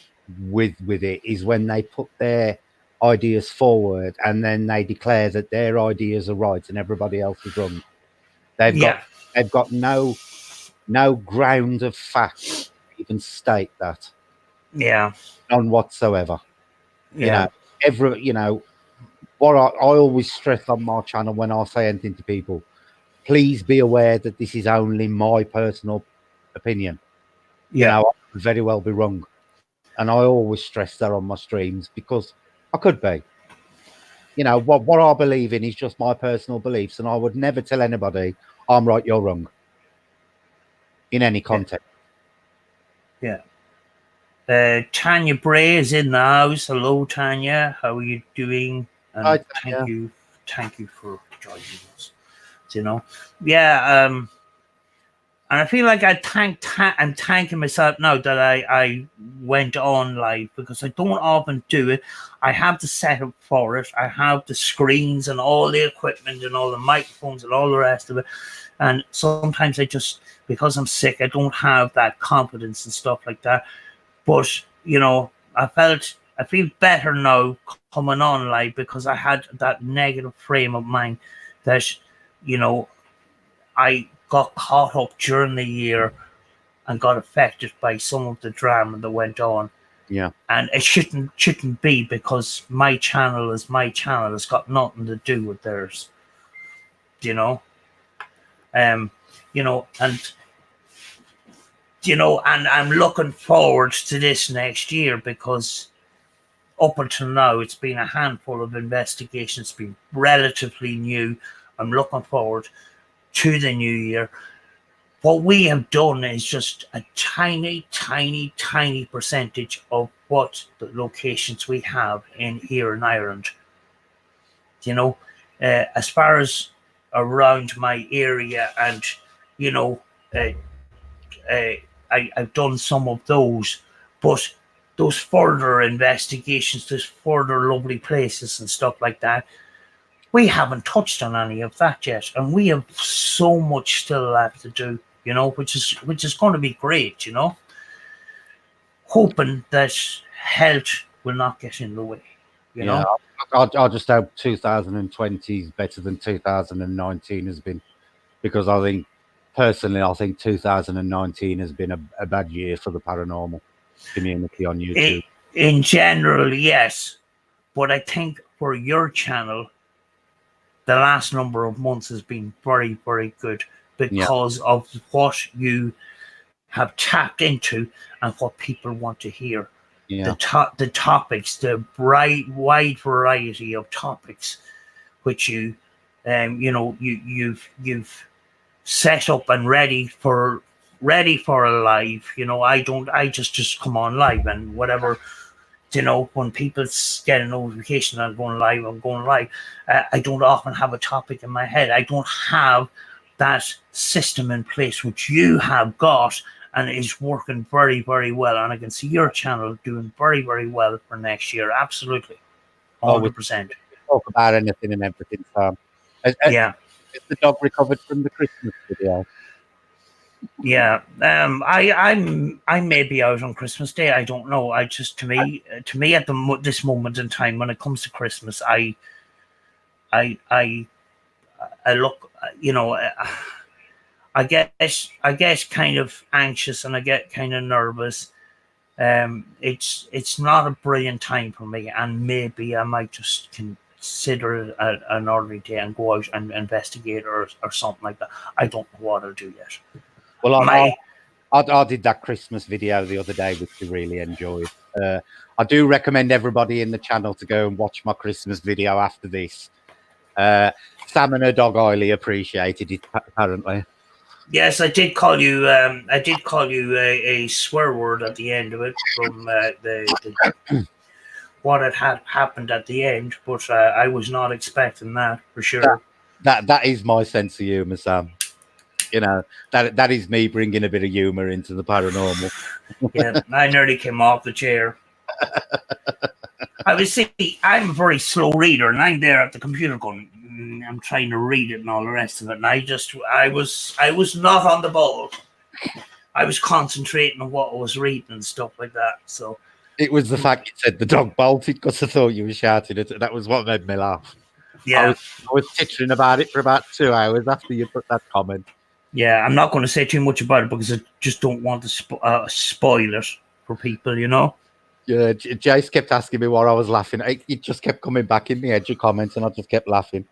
with it is when they put their ideas forward and then they declare that their ideas are right and everybody else is wrong. They've got no ground of fact to even state that. Yeah. None whatsoever. Yeah. What I always stress on my channel when I say anything to people, please be aware that this is only my personal opinion. Yeah. I could very well be wrong. And I always stress that on my streams because I could be. What I believe in is just my personal beliefs, and I would never tell anybody I'm right, you're wrong in any context. Yeah. Tanya Bray is in the house. Hello, Tanya. How are you doing? And Hi, thank you for joining us. Yeah. And I feel like I'm thanking myself now that I went on live, because I don't often do it. I have the setup for it. I have the screens and all the equipment and all the microphones and all the rest of it. And sometimes because I'm sick, I don't have that confidence and stuff like that. But, I feel better now coming on live, because I had that negative frame of mind that, I got caught up during the year and got affected by some of the drama that went on. Yeah. And it shouldn't be, because my channel is my channel. It's got nothing to do with theirs. And and I'm looking forward to this next year, because up until now it's been a handful of investigations, been relatively new. I'm looking forward to the new year. What we have done is just a tiny, tiny, tiny percentage of what the locations we have here in Ireland. As far as around my area, and I've done some of those, but those further investigations, those further lovely places and stuff like that, we haven't touched on any of that yet, and we have so much still left to do. Which is going to be great. Hoping that health will not get in the way. I just hope 2020 is better than 2019 has been, because I think 2019 has been a bad year for the paranormal community on YouTube. In general, yes, but I think for your channel, the last number of months has been very, very good, because of what you have tapped into and what people want to hear. Yeah. The topics, the wide variety of topics, which you've set up and ready for a live. I just come on live, and whatever. When people get a notification I'm going live. I don't often have a topic in my head. I don't have that system in place, which you have got, and is working very, very well. And I can see your channel doing very, very well for next year. Absolutely. 100%. talk about anything and everything, Sam. Yeah. Is the dog recovered from the Christmas video? Yeah, I may be out on Christmas Day. I don't know. I just to me at this moment in time, when it comes to Christmas, I I I look, I guess kind of anxious, and I get kind of nervous. It's not a brilliant time for me, and maybe I might just consider an ordinary day and go out and investigate or something like that. I don't know what I'll do yet. Well, My I did that Christmas video the other day, which I really enjoyed. I do recommend everybody in the channel to go and watch my Christmas video after this. Sam and her dog highly appreciated it, apparently. Yes, I did call you. I did call you a swear word at the end of it from the what had happened at the end, but I was not expecting that for sure. That is my sense of humour, Sam. You know, that is me bringing a bit of humour into the paranormal. Yeah, I nearly came off the chair. I'm a very slow reader, and I'm there at the computer going, I'm trying to read it and all the rest of it, and I was not on the ball. I was concentrating on what I was reading and stuff like that. So it was the fact you said the dog bolted because I thought you were shouting it. That was what made me laugh. Yeah, I was tittering about it for about 2 hours after you put that comment. Yeah, I'm not going to say too much about it because I just don't want to spoil it for people, Yeah, Jace kept asking me what I was laughing at. It just kept coming back in the edge of comments, and I just kept laughing.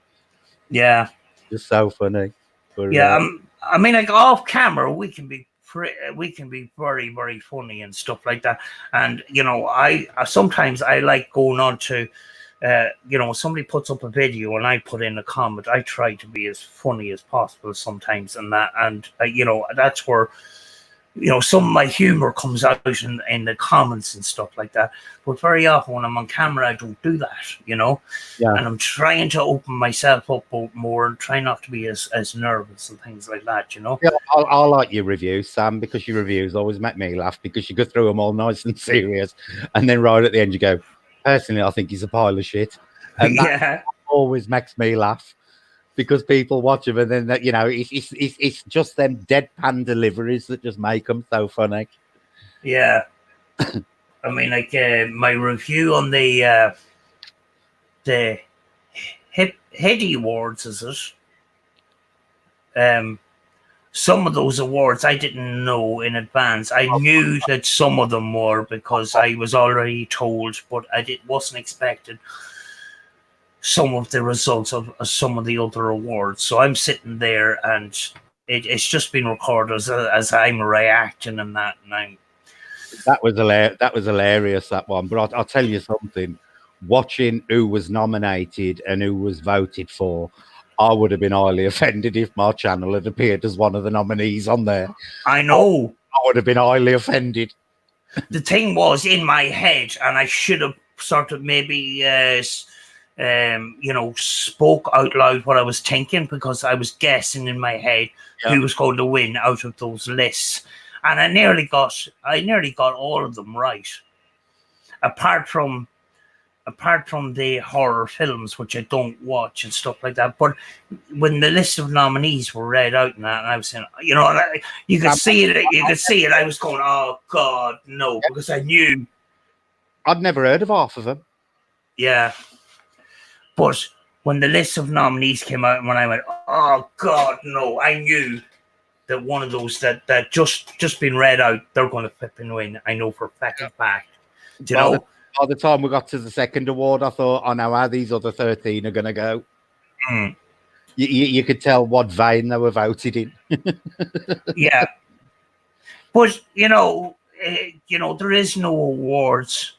Yeah, just so funny. But, yeah, I mean, like off camera, we can be very, very funny and stuff like that. And I sometimes I like going on to. Somebody puts up a video and I put in a comment. I try to be as funny as possible sometimes, and that's where some of my humor comes out in the comments and stuff like that. But very often when I'm on camera, I don't do that, Yeah. And I'm trying to open myself up more and try not to be as nervous and things like that, Yeah, I like your reviews, Sam, because your reviews always make me laugh because you go through them all nice and serious, and then right at the end you go, personally, I think he's a pile of shit, and that always makes me laugh because people watch him, and then it's just them deadpan deliveries that just make them so funny. Yeah, I mean, like my review on the Heady Awards, is it? Some of those awards I didn't know in advance. I knew that some of them were because I was already told, but wasn't expecting some of the results of some of the other awards. So I'm sitting there, and it's just been recorded as I'm reacting and that, and that was hilarious, that one. But I'll tell you something. Watching who was nominated and who was voted for, I would have been highly offended if my channel had appeared as one of the nominees on there. I know. I would have been highly offended. The thing was in my head, and I should have sort of maybe, spoke out loud what I was thinking, because I was guessing in my head who was going to win out of those lists, and I nearly got all of them right, apart from the horror films, which I don't watch and stuff like that. But when the list of nominees were read out and that, and I was saying, you could see it. I was going, oh God, no, because I knew. I'd never heard of half of them. Yeah. But when the list of nominees came out, and when I went, oh God, no, I knew that one of those that just been read out, they're going to flip and win. I know for a fact. By the time we got to the second award, I thought, I know how these other 13 are going to go. Mm. You could tell what vein they were voted in. Yeah. But, there is no awards.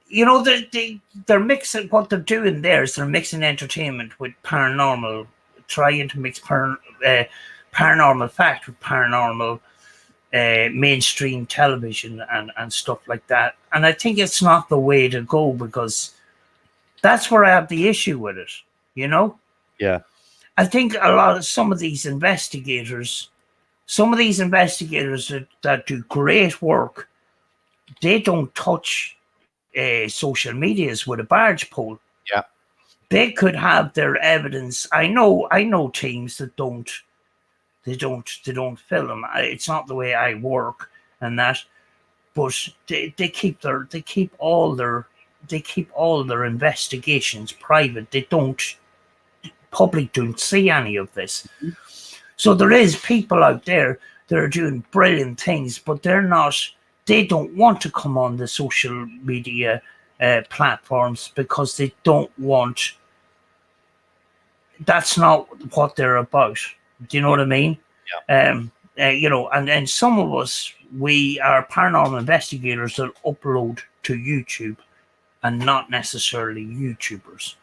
They're mixing, what they're doing there is they're mixing entertainment with paranormal, trying to mix paranormal fact with paranormal mainstream television and stuff like that. And I think it's not the way to go, because that's where I have the issue with it, Yeah. I think some of these investigators that do great work, they don't touch social medias with a barge pole. Yeah. They could have their evidence. I know teams that don't film. It's not the way I work and that, but they keep all their investigations private. They don't public don't see any of this. Mhm. So there is people out there that are doing brilliant things, but they don't want to come on the social media platforms because they don't want. That's not what they're about. Do you know what I mean? And some of us, we are paranormal investigators that upload to YouTube and not necessarily YouTubers.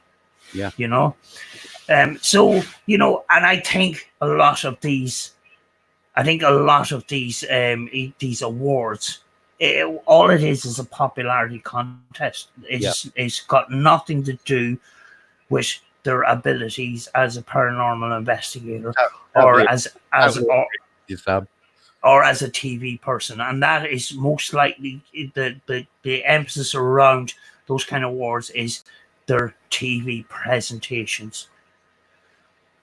Yeah. So and I think a lot of these these awards, all it is a popularity contest. It's got nothing to do with their abilities as a paranormal investigator or Totally, as totally agree with you, Sam. or as a TV person, and that is most likely the emphasis around those kind of awards is their TV presentations.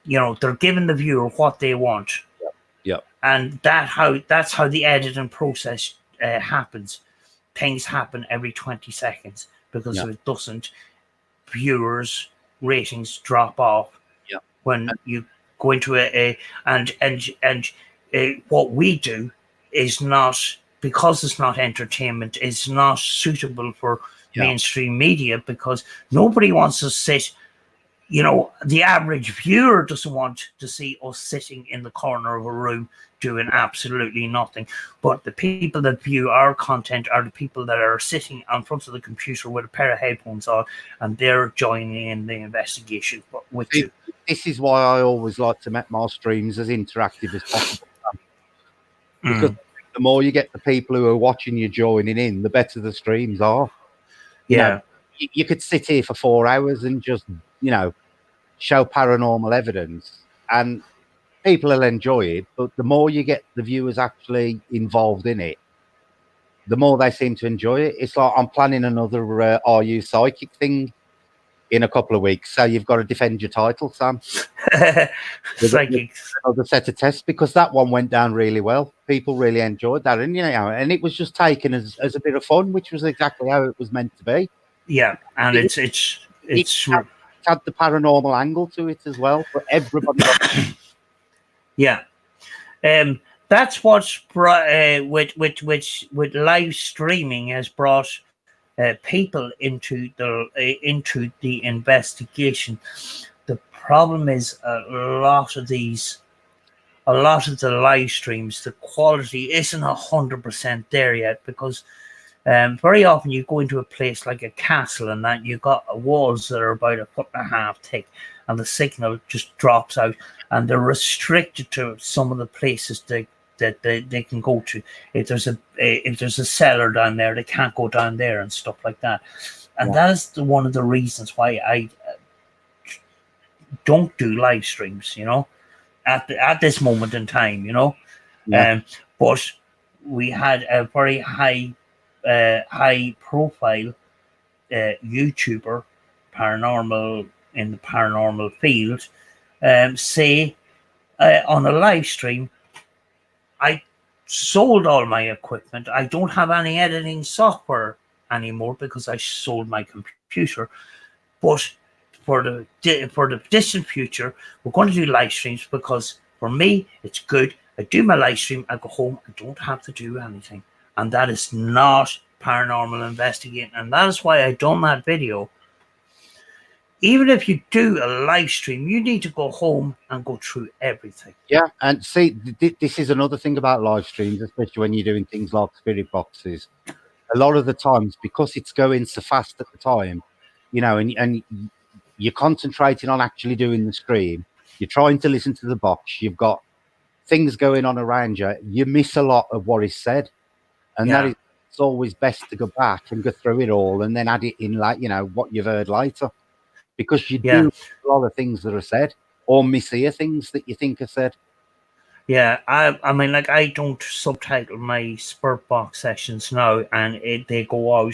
They're giving the viewer what they want, Yeah. and that's how the editing process happens. Things happen every 20 seconds because Yeah. if it doesn't, viewers ratings drop off. Yeah. When you go into and what we do is not, because it's not entertainment, it's not suitable for Yeah. mainstream media, because nobody wants to sit. The average viewer doesn't want to see us sitting in the corner of a room doing absolutely nothing. But the people that view our content are the people that are sitting in front of the computer with a pair of headphones on, and they're joining in the investigation with you. This is why I always like to make my streams as interactive as possible, because the more you get the people who are watching you joining in, the better the streams are. Yeah. You could sit here for 4 hours and just, show paranormal evidence, and people will enjoy it. But the more you get the viewers actually involved in it, the more they seem to enjoy it. It's like I'm planning another Are You Psychic thing in a couple of weeks. So you've got to defend your title, Sam. Psychics. Another set of tests, because that one went down really well. People really enjoyed that, and it was just taken as a bit of fun, which was exactly how it was meant to be. Yeah, and It had the paranormal angle to it as well, but everybody got. Yeah. That's what's brought with live streaming has brought people into the investigation. The problem is a lot of the live streams, the quality isn't 100% there yet, because very often you go into a place like a castle and that you got walls that are about 1.5 feet thick, and the signal just drops out, and they're restricted to some of the places that they can go to. If there's a cellar down there, they can't go down there and stuff like that. And that is one of the reasons why I don't do live streams, at this moment in time, but we had a very high profile YouTuber, paranormal in the paranormal field, say on a live stream, I sold all my equipment. I don't have any editing software anymore because I sold my computer. But for the distant future, we're going to do live streams, because for me it's good. I do my live stream, I go home, I don't have to do anything, and that is not paranormal investigating. And that is why I done that video. Even if you do a live stream, you need to go home and go through everything. Yeah, and see, this is another thing about live streams, especially when you're doing things like spirit boxes. A lot of the times, because it's going so fast at the time, and you're concentrating on actually doing the stream, you're trying to listen to the box, you've got things going on around you, you miss a lot of what is said. And that is, it's always best to go back and go through it all and then add it in, like, what you've heard later. Because you do a lot of things that are said, or mishear things that you think are said. Yeah, I mean, like, I don't subtitle my Spirit Box sessions now, and they go out,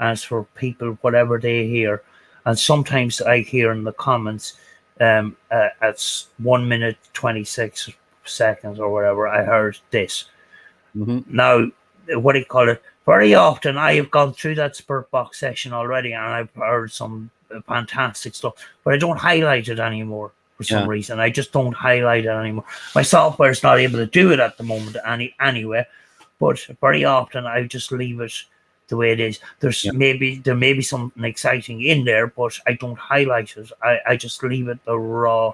as for people whatever they hear. And sometimes I hear in the comments, at 1 minute 26 seconds or whatever, I heard this. Now, what do you call it? Very often I have gone through that Spirit Box session already, and I've heard some fantastic stuff, but I don't highlight it anymore for some reason. I just don't highlight it anymore. My software is not able to do it at the moment anyway, but very often I just leave it the way it is. There may be something exciting in there, but I don't highlight it. I just leave it the raw,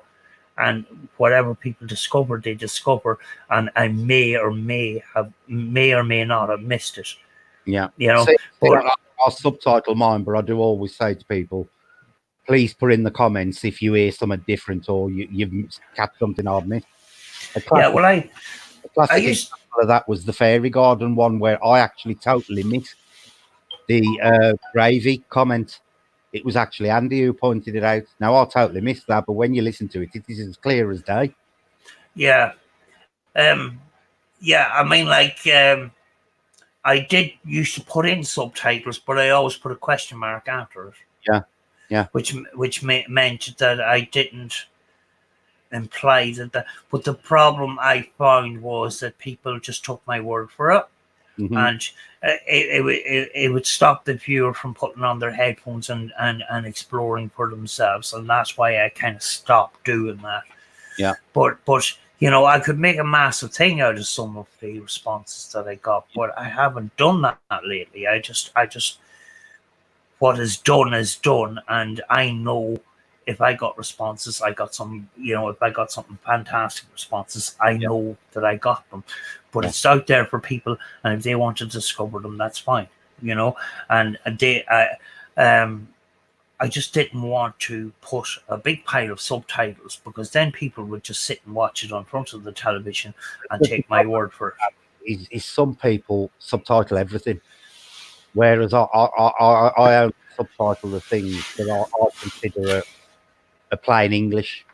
and whatever people discover, they discover, and I may or may not have missed it. Yeah. You know, but I'll subtitle mine, but I do always say to people, please put in the comments if you hear something different or you've catch something I've missed. A classic example of that was the Fairy Garden one, where I actually totally missed the gravy comment. It was actually Andy who pointed it out. Now, I totally missed that, but when you listen to it, it is as clear as day. Yeah. Yeah, I mean, like, I did used to put in subtitles, but I always put a question mark after it. Yeah, yeah. Which meant that I didn't imply that. But the problem I found was that people just took my word for it, and it would stop the viewer from putting on their headphones and exploring for themselves, and that's why I kind of stopped doing that. Yeah. But you know, I could make a massive thing out of some of the responses that I got, but I haven't done that lately. I just what is done, and I know if I got responses, I got some. You know, if I got something fantastic responses, I know that I got them. But it's out there for people, and if they want to discover them, that's fine. You know, and I just didn't want to put a big pile of subtitles, because then people would just sit and watch it on front of the television and take my word for it. Is some people subtitle everything, whereas I only subtitle the things that I consider a plain English.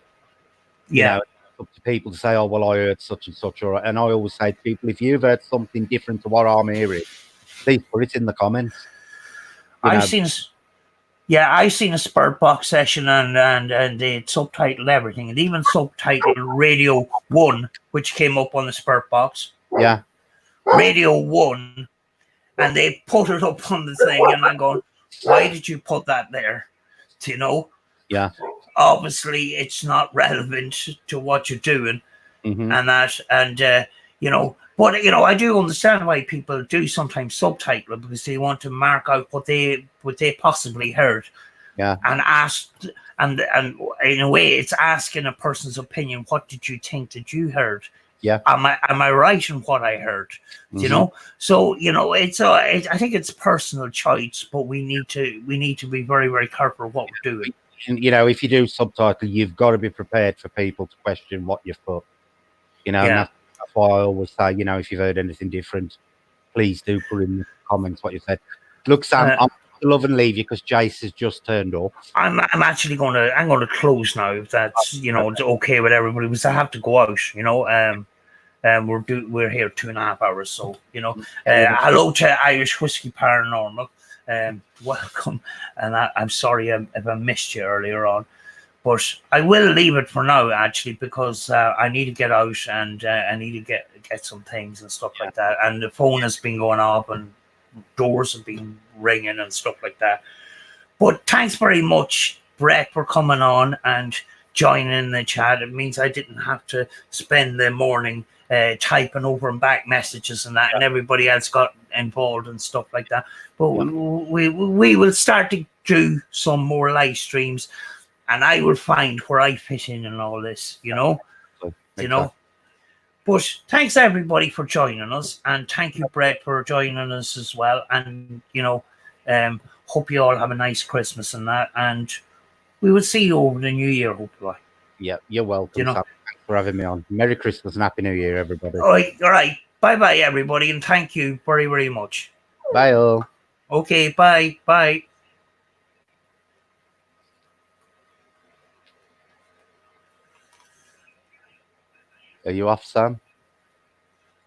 You know, it's up to people to say, "Oh, well, I heard such and such," and I always say to people, if you've heard something different to what I'm hearing, please put it in the comments. I've seen a Spirit Box session, and they subtitled everything, and even subtitled Radio 1, which came up on the Spirit Box. Yeah. Radio 1, and they put it up on the thing, and I'm going, why did you put that there? Do you know? Yeah. Obviously, it's not relevant to what you're doing, and that, and you know, but you know, I do understand why people do sometimes subtitle it, because they want to mark out what they possibly heard. Yeah. And ask, and in a way, it's asking a person's opinion. What did you think that you heard? Yeah. Am I right in what I heard? You know, so you know, I think it's personal choice, but we need to be very, very careful what we're doing. And you know, if you do subtitle, you've got to be prepared for people to question what you've put. You know, and that's why I always say, you know, if you've heard anything different, please do put in the comments what you said. Look, Sam, I'm to love and leave you because Jace has just turned up. I'm actually going to close now, if that's, you know, it's okay with everybody, because I have to go out. You know, we're here 2.5 hours, so you know. Hello to Irish Whiskey Paranormal. Welcome, and I'm sorry if I missed you earlier on, but I will leave it for now, actually, because I need to get out, and I need to get some things and stuff like that, and the phone has been going off and doors have been ringing and stuff like that. But thanks very much, Brett, for coming on and joining in the chat. It means I didn't have to spend the morning typing over and back messages and that, and everybody else got involved and stuff like that. But we will start to do some more live streams, and I will find where I fit in and all this, you know. You know. But thanks everybody for joining us, and thank you, Brett, for joining us as well. And you know, hope you all have a nice Christmas and that, and we will see you over the New Year, hopefully. Yeah, you're welcome. You know? Sam. Thanks for having me on. Merry Christmas and Happy New Year, everybody. All right. Bye, everybody, and thank you very, very much. Bye, all. Okay, bye. Are you off, Sam?